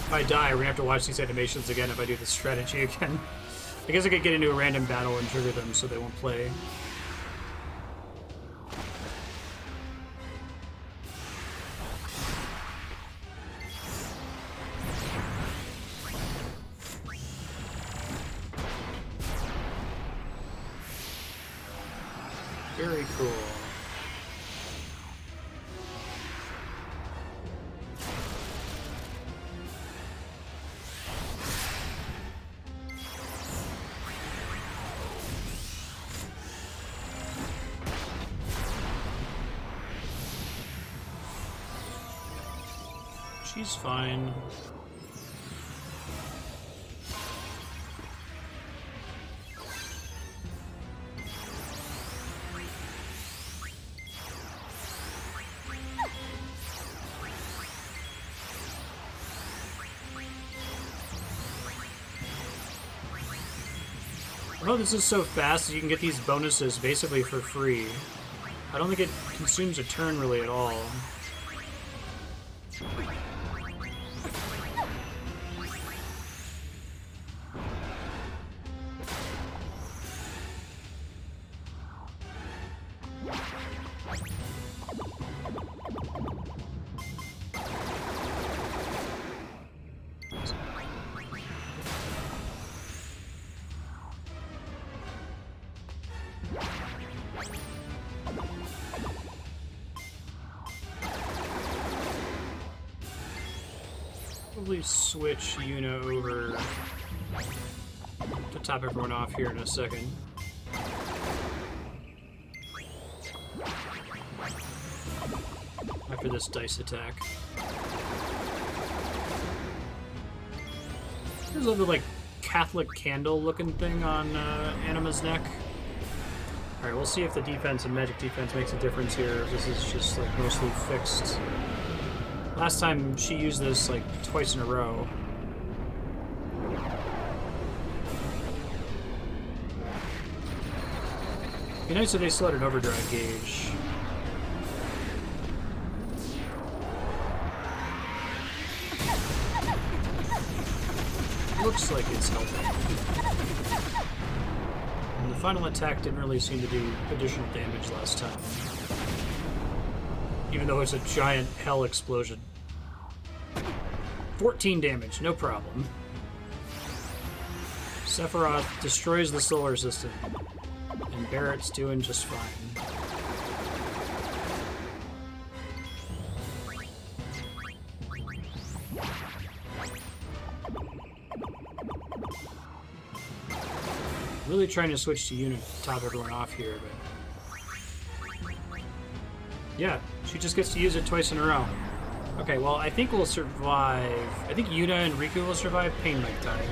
If I die, we're gonna have to watch these animations again if I do this strategy again. I guess I could get into a random battle and trigger them so they won't play. Very cool. She's fine. Oh, this is so fast that you can get these bonuses basically for free. I don't think it consumes a turn really at all. probably switch Yuna over to top everyone off here in a second. After this dice attack. There's a little like Catholic candle looking thing on Anima's neck. Alright, we'll see if the defense and magic defense makes a difference here. This is just like mostly fixed. Last time she used this like twice in a row. Be nice if they still had an overdrive gauge. Looks like it's helping. And the final attack didn't really seem to do additional damage last time. Even though it's a giant hell explosion. 14 damage, no problem. Sephiroth destroys the solar system. And Barrett's doing just fine. Really trying to switch to Yuna to top everyone off here, but... yeah, she just gets to use it twice in a row. Okay, well, I think we'll survive... I think Yuna and Riku will survive. Pain might die.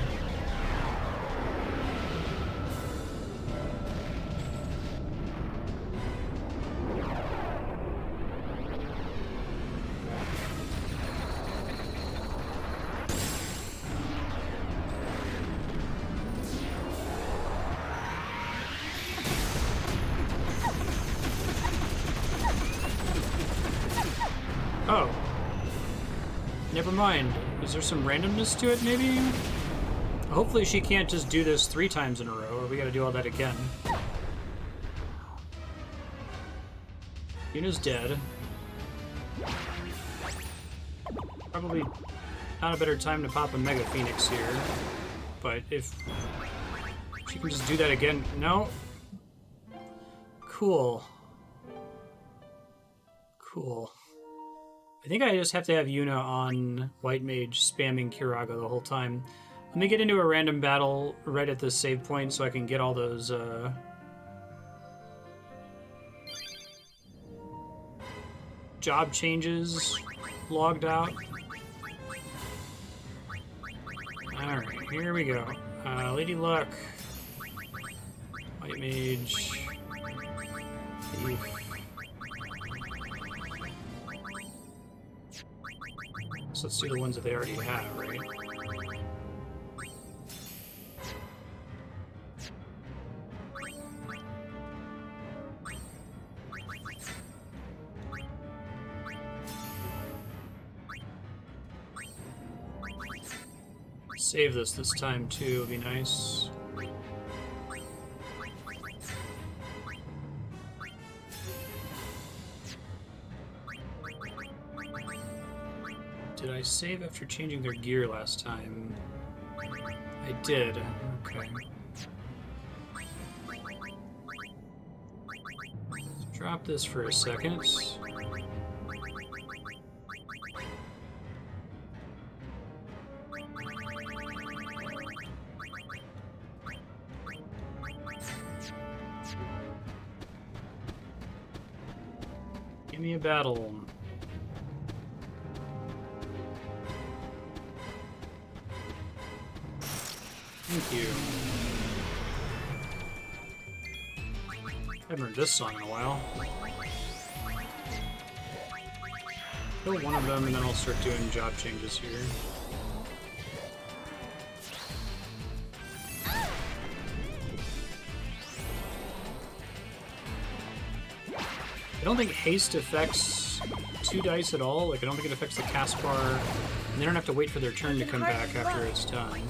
Oh. Never mind. Is there some randomness to it, maybe? Hopefully she can't just do this 3 times in a row, or we gotta do all that again. Yuna's dead. Probably not a better time to pop a Mega Phoenix here. But if she can just do that again... no? Cool. Cool. I think I just have to have Yuna on White Mage spamming Kiraga the whole time. Let me get into a random battle right at this save point so I can get all those job changes logged out. Alright, here we go. Lady Luck. White Mage. Thief. So let's do the ones that they already have, right? Save this time too, would be nice. Did I save after changing their gear last time? I did. Okay. Drop this for a second. Give me a battle. Thank you. I haven't heard this song in a while. Kill one of them and then I'll start doing job changes here. I don't think haste affects 2 dice at all. Like, I don't think it affects the cast bar. And they don't have to wait for their turn to come back after it's done.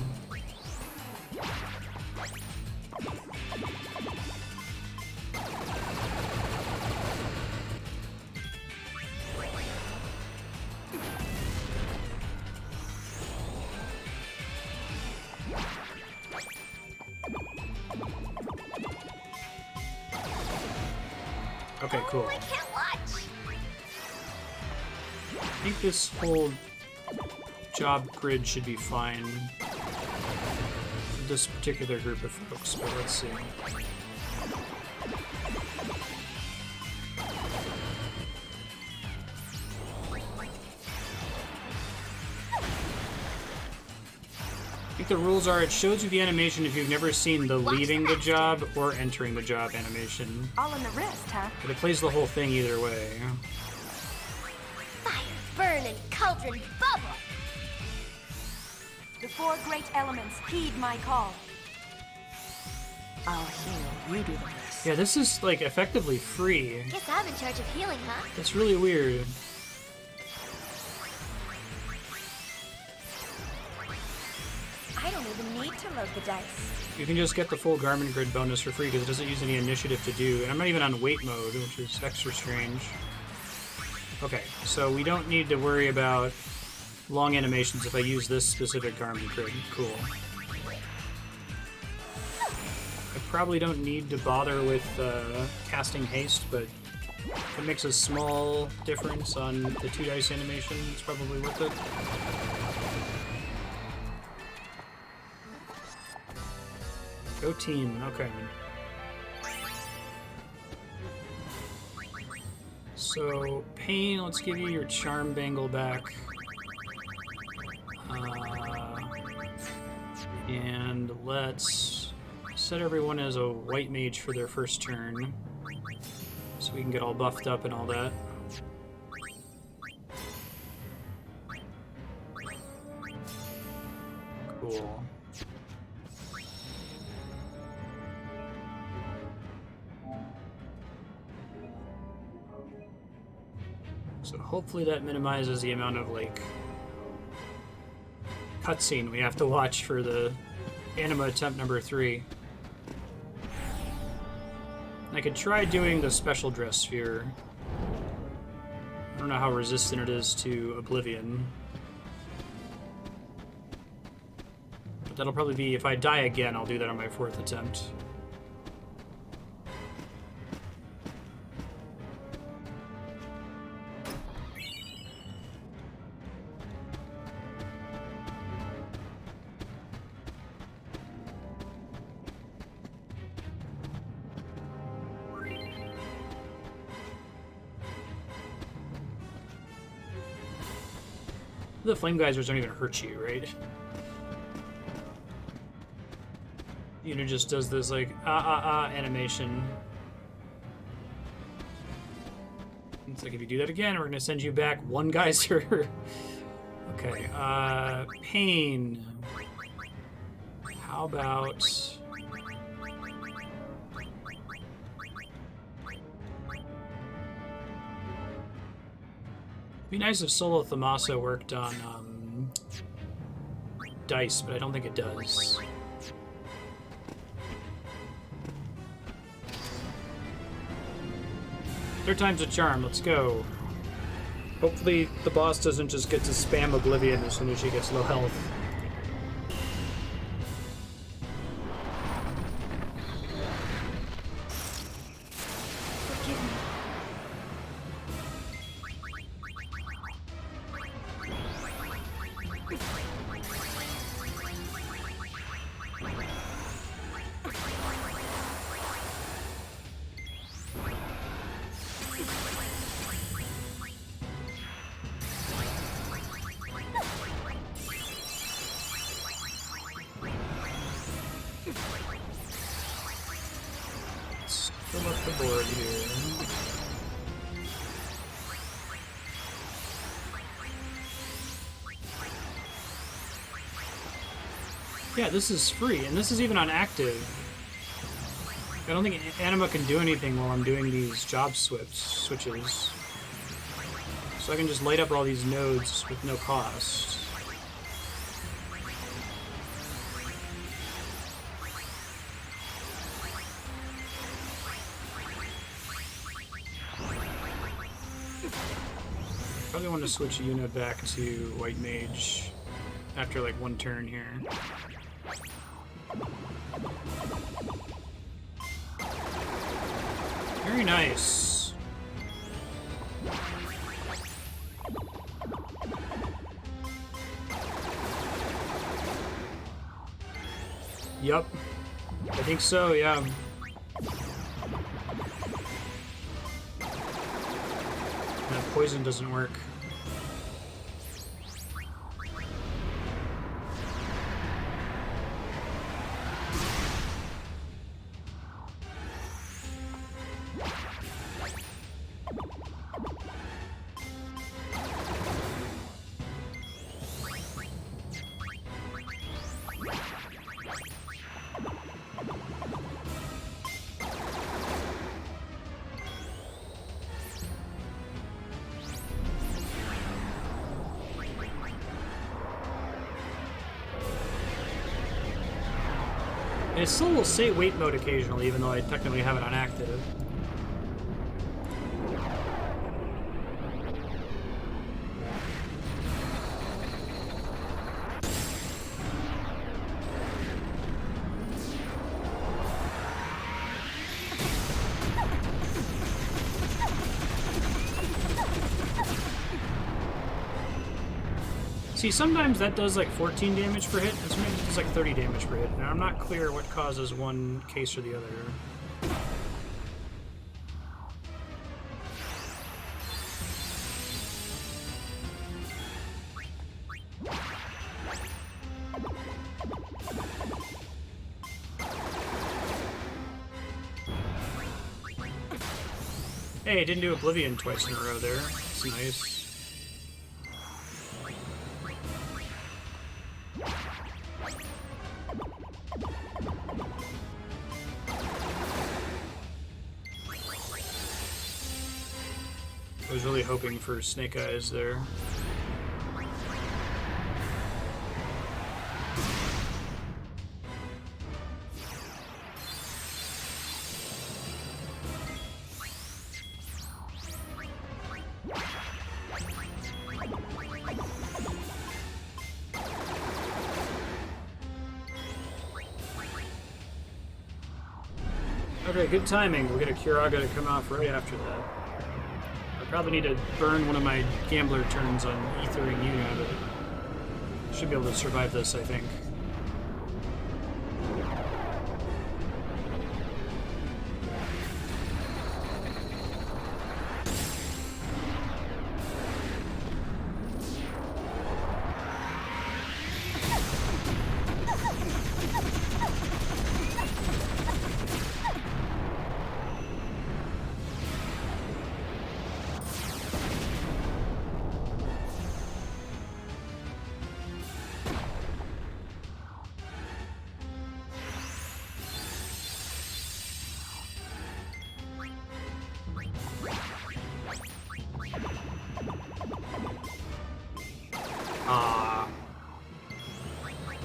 Okay, cool. I can't watch. I think this whole job grid should be fine for this particular group of folks, but let's see. I think the rules are it shows you the animation if you've never seen the leaving the job or entering the job animation. All in the wrist, huh? But it plays the whole thing either way. Fire, burn, and cauldron bubble! The 4 great elements heed my call. I'll heal, you do the rest. Yeah, this is like effectively free. Guess I'm in charge of healing, huh? That's really weird. I don't even need to load the dice. You can just get the full Garmin Grid bonus for free because it doesn't use any initiative to do. And I'm not even on wait mode, which is extra strange. Okay, so we don't need to worry about long animations if I use this specific Garmin Grid. Cool. I probably don't need to bother with casting haste, but if it makes a small difference on the 2 dice animation, it's probably worth it. Go team, okay. So, Pain, let's give you your Charm Bangle back. And let's set everyone as a White Mage for their first turn. So we can get all buffed up and all that. Cool. So hopefully that minimizes the amount of, like, cutscene we have to watch for the Anima attempt number 3. I could try doing the special dress sphere. I don't know how resistant it is to Oblivion. But that'll probably be, if I die again, I'll do that on my 4th attempt. The flame geysers don't even hurt you, right? Una just does this, like, animation. It's like, if you do that again, we're gonna send you back 1 geyser. Okay, Pain. How about... It'd be nice if Solo Thamasso worked on dice, but I don't think it does. 3rd time's a charm, let's go. Hopefully the boss doesn't just get to spam Oblivion as soon as she gets low health. Fill up the board here. Yeah, this is free, and this is even on active. I don't think Anima can do anything while I'm doing these job switches. So I can just light up all these nodes with no cost. Probably want to switch Una back to White Mage after like 1 turn here. Very nice. Yup. I think so, yeah. That poison doesn't work. It still will say wait mode occasionally, even though I technically have it on active. See, sometimes that does like 14 damage per hit, and sometimes it does like 30 damage per hit, and I'm not clear what causes one case or the other. Hey, I didn't do Oblivion twice in a row there. That's nice. I was really hoping for Snake Eyes there. Okay, good timing. We'll get a Curaga to come off right after that. I probably need to burn one of my gambler turns on Ethering Yuna, but should be able to survive this, I think.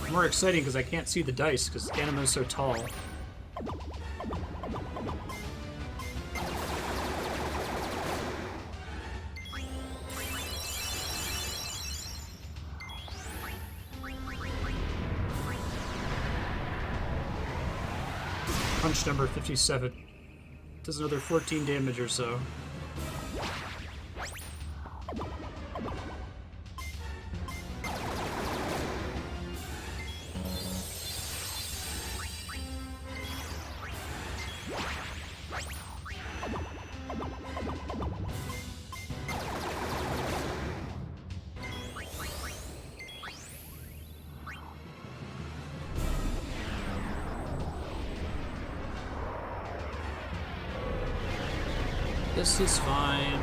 More exciting because I can't see the dice because Anima is so tall. Punch number 57. Does another 14 damage or so. This is fine.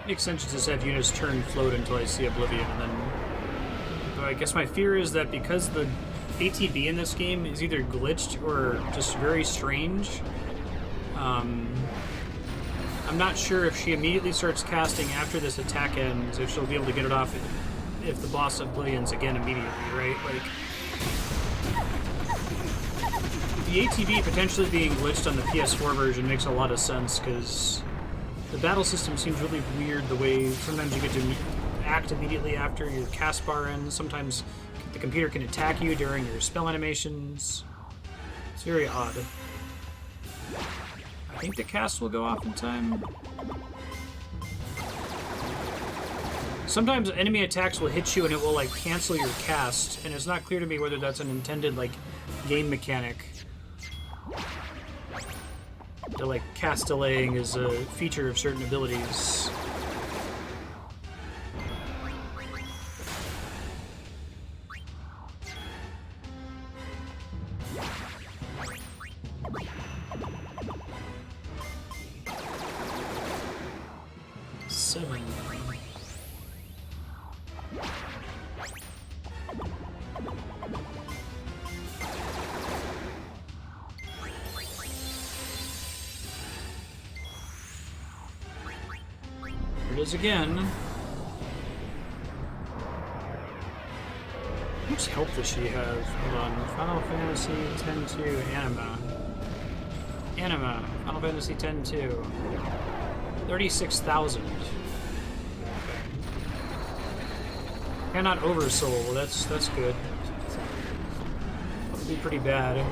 Makes sense to just have units turn float until I see Oblivion, and then... But I guess my fear is that because the ATB in this game is either glitched or just very strange, I'm not sure if she immediately starts casting after this attack ends, if she'll be able to get it off if the boss Oblivions again immediately, right? Like, the ATB potentially being glitched on the PS4 version makes a lot of sense, because the battle system seems really weird the way sometimes you get to act immediately after your cast bar ends. Sometimes the computer can attack you during your spell animations. It's very odd. I think the cast will go off in time. Sometimes enemy attacks will hit you and it will like cancel your cast, and it's not clear to me whether that's an intended like game mechanic. The like cast delaying is a feature of certain abilities. Seven. Here it is again. How much health does she have? Hold on. Final Fantasy X-2 Anima. Anima. Final Fantasy X-2. 36,000. Okay. Cannot oversoul. Well, that's good. That would be pretty bad.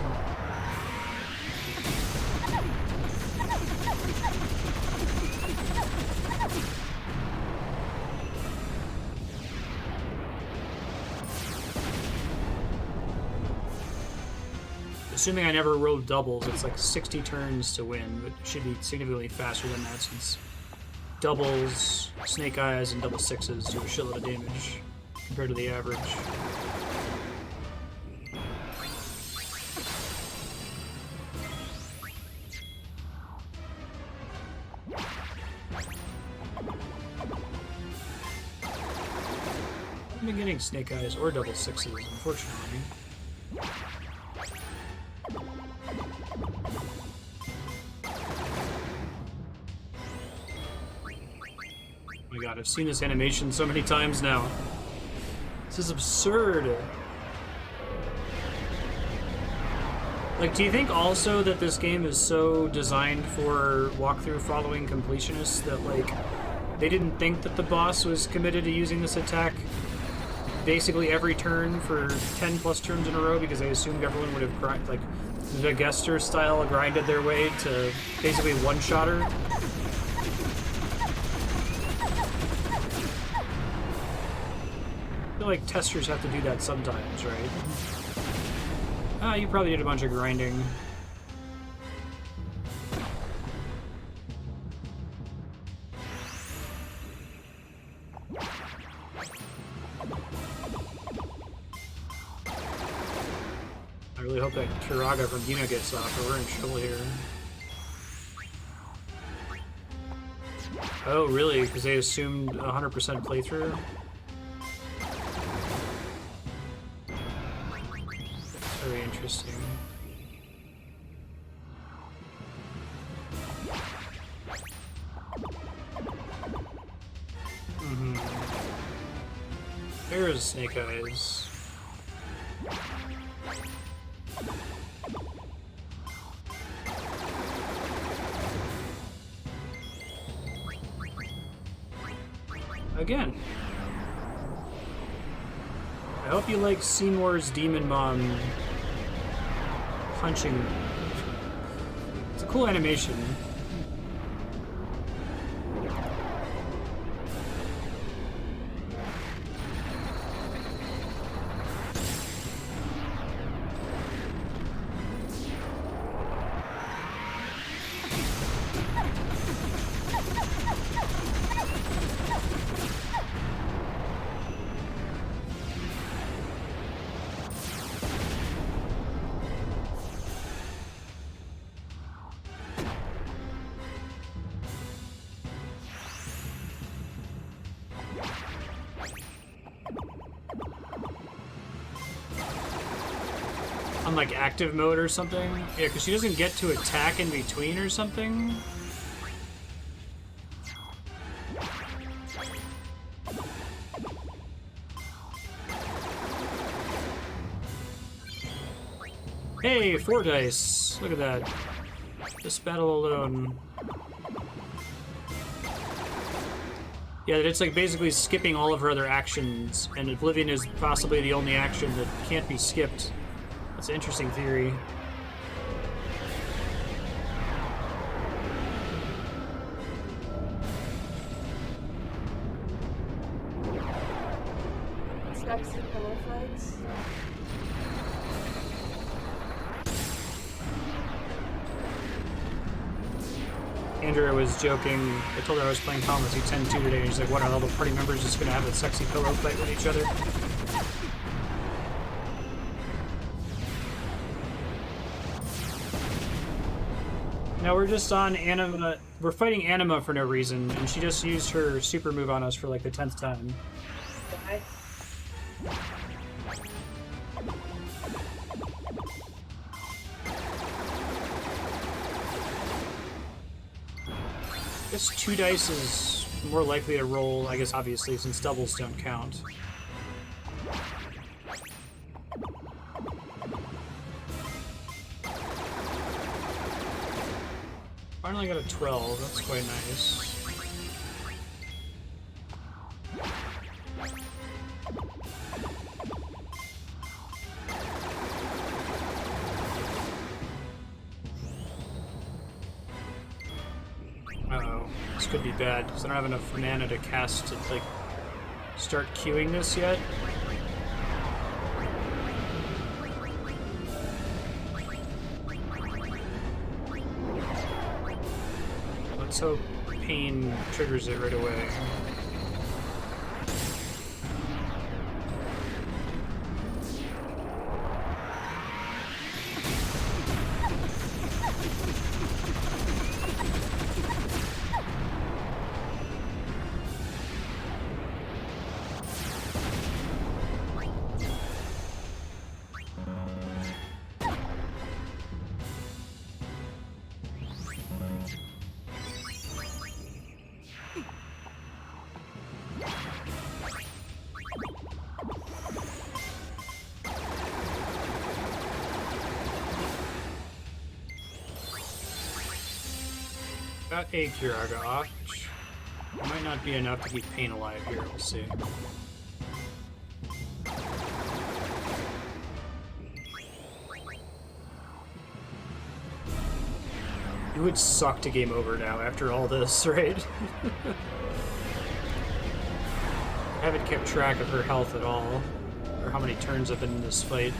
Assuming I never rolled doubles, it's like 60 turns to win, but it should be significantly faster than that since doubles, snake eyes, and double sixes do a shitload of damage compared to the average. I've been getting snake eyes or double sixes, unfortunately. Oh my god, I've seen this animation so many times now. This is absurd. Like, do you think also that this game is so designed for walkthrough following completionists that, like, they didn't think that the boss was committed to using this attack basically every turn for 10 plus turns in a row because they assumed everyone would have, like, the Gester style grinded their way to basically one-shot her? I feel like testers have to do that sometimes, right? Ah, you probably did a bunch of grinding. I really hope that Kiraga from Dino gets off, or we're in trouble here. Oh, really? Because they assumed 100% playthrough? Very interesting. There's Snake Eyes. Again. I hope you like Seymour's Demon Mom punching. It's a cool animation. like active mode or something. Yeah, because she doesn't get to attack in between or something. Hey, 4 dice. Look at that. This battle alone. Yeah, it's like basically skipping all of her other actions, and Oblivion is possibly the only action that can't be skipped. That's an interesting theory. Sexy pillow fights. Andrea was joking. I told her I was playing Final Fantasy X-2 today, and she's like, what, are all the party members just gonna have a sexy pillow fight with each other? No, we're just on Anima. We're fighting Anima for no reason, and she just used her super move on us for like the 10th time. Why? I guess 2 dice is more likely to roll, I guess, obviously, since doubles don't count. Finally got a 12, that's quite nice. Uh-oh, this could be bad, because I don't have enough mana to cast to, like, start queuing this yet. Let's hope Pain triggers it right away. Got a Kiraga off, which might not be enough to keep Pain alive here, we'll see. It would suck to game over now after all this, right? I haven't kept track of her health at all, or how many turns I've been in this fight.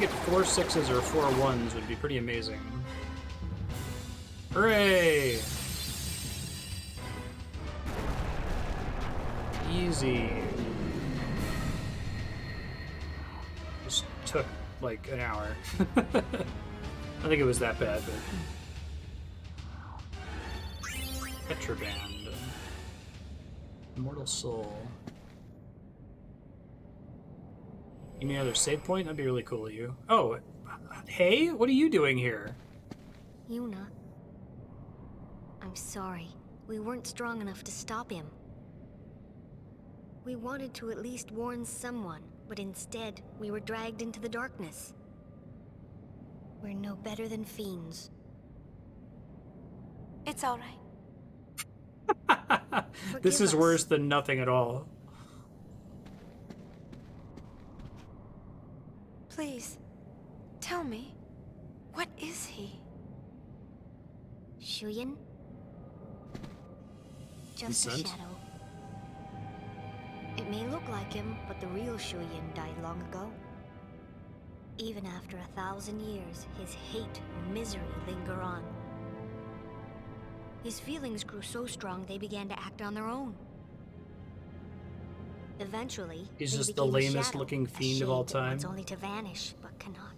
Get 4 6s or 4 1s would be pretty amazing. Hooray! Easy. Just took like an hour. I think it was that bad, but Petroband. Immortal Soul. You need another save point? That'd be really cool of you. Oh, hey, what are you doing here? Yuna. I'm sorry. We weren't strong enough to stop him. We wanted to at least warn someone, but instead, we were dragged into the darkness. We're no better than fiends. It's all right. This is worse than nothing at all. Please, Tell me, what is he? Shuyin? Just a Consent? shadow. It may look like him, but the real Shuyin died long ago. Even after 1,000 years, his hate and misery linger on. His feelings grew so strong they began to act on their own. Eventually, He's they just the became a lamest shadow, looking a fiend shade of all that time. wants only to vanish, but cannot.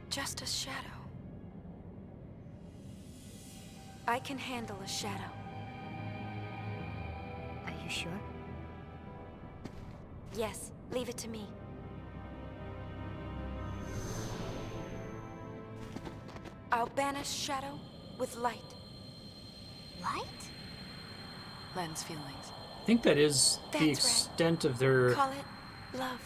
Just a shadow. I can handle a shadow. Are you sure? Yes, leave it to me. I'll banish shadow with light. Light? Len's feelings. I think that is That's the right. extent of their... Call it love.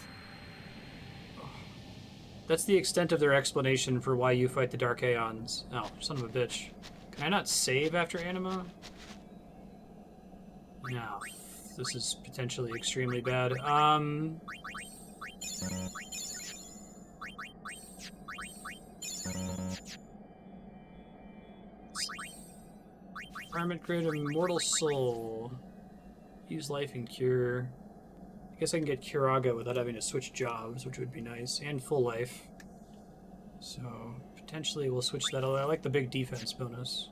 That's the extent of their explanation for why you fight the Dark Aeons. Oh, son of a bitch. Can I not save after Anima? No. This is potentially extremely bad. Environment grade Immortal Soul. Use life and cure. I guess I can get Curaga without having to switch jobs, which would be nice. And full life. So, potentially we'll switch that. I like the big defense bonus.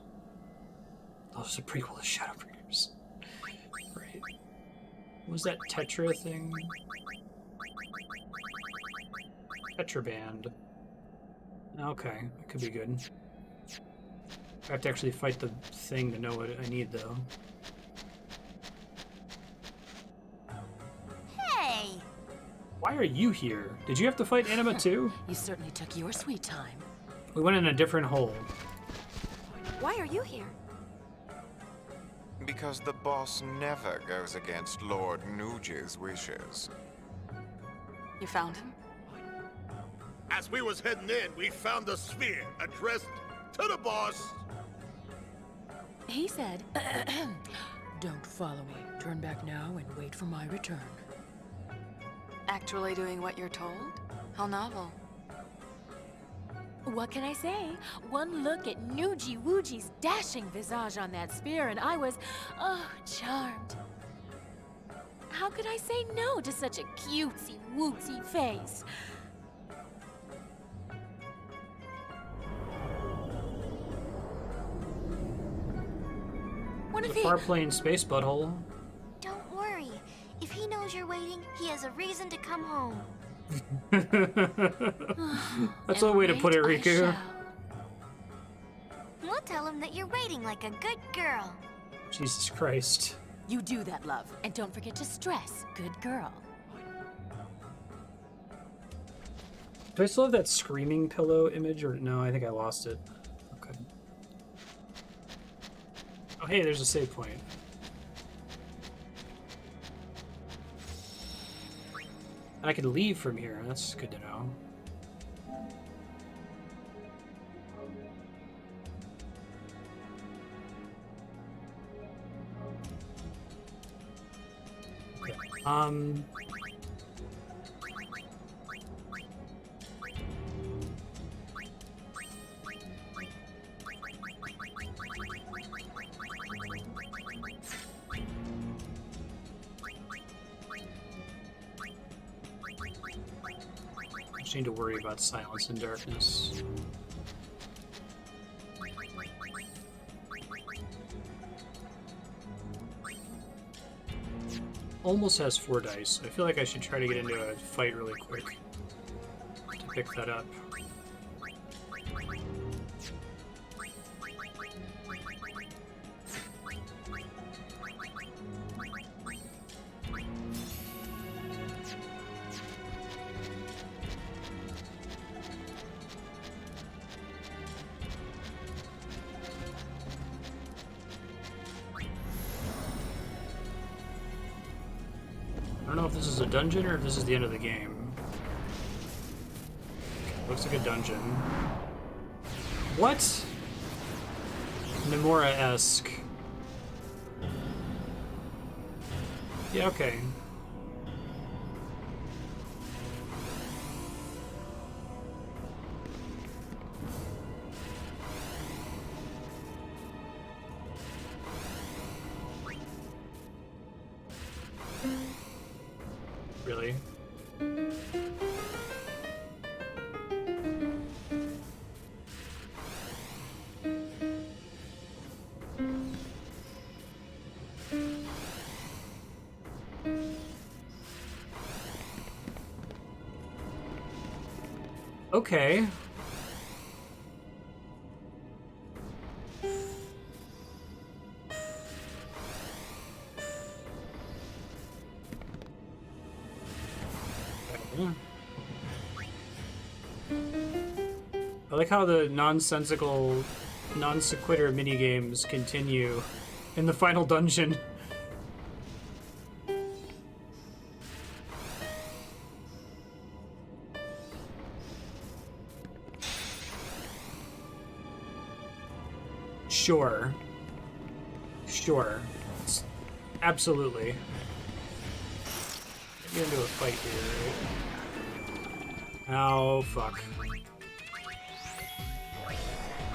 Oh, it's a prequel to Shadowbringers. Right. What was that Tetra thing? Tetra Band. Okay, that could be good. I have to actually fight the thing to know what I need, though. Hey! Why are you here? Did you have to fight Anima too? You certainly took your sweet time. We went in a different hole. Why are you here? Because the boss never goes against Lord Nuge's wishes. You found him? As we was heading in, we found the sphere addressed to the boss. He said, "Don't follow me. Turn back now and wait for my return." Actually doing what you're told? How novel. What can I say? One look at Nuji Wuji's dashing visage on that spear and I was, charmed. How could I say no to such a cutesy-wootsy face? What if The far plane space butthole. Don't worry. If he knows you're waiting, he has a reason to come home. That's one way to put it, Riku. We'll tell him that you're waiting like a good girl. Jesus Christ. You do that, love, and don't forget to stress, good girl. Do I still have that screaming pillow image, or no? I think I lost it. Okay. Oh, hey, there's a save point. And I could leave from here. That's good to know. Okay. I just need to worry about silence and darkness. Almost has 4 dice. I feel like I should try to get into a fight really quick to pick that up. I don't know if this is a dungeon or if this is the end of the game. Looks like a dungeon. What? Nomura-esque. Yeah, okay. Okay. I like how the nonsensical, non sequitur minigames continue in the final dungeon. Sure. Sure. Absolutely. Get into a fight here, right? Oh, fuck.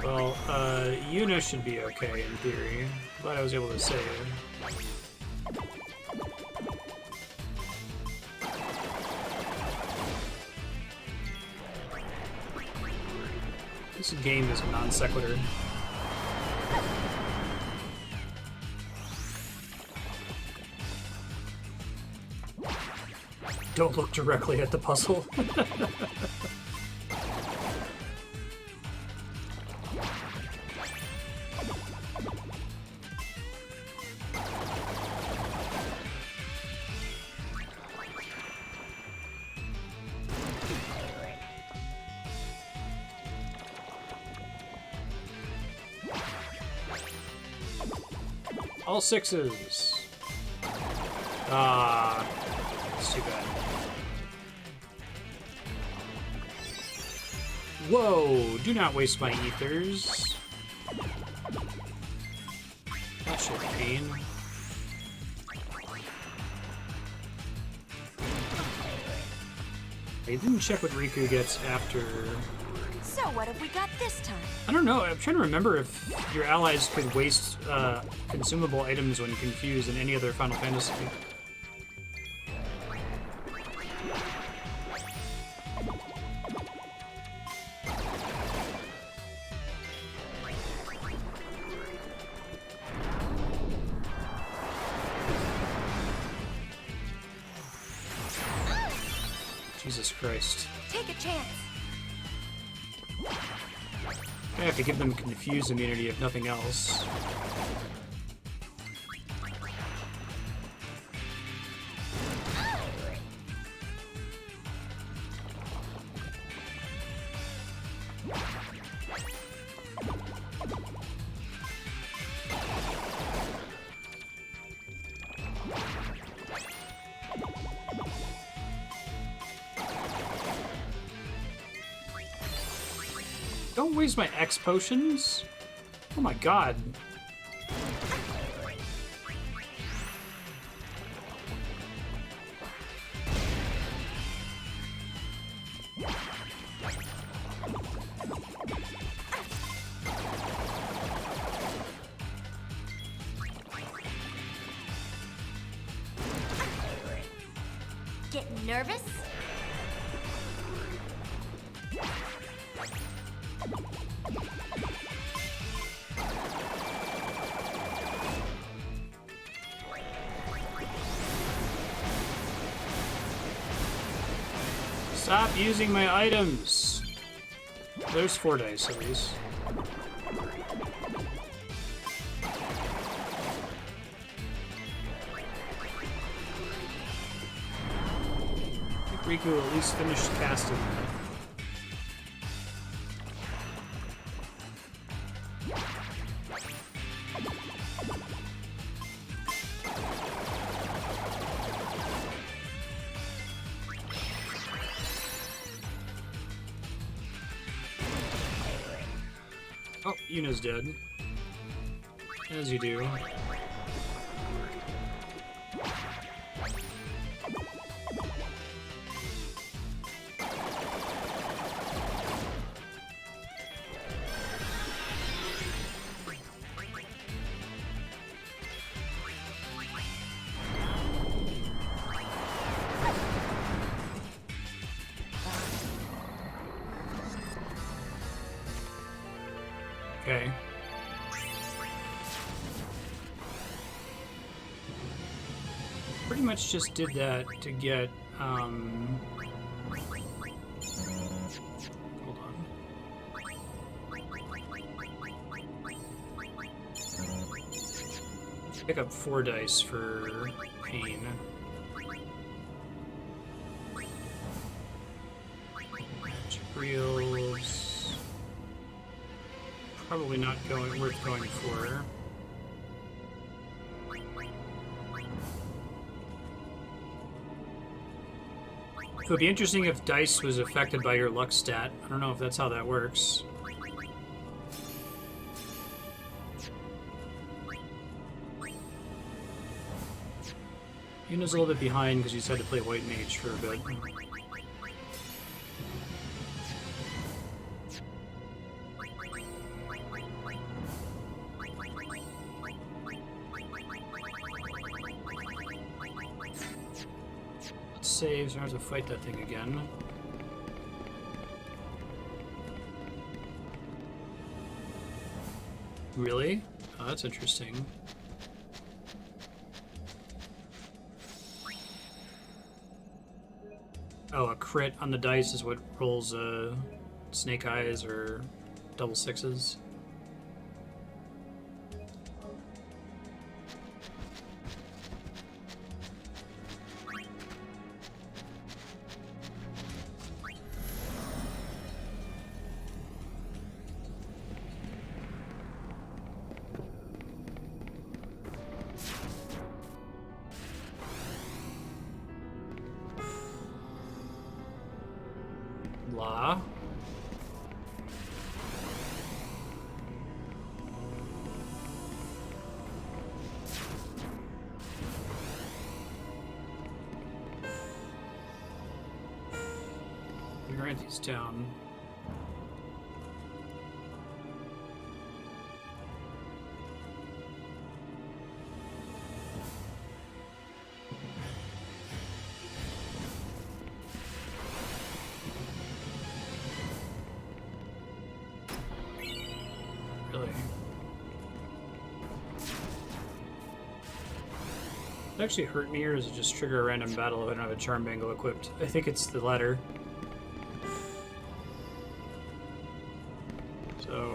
Well, Yuna should be okay in theory. Glad I was able to save. This game is a non sequitur. Don't look directly at the puzzle. All sixes. Ah, it's too bad. Whoa, do not waste my ethers. That should pain. I didn't check what Riku gets after. So what have we got this time? I don't know. I'm trying to remember if your allies could waste consumable items when confused in any other Final Fantasy. Jesus Christ. Take a chance. I have to give them confused immunity if nothing else. Don't waste my X potions. Oh my god. Getting nervous? Stop using my items! There's 4 dice at least. I think Riku will at least finish casting that. Oh, Yuna's dead. As you do. Okay. Pretty much just did that to get, Pick up 4 dice for pain. Reels. Probably not worth going for. It would be interesting if dice was affected by your luck stat. I don't know if that's how that works. Yuna's a little bit behind because he's had to play White Mage for a bit. Let's save, so I don't have to fight that thing again. Really? Oh, that's interesting. Oh, a crit on the dice is what rolls snake eyes or double sixes. La. We write these down. Really? Does it actually hurt me, or does it just trigger a random battle if I don't have a charm bangle equipped? I think it's the latter. So...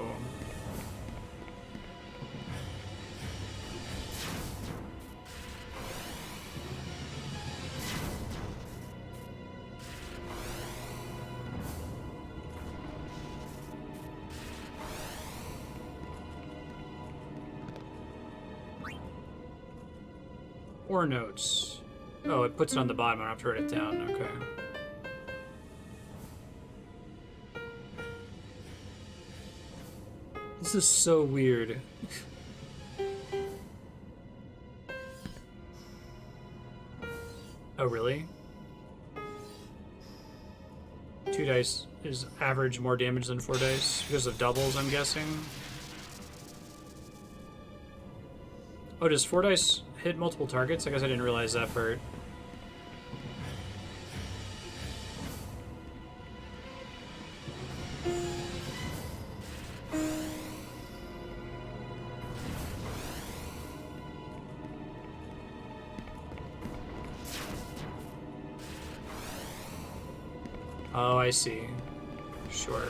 Or notes. Oh, it puts it on the bottom. I don't have to write it down. Okay. This is so weird. Oh, really? 2 dice is average more damage than 4 dice because of doubles, I'm guessing. Oh, does 4 dice hit multiple targets? I guess I didn't realize that part. Oh, I see. Sure.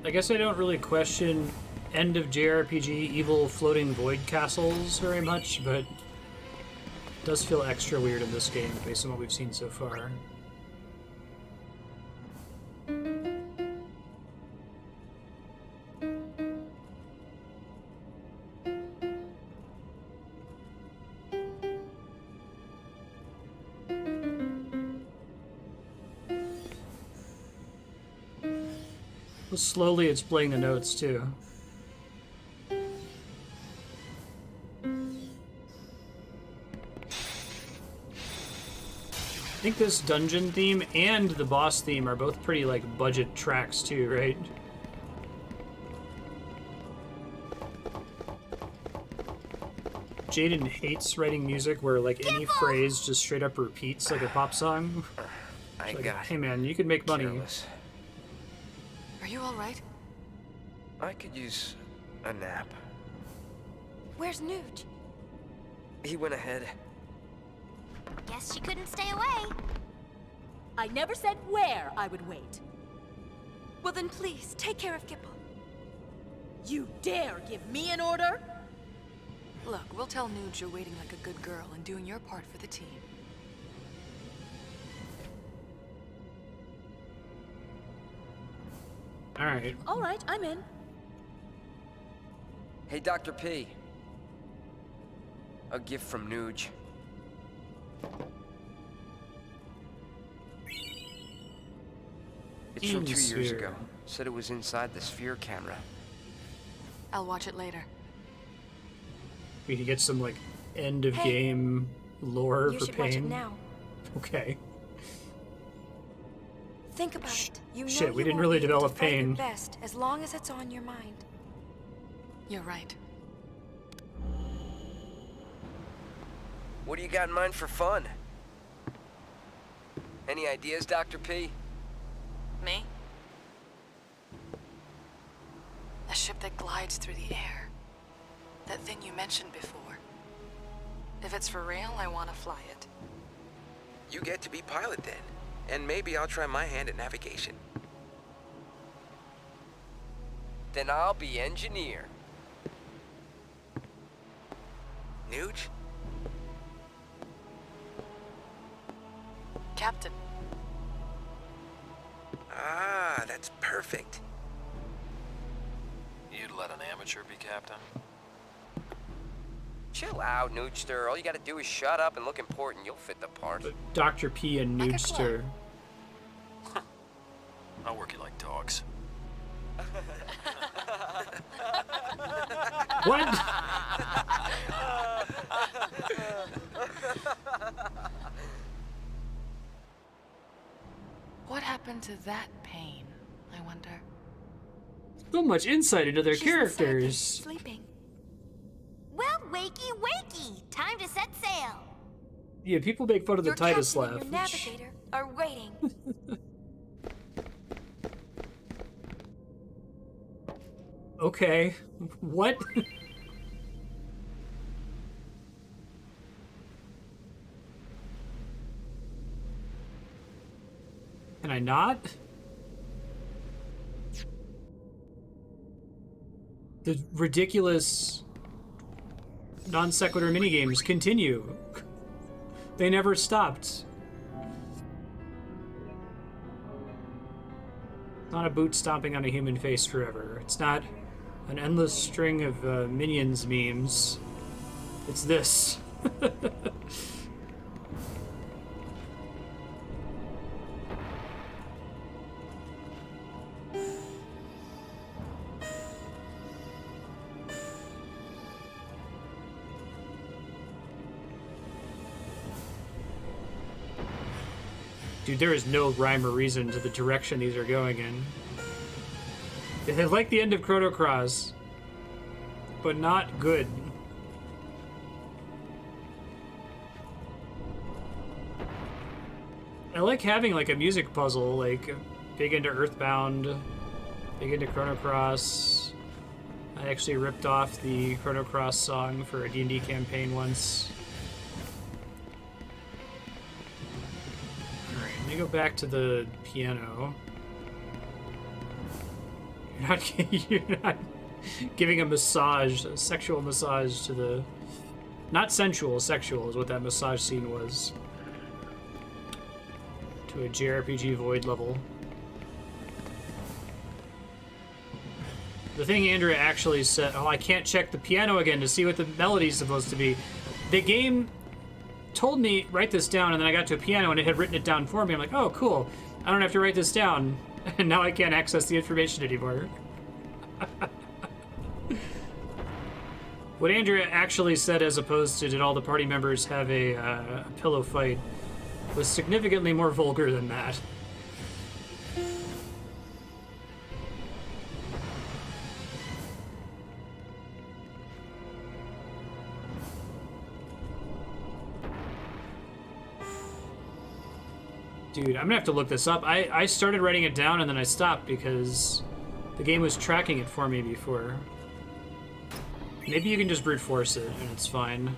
I guess I don't really question end of JRPG evil floating void castles very much, but it does feel extra weird in this game based on what we've seen so far. Well, slowly it's playing the notes too. I think this dungeon theme and the boss theme are both pretty like budget tracks too, right? Jaden hates writing music where like any phrase just straight up repeats like a pop song. I Like, got hey man, you could make money. careless. Are you all right? I could use a nap. Where's Nuge? He went ahead. Guess she couldn't stay away. I never said where I would wait. Well then please, take care of Gipple. You dare give me an order? Look, we'll tell Nuge you're waiting like a good girl and doing your part for the team. Alright. Alright, I'm in. Hey, Dr. P. A gift from Nuge. It's from 2 years Sphere. ago. Said it was inside the sphere camera. I'll watch it later. We could get some like end of Hey, game lore You for should watch it pain. now. Okay. Think about it. You know Shit, we you didn't won't really be able to develop fight your pain. best as long as it's on your mind. You're right. What do you got in mind for fun? Any ideas, Dr. P? Me? A ship that glides through the air. That thing you mentioned before. If it's for real, I want to fly it. You get to be pilot then. And maybe I'll try my hand at navigation. Then I'll be engineer. Nuge? Captain. Ah, that's perfect. You'd let an amateur be captain? Chill out, Nugester. All you gotta do is shut up and look important. You'll fit the part. Dr. P and Nugester. I'll work you like dogs. What? What happened to that pain, I wonder? So much insight into their She's inside, characters. sleeping. Well, wakey, wakey! Time to set sail. Yeah, people make fun of the Your Titus captain laugh. and your navigator are waiting. Okay. What? Can I not? The ridiculous non sequitur minigames continue. They never stopped. Not a boot stomping on a human face forever. It's not an endless string of Minions memes. It's this. Dude, there is no rhyme or reason to the direction these are going in. It's like the end of Chrono Cross, but not good. I like having like a music puzzle, like big into Earthbound, big into Chrono Cross. I actually ripped off the Chrono Cross song for a D&D campaign once. Alright, let me go back to the piano. You're not giving a massage, a sexual massage to the... Not sensual, sexual is what that massage scene was. To a JRPG Void level. The thing Andrea actually said, oh, I can't check the piano again to see what the melody's supposed to be. The game told me, write this down, and then I got to a piano and it had written it down for me. I'm like, oh, cool. I don't have to write this down. And now I can't access the information anymore. What Andrea actually said, as opposed to did all the party members have a pillow fight, was significantly more vulgar than that. Dude, I'm gonna have to look this up. I started writing it down and then I stopped because the game was tracking it for me before. Maybe you can just brute force it and it's fine.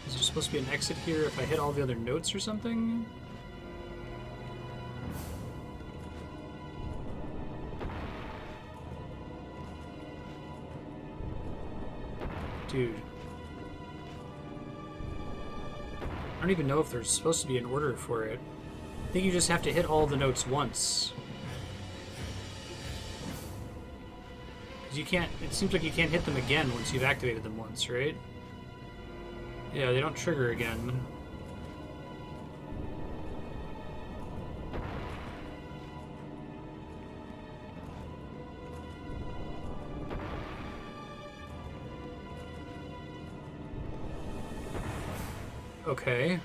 Is there supposed to be an exit here if I hit all the other notes or something? Dude. I don't even know if there's supposed to be an order for it. I think you just have to hit all the notes once. Because you can't, it seems like you can't hit them again once you've activated them once, right? Yeah, they don't trigger again. Okay.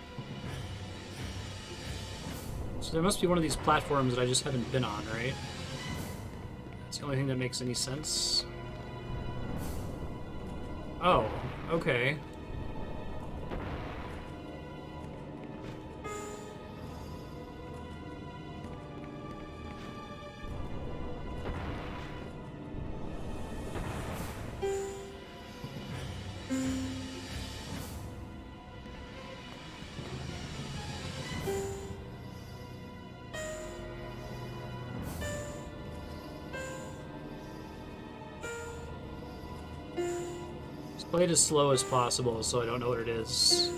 So there must be one of these platforms that I just haven't been on, right? That's the only thing that makes any sense. Oh, okay. Play it as slow as possible so I don't know what it is.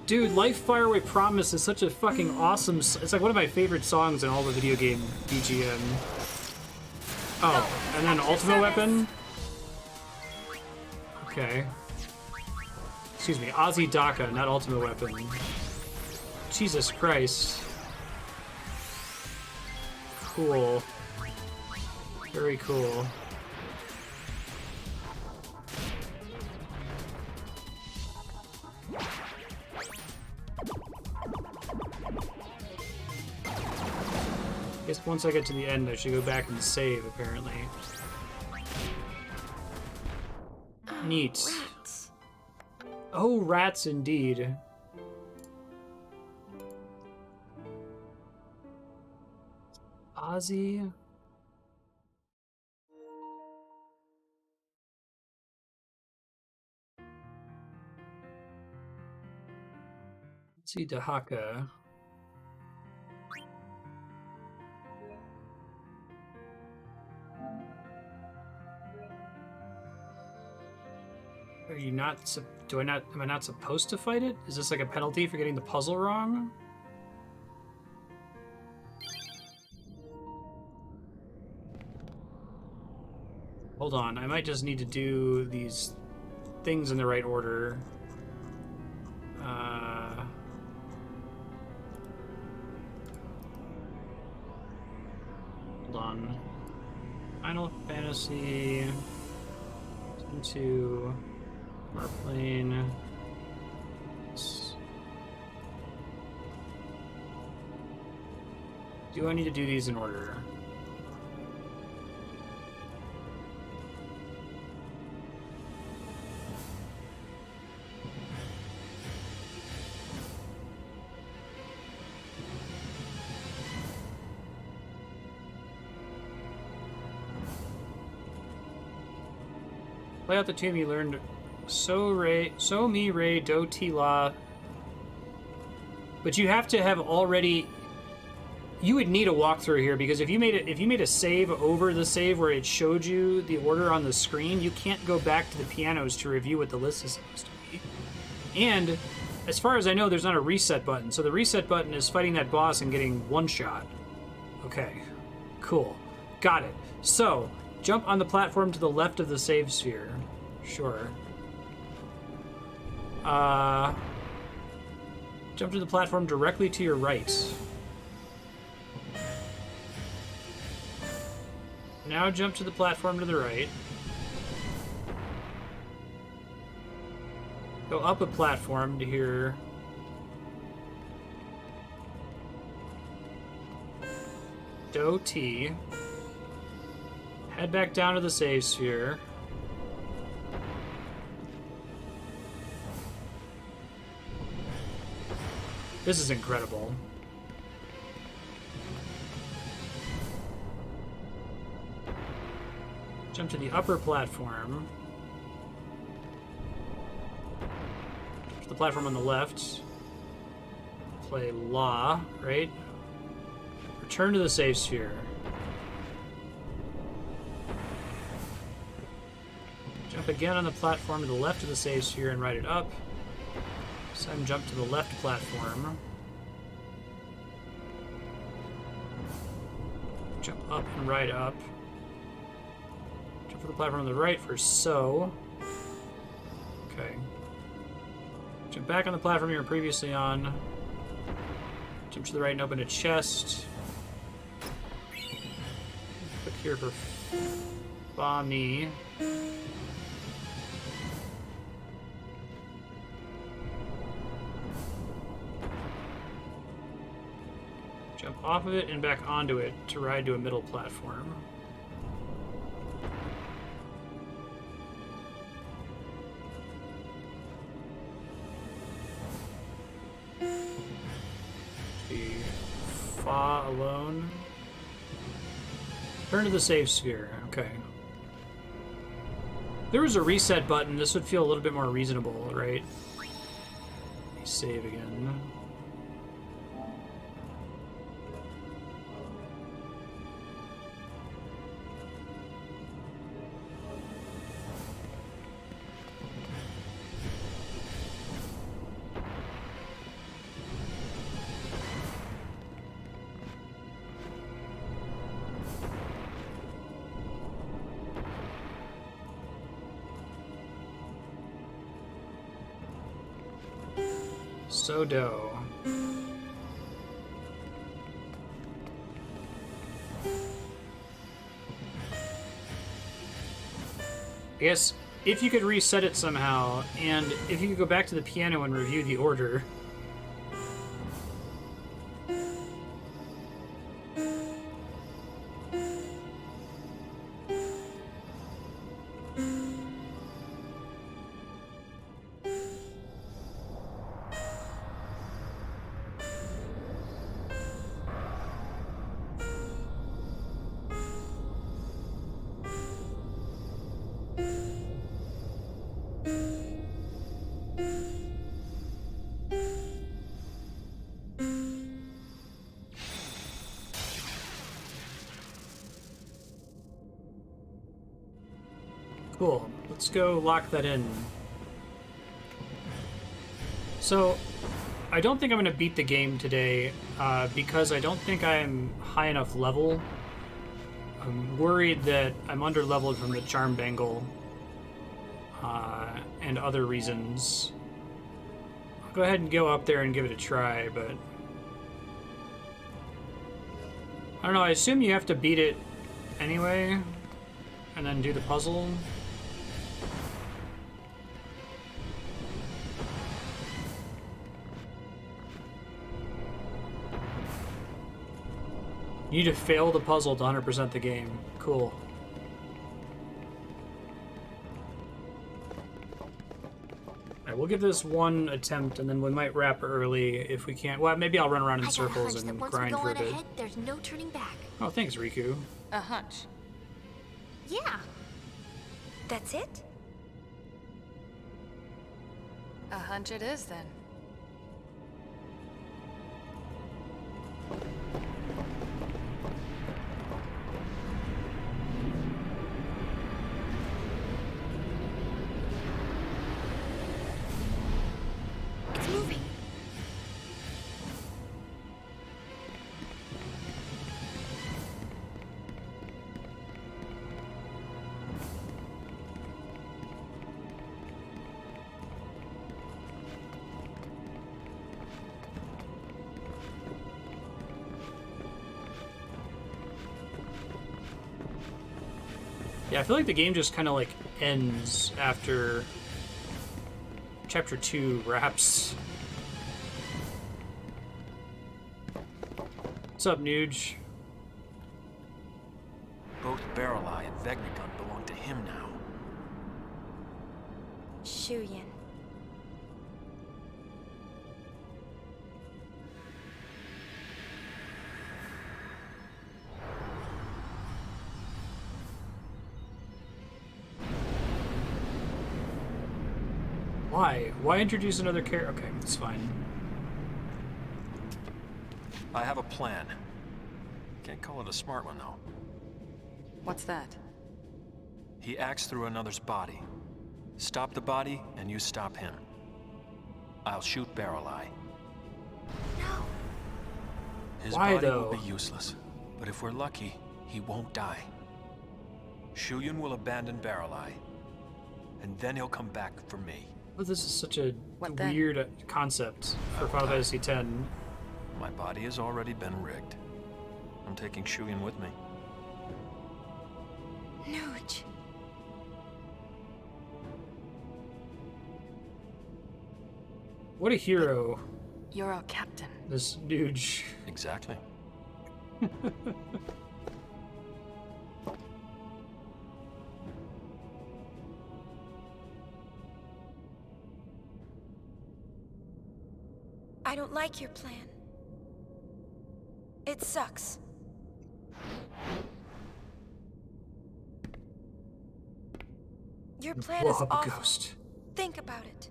Dude, Life Fire Away Promise is such a fucking awesome... It's like one of my favorite songs in all the video game BGM. Oh, and then Ultimate Weapon? Okay. Excuse me, Ozzy Daka, not Ultimate Weapon. Jesus Christ. Cool. Very cool. I guess once I get to the end, I should go back and save, apparently. Neat. Rats. Oh, rats indeed. Ozzy. See Dahaka. Are you not? Am I not supposed to fight it? Is this like a penalty for getting the puzzle wrong? Hold on, I might just need to do these things in the right order. Hold on. Final Fantasy into Warplane. Do I need to do these in order? Play out the tomb you learned so mi re do ti la. But you have to have already. You would need a walkthrough here because if you made a save over the save where it showed you the order on the screen, you can't go back to the pianos to review what the list is supposed to be. And as far as I know, there's not a reset button. So the reset button is fighting that boss and getting one shot. Okay, cool, got it. So jump on the platform to the left of the save sphere. Sure. Jump to the platform directly to your right. Now jump to the platform to the right. Go up a platform to here. Do T. Head back down to the save sphere. This is incredible. Jump to the upper platform. To the platform on the left. Play Law, right? Return to the save sphere. Jump again on the platform to the left of the save sphere and ride it up. This time jump to the left platform. Jump up and ride up. Jump for the platform on the right for so. Okay. Jump back on the platform you were previously on. Jump to the right and open a chest. Click here for Bami. Jump off of it and back onto it to ride to a middle platform. Fa alone. Turn to the save sphere. Okay. If there was a reset button, this would feel a little bit more reasonable, right? Save again. Sodo. I guess if you could reset it somehow, and if you could go back to the piano and review the order. Cool. Let's go lock that in. So, I don't think I'm going to beat the game today because I don't think I'm high enough level. I'm worried that I'm under-leveled from the Charm Bangle and other reasons. I'll go ahead and go up there and give it a try, but... I don't know, I assume you have to beat it anyway, and then do the puzzle. You need to fail the puzzle to 100% the game. Cool. Alright, we'll give this one attempt, and then we might wrap early if we can't. Well, maybe I'll run around in circles and grind for a bit. Ahead, there's no turning back. Oh, thanks, Riku. A hunch. Yeah. That's it? A hunch it is, then. It's moving. Yeah, I feel like the game just kind of like ends after chapter 2 wraps. What's up, Nuge? Both Barrel-Eye and Vegnagun belong to him now. Shuyin. Why? Why introduce another character? Okay, it's fine. I have a plan. Can't call it a smart one, though. What's that? He acts through another's body. Stop the body, and you stop him. I'll shoot Barrel-Eye. No. His Why, body though? will be useless, but if we're lucky, he won't die. Shuyun will abandon Barrel-Eye, and then he'll come back for me. Oh, this is such a What then? weird concept for Final Fantasy X. My body has already been rigged. I'm taking Shuyun with me. Nuge. What a hero, You're our captain. this Nuge. Exactly. I don't like your plan. It sucks. Your plan is Blow up a awful. ghost. Think about it.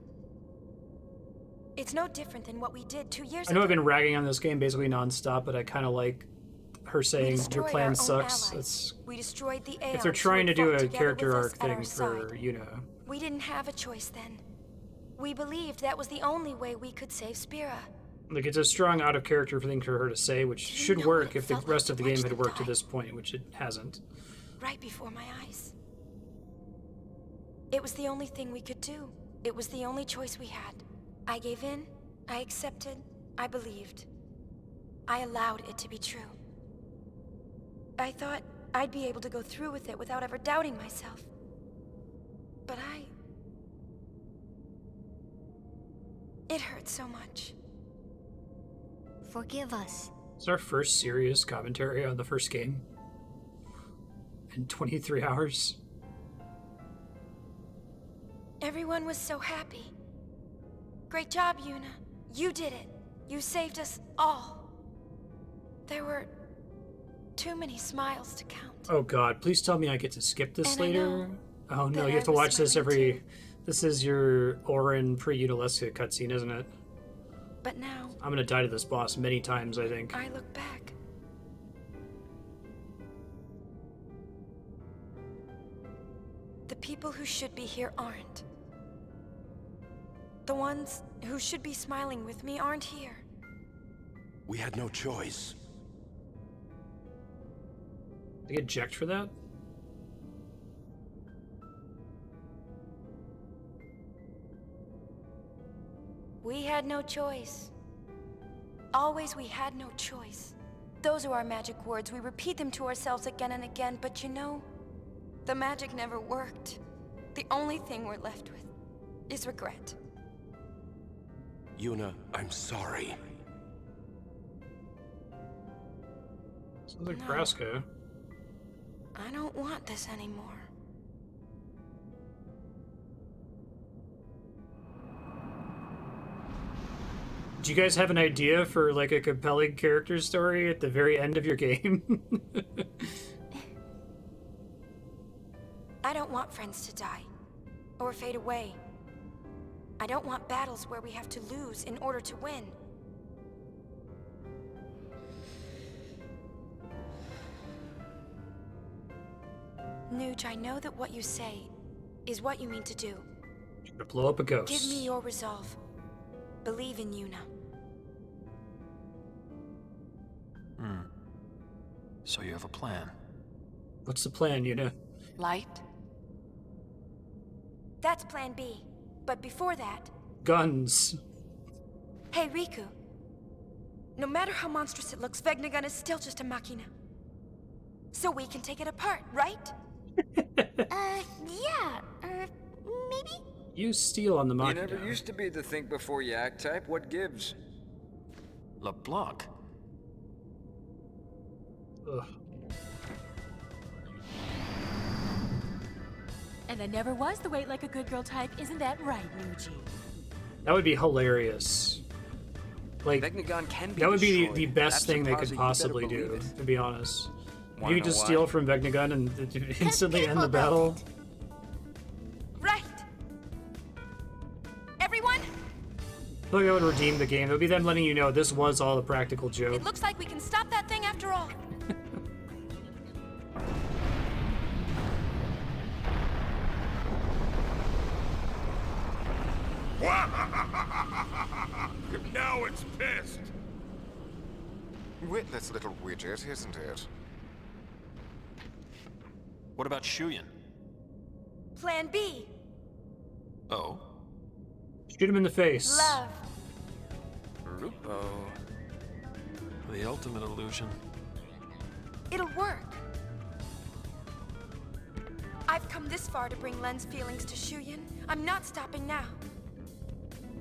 It's no different than what we did 2 years I know ago. I've been ragging on this game basically nonstop, but I kind of like her We saying your destroyed our plan own sucks. allies. It's, We destroyed the if Aeons they're who trying to had do fought a together character with arc us at thing our for, side. you know, We didn't have a choice then. We believed that was the only way we could save Spira. like it's a strong out of character thing for her to say, which should know work what it if the felt like rest to of the watch game had them worked to die? this point, which it hasn't. Right before my eyes. It was the only thing we could do. It was the only choice we had. I gave in, I accepted, I believed. I allowed it to be true. I thought I'd be able to go through with it without ever doubting myself. But it hurt so much. Forgive us. It's our first serious commentary on the first game in 23 hours. Everyone was so happy. Great job, Yuna. You did it. You saved us all. There were too many smiles to count. Oh god, please tell me I get to skip this And I later. know Oh no, that you have to I was watch this smiling every... too. This is your Orin pre-Unalesca cutscene, isn't it? But now, I'm gonna die to this boss many times, I think. I look back. The people who should be here aren't. The ones who should be smiling with me aren't here. We had no choice. I get jacked for that? We had no choice. Always we had no choice. Those are our magic words. We repeat them to ourselves again and again, but you know, the magic never worked. The only thing we're left with is regret. Yuna, I'm sorry. Sounds like No. Braska. I don't want this anymore. Do you guys have an idea for like a compelling character story at the very end of your game? I don't want friends to die or fade away. I don't want battles where we have to lose in order to win. Nuge, I know that what you say is what you mean to do. To blow up a ghost. Give me your resolve. Believe in Yuna. So you have a plan. What's the plan, Yuna? Light? That's plan B. But before that, Guns. hey Riku. No matter how monstrous it looks, Vegnagun is still just a machina. So we can take it apart, right? Yeah, maybe? Use steel on the You Machina. never used to be the think before you act type. What gives? LeBlanc. Ugh. And I never was the wait like a good girl type, isn't that right, Nuji? That would be hilarious. Like, Vecnagon can be that would be destroyed. the best thing they could Lapsa Parza, you better possibly believe do, it. to be honest. Wanna You could know just why? steal from Vecnagun and instantly end the battle. Right. Everyone, I feel like that would redeem the game. It would be them letting you know this was all a practical joke. it looks like we can stop that thing after all. Now it's pissed. Witless little widget, isn't it? What about Shuyan? Plan B. Oh? Shoot him in the face. Love. Rupo. The ultimate illusion. It'll work. I've come this far to bring Len's feelings to Shuyan. I'm not stopping now.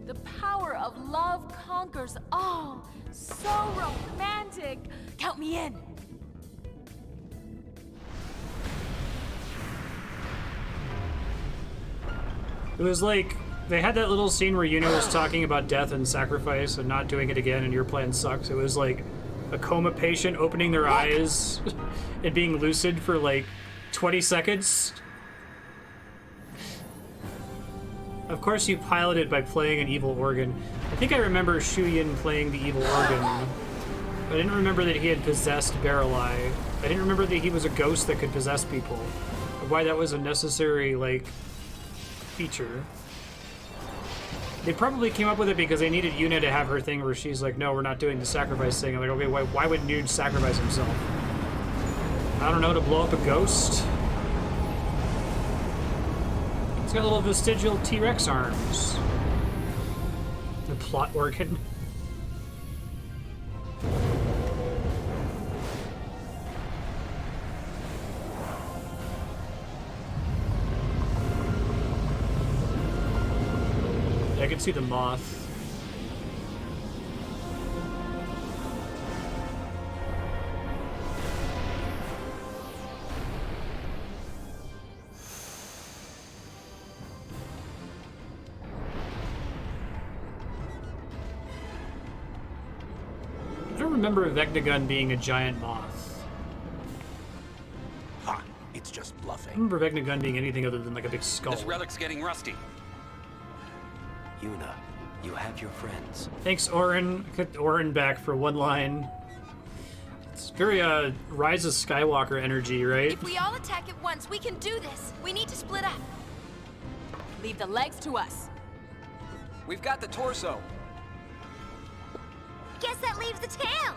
The power of love conquers all. So romantic. Count me in. It was like, they had that little scene where Yuna was talking about death and sacrifice and not doing it again and your plan sucks. It was like a coma patient opening their eyes and being lucid for like 20 seconds. Of course you pilot it by playing an evil organ. I think I remember Shuyan playing the evil organ. I didn't remember that he had possessed Barreleye. I didn't remember that he was a ghost that could possess people. Or why that was a necessary, like, feature. They probably came up with it because they needed Yuna to have her thing where she's like, no, we're not doing the sacrifice thing. I'm like, okay, why would Nude sacrifice himself? I don't know, to blow up a ghost? It's got little vestigial T-Rex arms. The plot organ. I can see the moth. I don't remember Vecnagun being a giant moth. Ha! It's just I bluffing. don't remember Vecnagun being anything other than like a big skull. This relic's getting rusty. Yuna, you have your friends. Thanks, Orin. Get Orin back for one line. It's very Rise of Skywalker energy, right? If we all attack at once, we can do this. We need to split up. Leave the legs to us. We've got the torso. Guess that leaves the tail.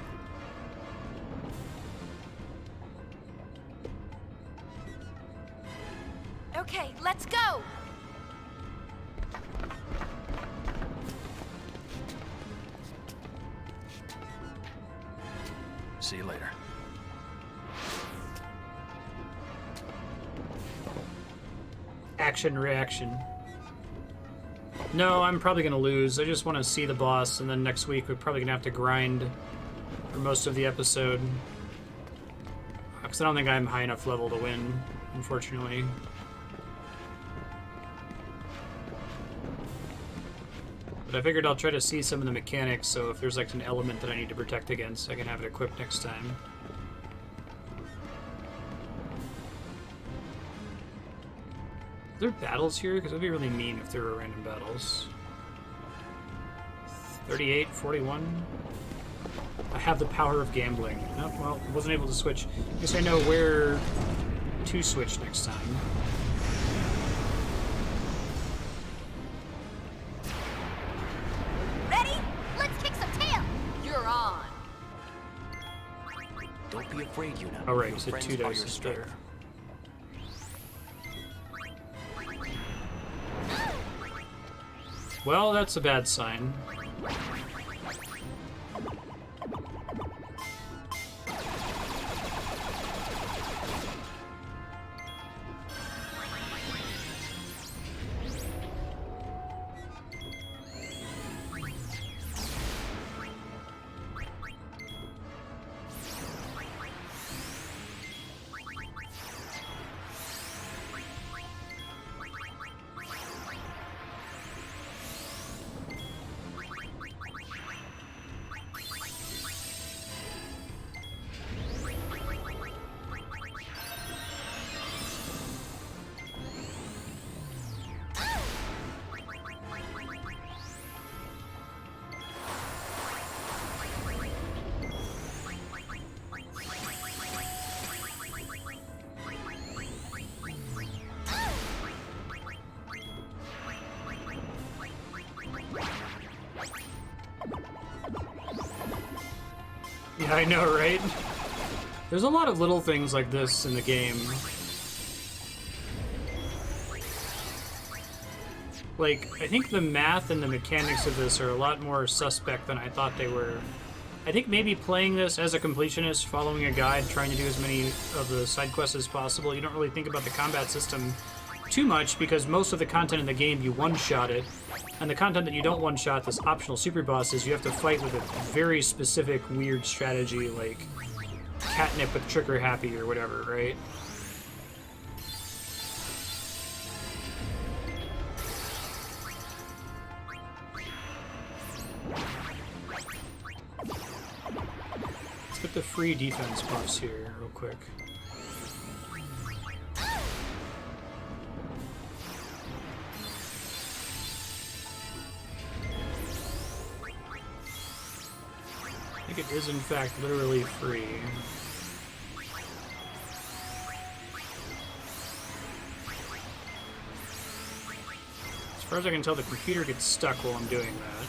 Okay, let's go. See you later. Action, reaction. No, I'm probably gonna lose. I just want to see the boss, and then next week we're probably gonna have to grind for most of the episode. Because I don't think I'm high enough level to win, unfortunately. But I figured I'll try to see some of the mechanics, so if there's like an element that I need to protect against, I can have it equipped next time. Are there battles here? Because it would be really mean if there were random battles. 38, 41. I have the power of gambling. Oh, well, I wasn't able to switch. I guess I know where to switch next time. Ready? Let's kick some tail. You're on. Don't be afraid, Yuna. Oh, right, Your you said friends 2 are dice your is better. strength. Well, that's a bad sign. Yeah, I know, right? There's a lot of little things like this in the game. Like, I think the math and the mechanics of this are a lot more suspect than I thought they were. I think maybe playing this as a completionist, following a guide, trying to do as many of the side quests as possible, you don't really think about the combat system too much because most of the content in the game you one-shot it, and the content that you don't one-shot, this optional super bosses, you have to fight with a very specific weird strategy like catnip with trigger happy or whatever, right? Let's get the free defense buffs here real quick. I think it is in fact literally free. As far as I can tell, the computer gets stuck while I'm doing that.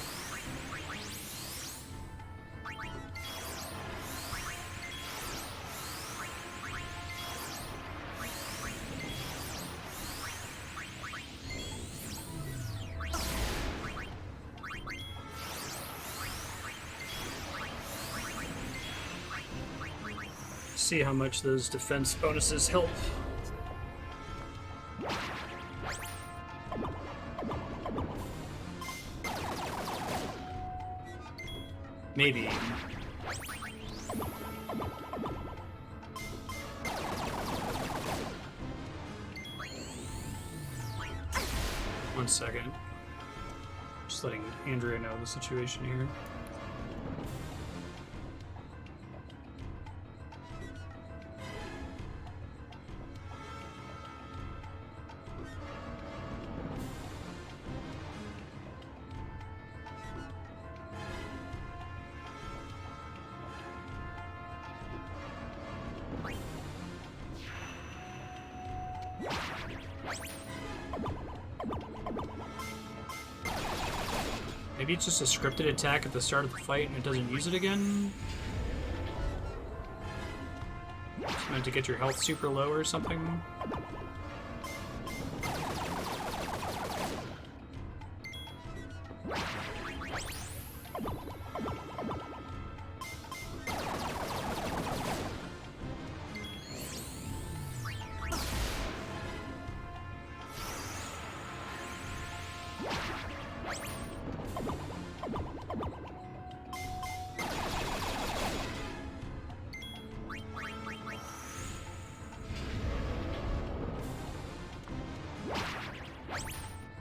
See how much those defense bonuses help. Maybe. One second. Just letting Andrea know the situation here. Maybe it's just a scripted attack at the start of the fight and it doesn't use it again? It's meant to get your health super low or something?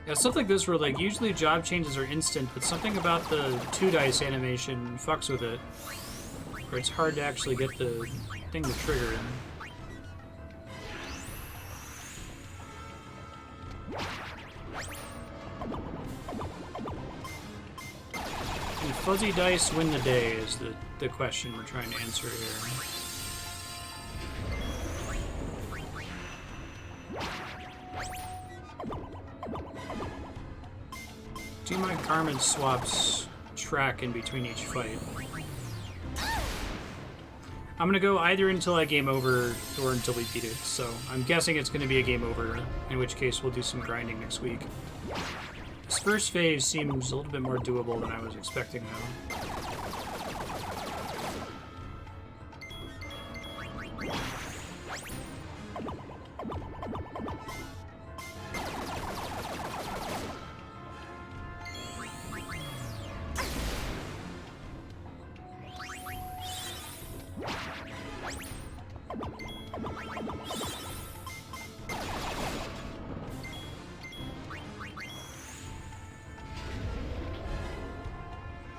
Yeah, stuff like this where, like, usually job changes are instant, but something about the 2-dice animation fucks with it. Where it's hard to actually get the thing to trigger. Can fuzzy dice win the day is the question we're trying to answer here. Do my garment swaps track in between each fight? I'm gonna go either until I game over or until we beat it, so I'm guessing it's gonna be a game over, in which case we'll do some grinding next week. This first phase seems a little bit more doable than I was expecting, though.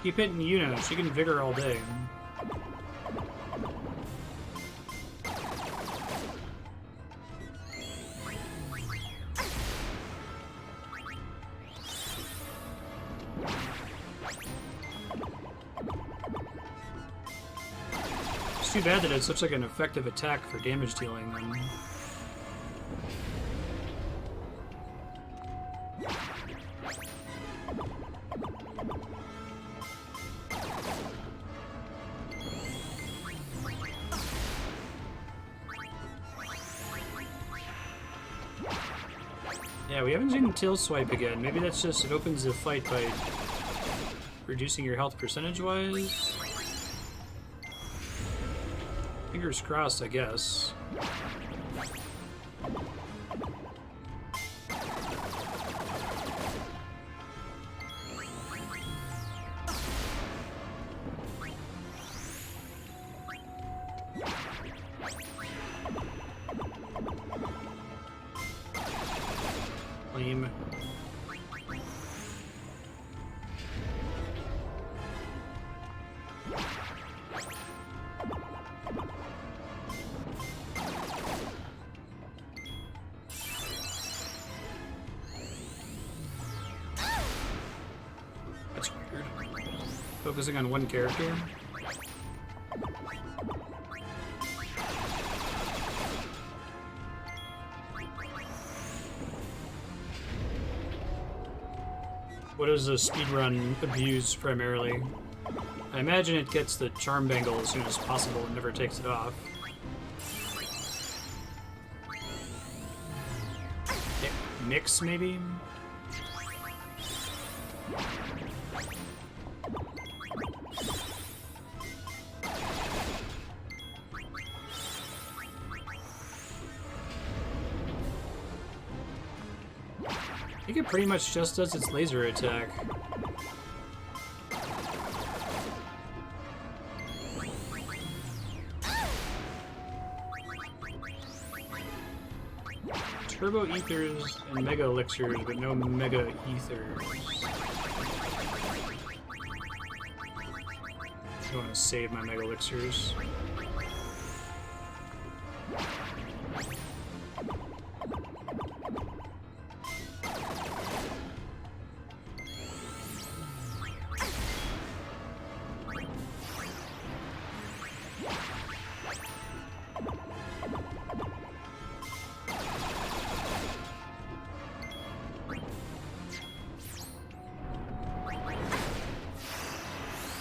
Keep hitting Yuna, she can vigor all day. It's too bad that it's such like an effective attack for damage dealing then. Yeah, we haven't seen Tail Swipe again. Maybe that's just, it opens the fight by reducing your health percentage-wise? Fingers crossed, I guess. Lame. That's weird. Focusing on one character. What does a speedrun abuse primarily? I imagine it gets the charm bangle as soon as possible and never takes it off. Mix, maybe? I think it pretty much just does its laser attack. Turbo ethers and mega elixirs, but no mega ethers. I want to save my mega elixirs.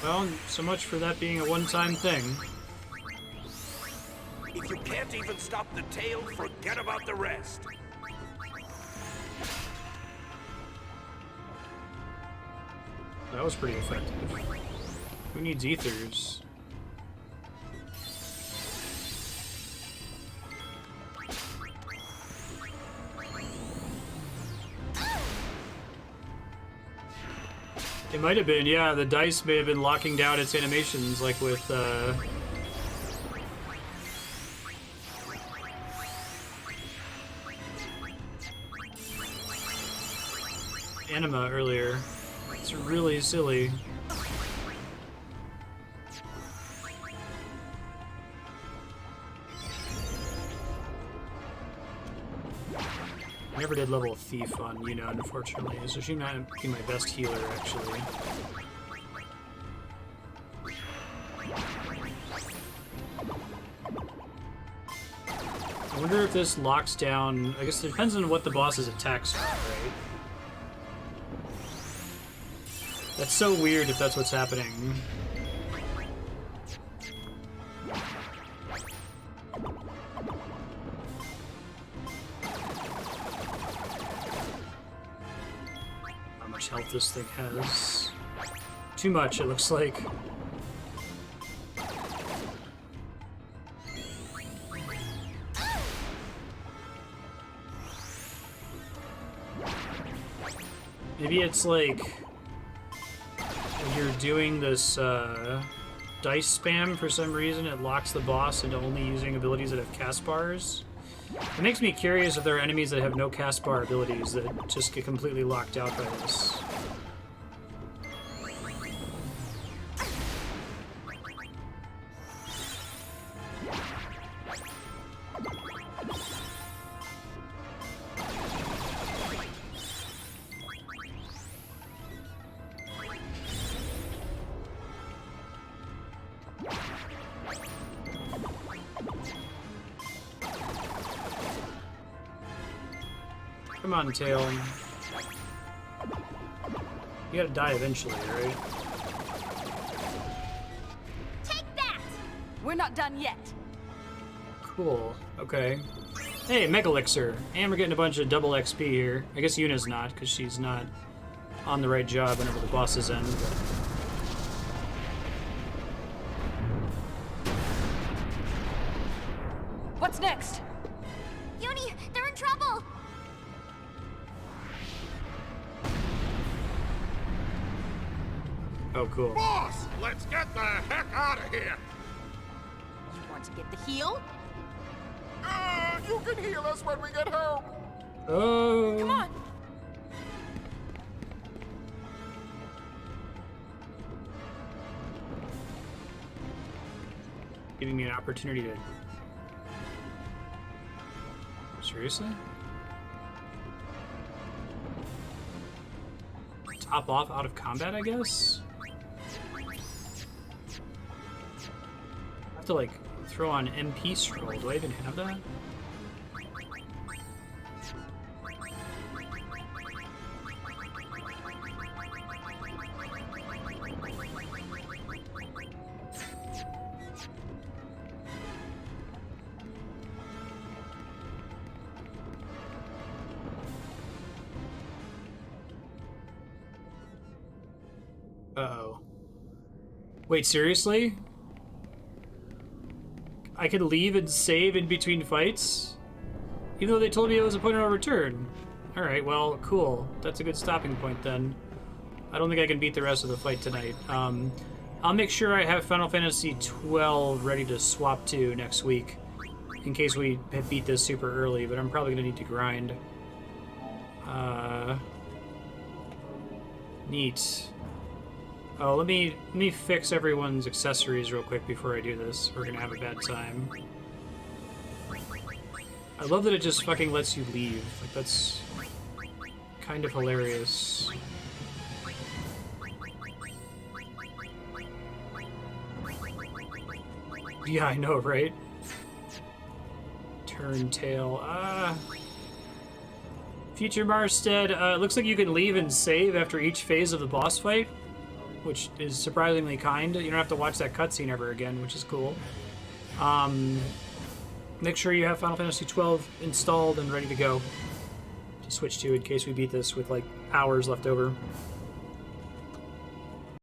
Well, so much for that being a one-time thing. If you can't even stop the tail, forget about the rest. That was pretty effective. Who needs ethers? It might have been, yeah, the dice may have been locking down its animations, like with, Anima earlier. It's really silly. I never did level Thief on Yuna, unfortunately, so she might be my best healer, actually. I wonder if this locks down... I guess it depends on what the boss's attacks are, right? That's so weird if that's what's happening. How much health this thing has. Too much, it looks like. Maybe it's like when you're doing this dice spam for some reason, it locks the boss into only using abilities that have cast bars. It makes me curious if there are enemies that have no cast bar abilities that just get completely locked out by this. Come on, Tail. You gotta die eventually, right? Take that! We're not done yet. Cool. Okay. Hey, Mega Elixir. And we're getting a bunch of double XP here. I guess Yuna's not, because she's not on the right job whenever the bosses end. But... What's next? Uni, they're in trouble! Oh, cool. Boss, let's get the heck out of here! You want to get the heal? You can heal us when we get home! Oh. Come on! Giving me an opportunity to... Seriously? Top off out of combat, I guess? I have to, like, throw on MP scroll. Do I even have that? Uh-oh. Wait, seriously? I could leave and save in between fights? Even though they told me it was a point of no return. Alright, well, cool. That's a good stopping point then. I don't think I can beat the rest of the fight tonight. I'll make sure I have Final Fantasy XII ready to swap to next week. In case we beat this super early, but I'm probably going to need to grind. Neat. Oh, let me fix everyone's accessories real quick before I do this. We're gonna have a bad time. I love that it just fucking lets you leave. Like, that's kind of hilarious. Yeah, I know, right? Turn tail. Future Marstead, it looks like you can leave and save after each phase of the boss fight, which is surprisingly kind. You don't have to watch that cutscene ever again, which is cool. Make sure you have Final Fantasy XII installed and ready to go to switch to in case we beat this with like hours left over.